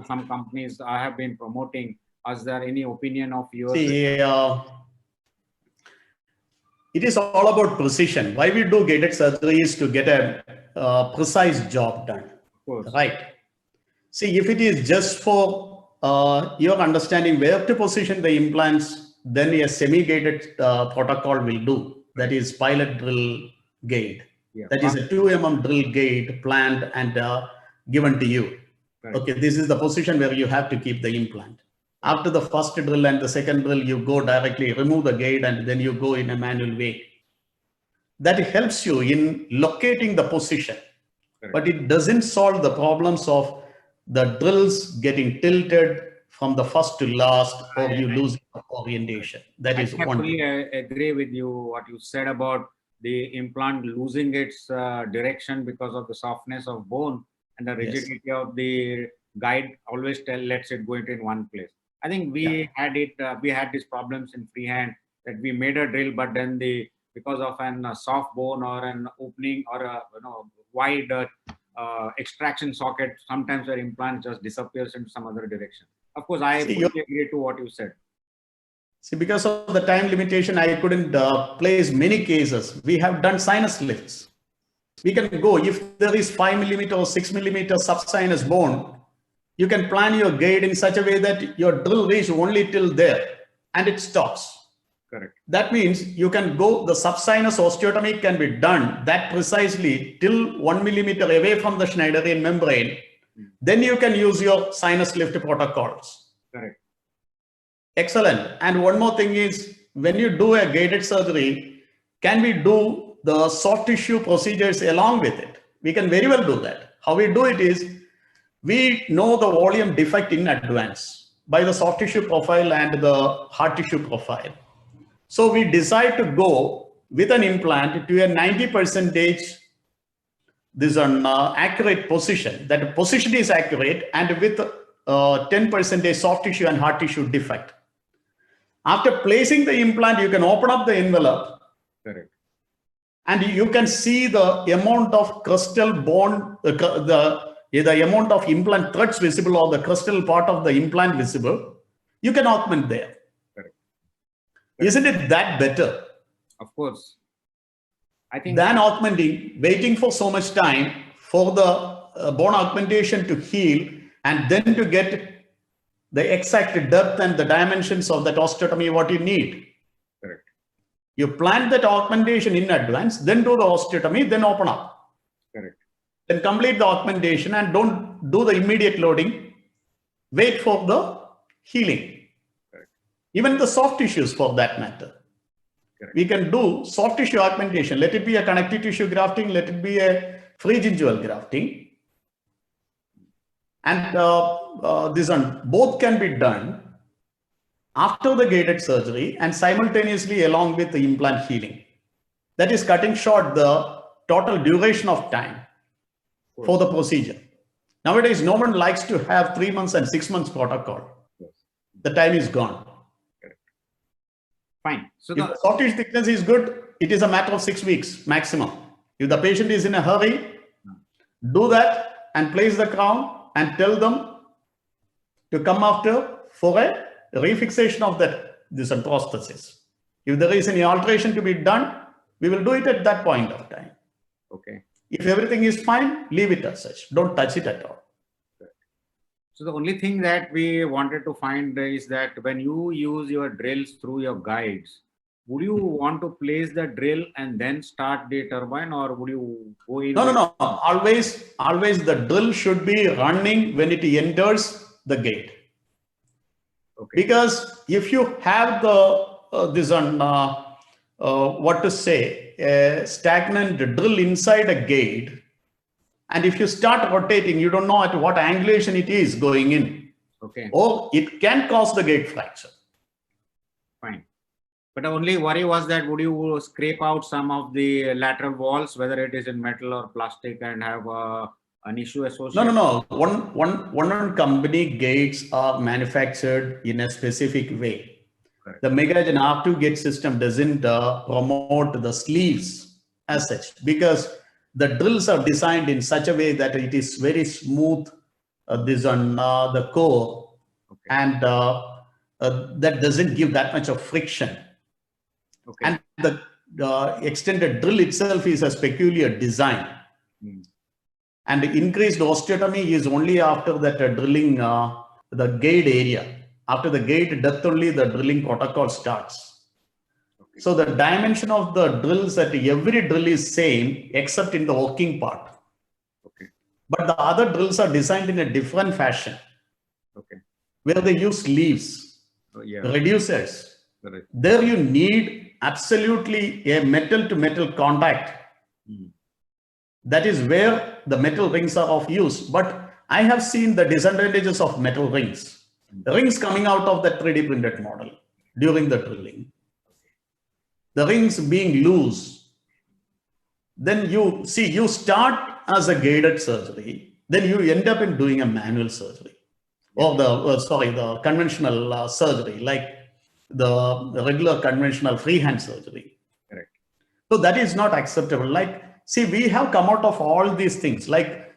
some companies have been promoting? Is there any opinion of yours? See, it is all about precision. Why we do gated surgery is to get a precise job done, right? See, if it is just for your understanding where to position the implants, then a semi-gated protocol will do. That is pilot drill gate. Yeah. That is a 2 mm drill gate planned and given to you. Right. Okay, this is the position where you have to keep the implant. After the first drill and the second drill, you go directly, remove the gate, and then you go in a manual way. That helps you in locating the position. Correct. But it doesn't solve the problems of the drills getting tilted from the first to last, or you lose orientation. That is one thing. I agree with you, what you said about the implant losing its direction because of the softness of bone and the rigidity of the guide always lets it go into in one place. I think we had it. We had these problems in freehand that we made a drill, but then because of an soft bone or an opening or a wide extraction socket, sometimes our implant just disappears into some other direction. Of course, I fully agree to what you said. See, because of the time limitation, I couldn't place many cases. We have done sinus lifts. We can go, if there is 5 mm or 6 mm subsinus bone, you can plan your gate in such a way that your drill reach only till there and it stops. Correct. That means you can go, the subsinus osteotomy can be done that precisely till 1 mm away from the Schneiderian membrane. Then you can use your sinus lift protocols. Correct. Excellent. And one more thing is, when you do a gated surgery, can we do the soft tissue procedures along with it? We can very well do that. How we do it is, we know the volume defect in advance by the soft tissue profile and the hard tissue profile. So we decide to go with an implant to a 90% this is an accurate position. That position is accurate and with 10% soft tissue and hard tissue defect. After placing the implant, you can open up the envelope. Correct. and you can see the amount of crystal bone, the amount of implant threads visible or the crystal part of the implant visible, you can augment there. Correct. Isn't it that better? Of course. I think Than augmenting, waiting for so much time for the bone augmentation to heal and then to get the exact depth and the dimensions of that osteotomy what you need. correct. You plan that augmentation in advance, then do the osteotomy, then open up. Correct. Then complete the augmentation and don't do the immediate loading. Wait for the healing. Correct. Even the soft tissues for that matter. Correct. We can do soft tissue augmentation. Let it be a connective tissue grafting, let it be a free gingival grafting. And this one, both can be done after the guided surgery and simultaneously along with the implant healing. That is cutting short the total duration of time for the procedure. Nowadays, no one likes to have 3 months and 6 months protocol. Yes. The time is gone. Correct. Fine. So If the soft tissue thickness is good, it is a matter of 6 weeks maximum. If the patient is in a hurry, do that and place the crown and tell them to come after for a refixation of this prosthesis. If there is any alteration to be done, we will do it at that point of time. okay. If everything is fine, leave it as such. Don't touch it at all. So the only thing that we wanted to find is that when you use your drills through your guides, would you want to place the drill and then start the turbine, or would you go in? No. Always the drill should be running when it enters the gate. Okay. Because if you have the stagnant drill inside a gate, and if you start rotating, you don't know at what angulation it is going in. Okay. Or it can cause the gate fracture. Fine. But the only worry was that would you scrape out some of the lateral walls, whether it is in metal or plastic, and have an issue associated? No. One company gates are manufactured in a specific way. Correct. The Megagen R2 gate system doesn't promote the sleeves as such, because the drills are designed in such a way that it is very smooth, the core, Okay. and that doesn't give that much of friction. Okay. And the extended drill itself is a peculiar design. And increased osteotomy is only after that drilling the gate area. After the gate depth only the drilling protocol starts. Okay. So the dimension of the drills at every drill is same except in the working part. Okay. But the other drills are designed in a different fashion. Okay. Where they use sleeves, reducers. Correct. There you need absolutely a metal to metal contact. That is where the metal rings are of use. But I have seen the disadvantages of metal rings. The rings coming out of that 3D printed model during the drilling. The rings being loose. Then you start as a guided surgery. Then you end up in doing a manual surgery. Or the conventional surgery, like the regular conventional freehand surgery. Correct. So that is not acceptable. Like, see, we have come out of all these things. Like,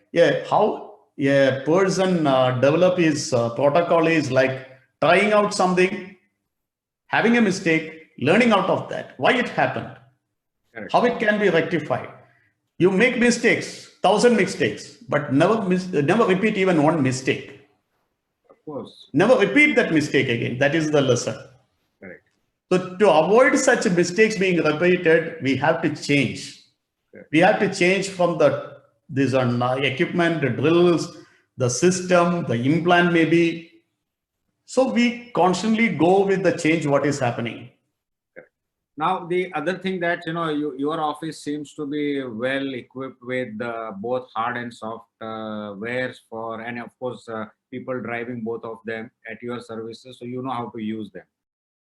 how a person develop his protocol is like trying out something, having a mistake, learning out of that, why it happened, Correct. how it can be rectified. You make mistakes, 1,000 mistakes, but never repeat even one mistake. Of course. Never repeat that mistake again. That is the lesson. Correct. So to avoid such mistakes being repeated, we have to change. Correct. We have to change from this equipment, the drills, the system, the implant maybe. So we constantly go with the change what is happening. Now, the other thing that, your office seems to be well equipped with both hard and soft wares and of course, people driving both of them at your services. So you know how to use them.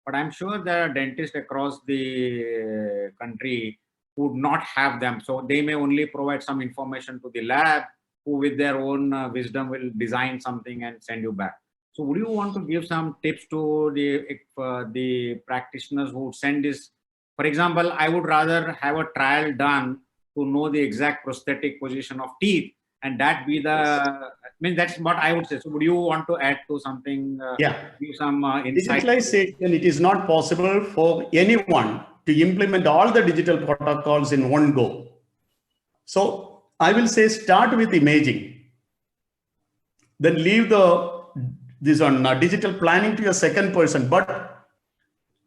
But I'm sure there are dentists across the country who would not have them. So they may only provide some information to the lab, who with their own wisdom will design something and send you back. So would you want to give some tips to the practitioners who send this For example, I would rather have a trial done to know the exact prosthetic position of teeth, and that be the, I mean, that's what I would say. So would you want to add to something, Yeah. give some insight? Digitalization, it is not possible for anyone to implement all the digital protocols in one go. So I will say start with imaging, then leave this on digital planning to a second person, but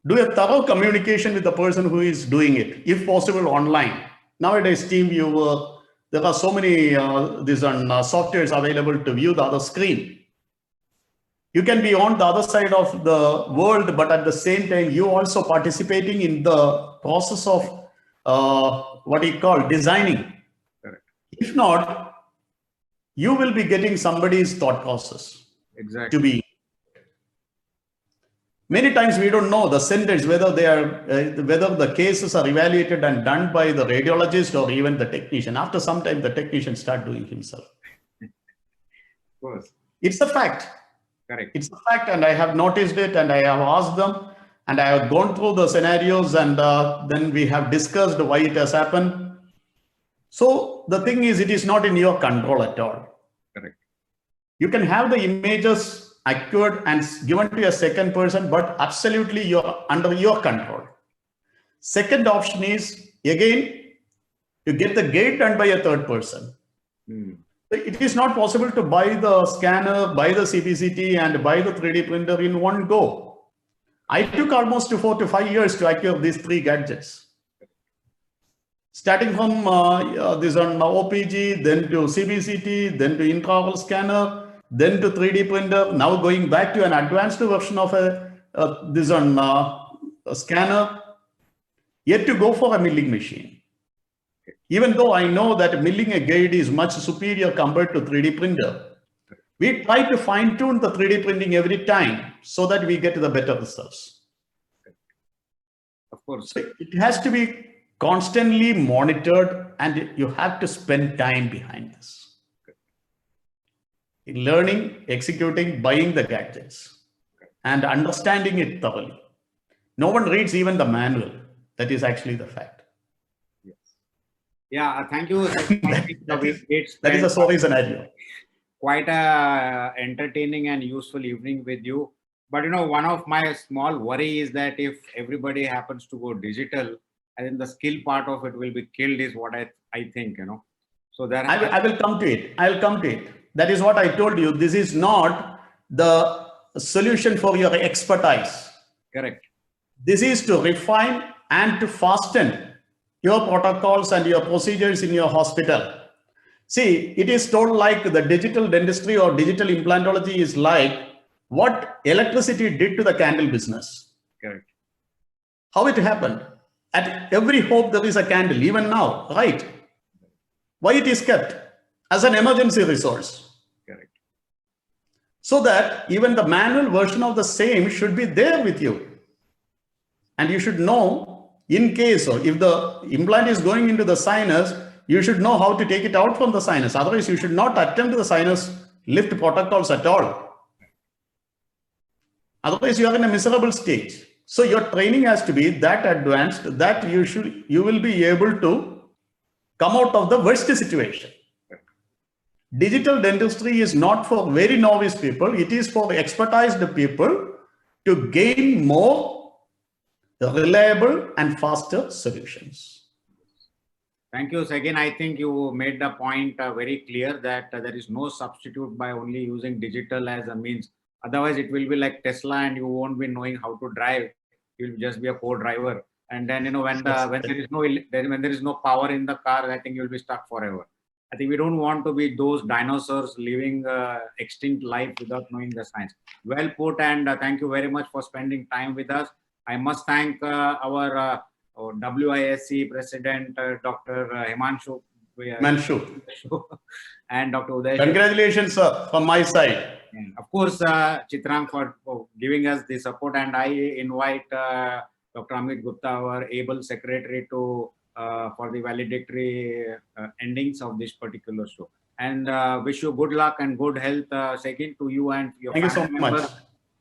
do a thorough communication with the person who is doing it, if possible online. Nowadays, TeamViewer, there are so many softwares available to view the other screen. You can be on the other side of the world, but at the same time, you also participating in the process of what you call designing. Correct. If not, you will be getting somebody's thought process. Exactly. To be. Many times we don't know the centers, whether they are, whether the cases are evaluated and done by the radiologist or even the technician. After some time, the technician start doing himself. Of course. It's a fact. Correct. It's a fact, and I have noticed it, and I have asked them, and I have gone through the scenarios, and then we have discussed why it has happened. So the thing is, it is not in your control at all. Correct. You can have the images acquired and given to a second person, but absolutely you're under your control. Second option is, again, to get the gate done by a third person. It is not possible to buy the scanner, buy the CBCT, and buy the 3D printer in one go. I took almost 4 to 5 years to acquire these 3 gadgets. Starting from this on OPG, then to CBCT, then to intraoral scanner, then to 3D printer, now going back to an advanced version of a scanner, yet to go for a milling machine. Even though I know that milling a gate is much superior compared to 3D printer, we try to fine tune the 3D printing every time so that we get the better results. Of course. So it has to be constantly monitored, and you have to spend time behind this. In learning, executing, buying the gadgets, and understanding it thoroughly. No one reads even the manual. That is actually the fact. Yes. Yeah, thank you. that is a story scenario. Quite a entertaining and useful evening with you. But one of my small worry is that if everybody happens to go digital, I think the skill part of it will be killed, is what I think, So there I will come to it. I'll come to it. That is what I told you. This is not the solution for your expertise. Correct. This is to refine and to fasten your protocols and your procedures in your hospital. See, it is told like the digital dentistry or digital implantology is like what electricity did to the candle business. Correct. How it happened. At every home there is a candle, even now, right? Why it is kept? As an emergency resource. Correct. So that even the manual version of the same should be there with you. And you should know, in case of, if the implant is going into the sinus, you should know how to take it out from the sinus. Otherwise, you should not attempt the sinus lift protocols at all. Otherwise, you are in a miserable stage. So your training has to be that advanced that you will be able to come out of the worst situation. Digital dentistry is not for very novice people. It is for expertised people to gain more reliable and faster solutions. Thank you, Segin. I think you made the point very clear that there is no substitute by only using digital as a means. Otherwise, it will be like Tesla, and you won't be knowing how to drive. You'll just be a co-driver. And then when there is no power in the car, I think you'll be stuck forever. I think we don't want to be those dinosaurs living extinct life without knowing the science. Well put, and thank you very much for spending time with us. I must thank our WISC President, Dr. Himanshu. And Dr. Uday. Congratulations, sir, from my side. And of course, Chitran for giving us the support, and I invite Dr. Amit Gupta, our able secretary, to for the valedictory endings of this particular show. And wish you good luck and good health, Segin, to you and your Thank you so family members. much.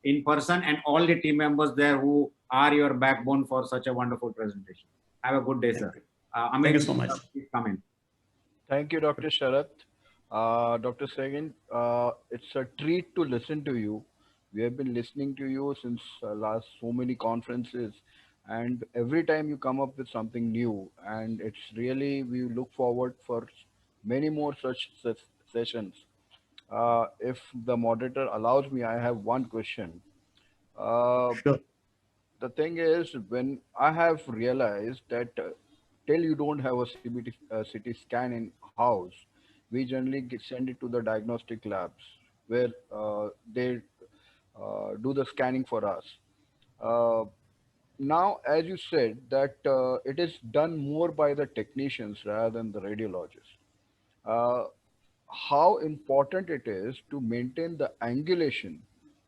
in person, and all the team members there who are your backbone for such a wonderful presentation. Have a good day, sir. Amit, Thank you so much. please come in. Thank you, Dr. Sharath. Dr. Segin, it's a treat to listen to you. We have been listening to you since last so many conferences, and every time you come up with something new, and it's really we look forward for many more such sessions. If the moderator allows me, I have one question. Uh, Sure. the thing is, when I have realized that till you don't have a CT scan in house, we generally send it to the diagnostic labs where they do the scanning for us. Uh, Now, as you said, that it is done more by the technicians rather than the radiologists. Uh, how important it is to maintain the angulation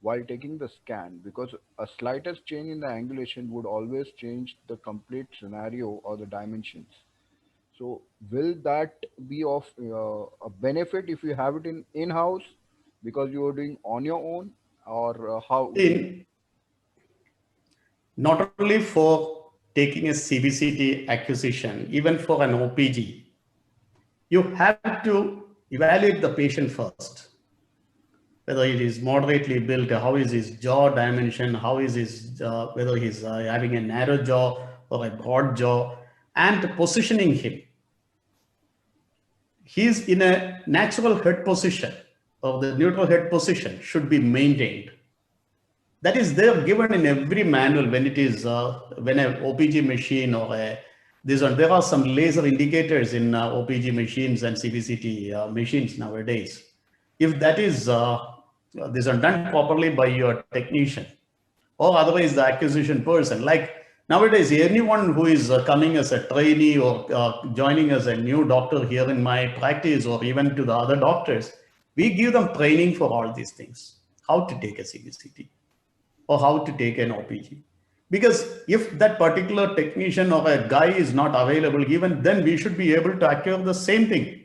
while taking the scan, because a slightest change in the angulation would always change the complete scenario or the dimensions. So will that be of a benefit if you have it in house because you are doing on your own, or how do you? In, not only for taking a CBCT acquisition, even for an OPG, you have to evaluate the patient first. Whether it is moderately built, how is his jaw dimension, how is his, whether he's having a narrow jaw or a broad jaw, and positioning him. He's in a natural head position, or the neutral head position should be maintained. That is there given in every manual when it is, when a OPG machine or a, there are some laser indicators in OPG machines and CBCT machines nowadays. If that is, these are done properly by your technician or otherwise the acquisition person, like nowadays, anyone who is coming as a trainee or joining as a new doctor here in my practice or even to the other doctors, we give them training for all these things, how to take a CBCT or how to take an OPG. Because if that particular technician or a guy is not available, even then we should be able to acquire the same thing.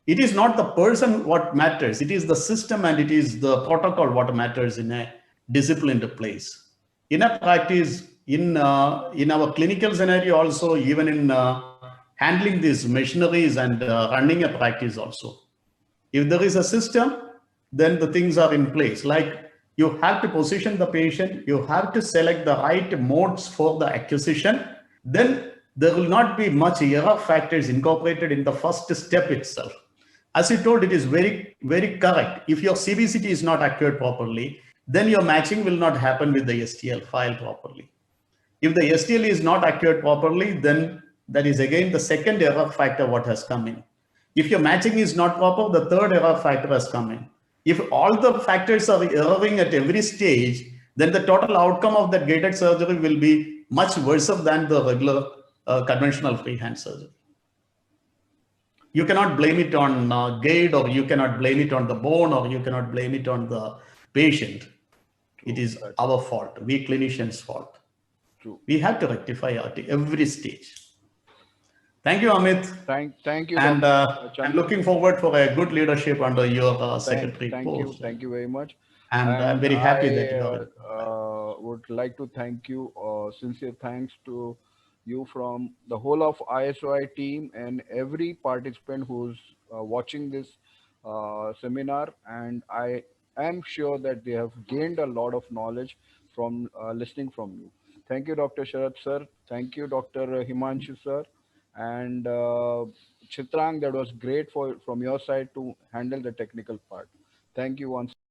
It is not the person what matters, it is the system and it is the protocol what matters in a disciplined place. In a practice, in our clinical scenario also, even in handling these machineries and running a practice also. If there is a system, then the things are in place. Like you have to position the patient, you have to select the right modes for the acquisition, then there will not be much error factors incorporated in the first step itself. As you told, it is very, very correct. If your CBCT is not acquired properly, then your matching will not happen with the STL file properly. If the STL is not acquired properly, then that is again the second error factor what has come in. If your matching is not proper, the third error factor has come in. If all the factors are erroring at every stage, then the total outcome of that gated surgery will be much worse than the regular conventional freehand surgery. You cannot blame it on gait, or you cannot blame it on the bone, or you cannot blame it on the patient. It is our fault, we clinicians' fault. True. We have to rectify at every stage. Thank you, Amit. Thank you, And Dr. I'm Chandran. looking forward for a good leadership under your secretary post. Thank you very much. And I'm very happy that you are in. Would like to thank you, sincere thanks to you from the whole of ISOI team and every participant who's watching this seminar. And I am sure that they have gained a lot of knowledge from listening from you. Thank you, Dr. Sharath sir. Thank you, Dr. Himanshu sir. And Chitrang, that was great from your side to handle the technical part. Thank you once.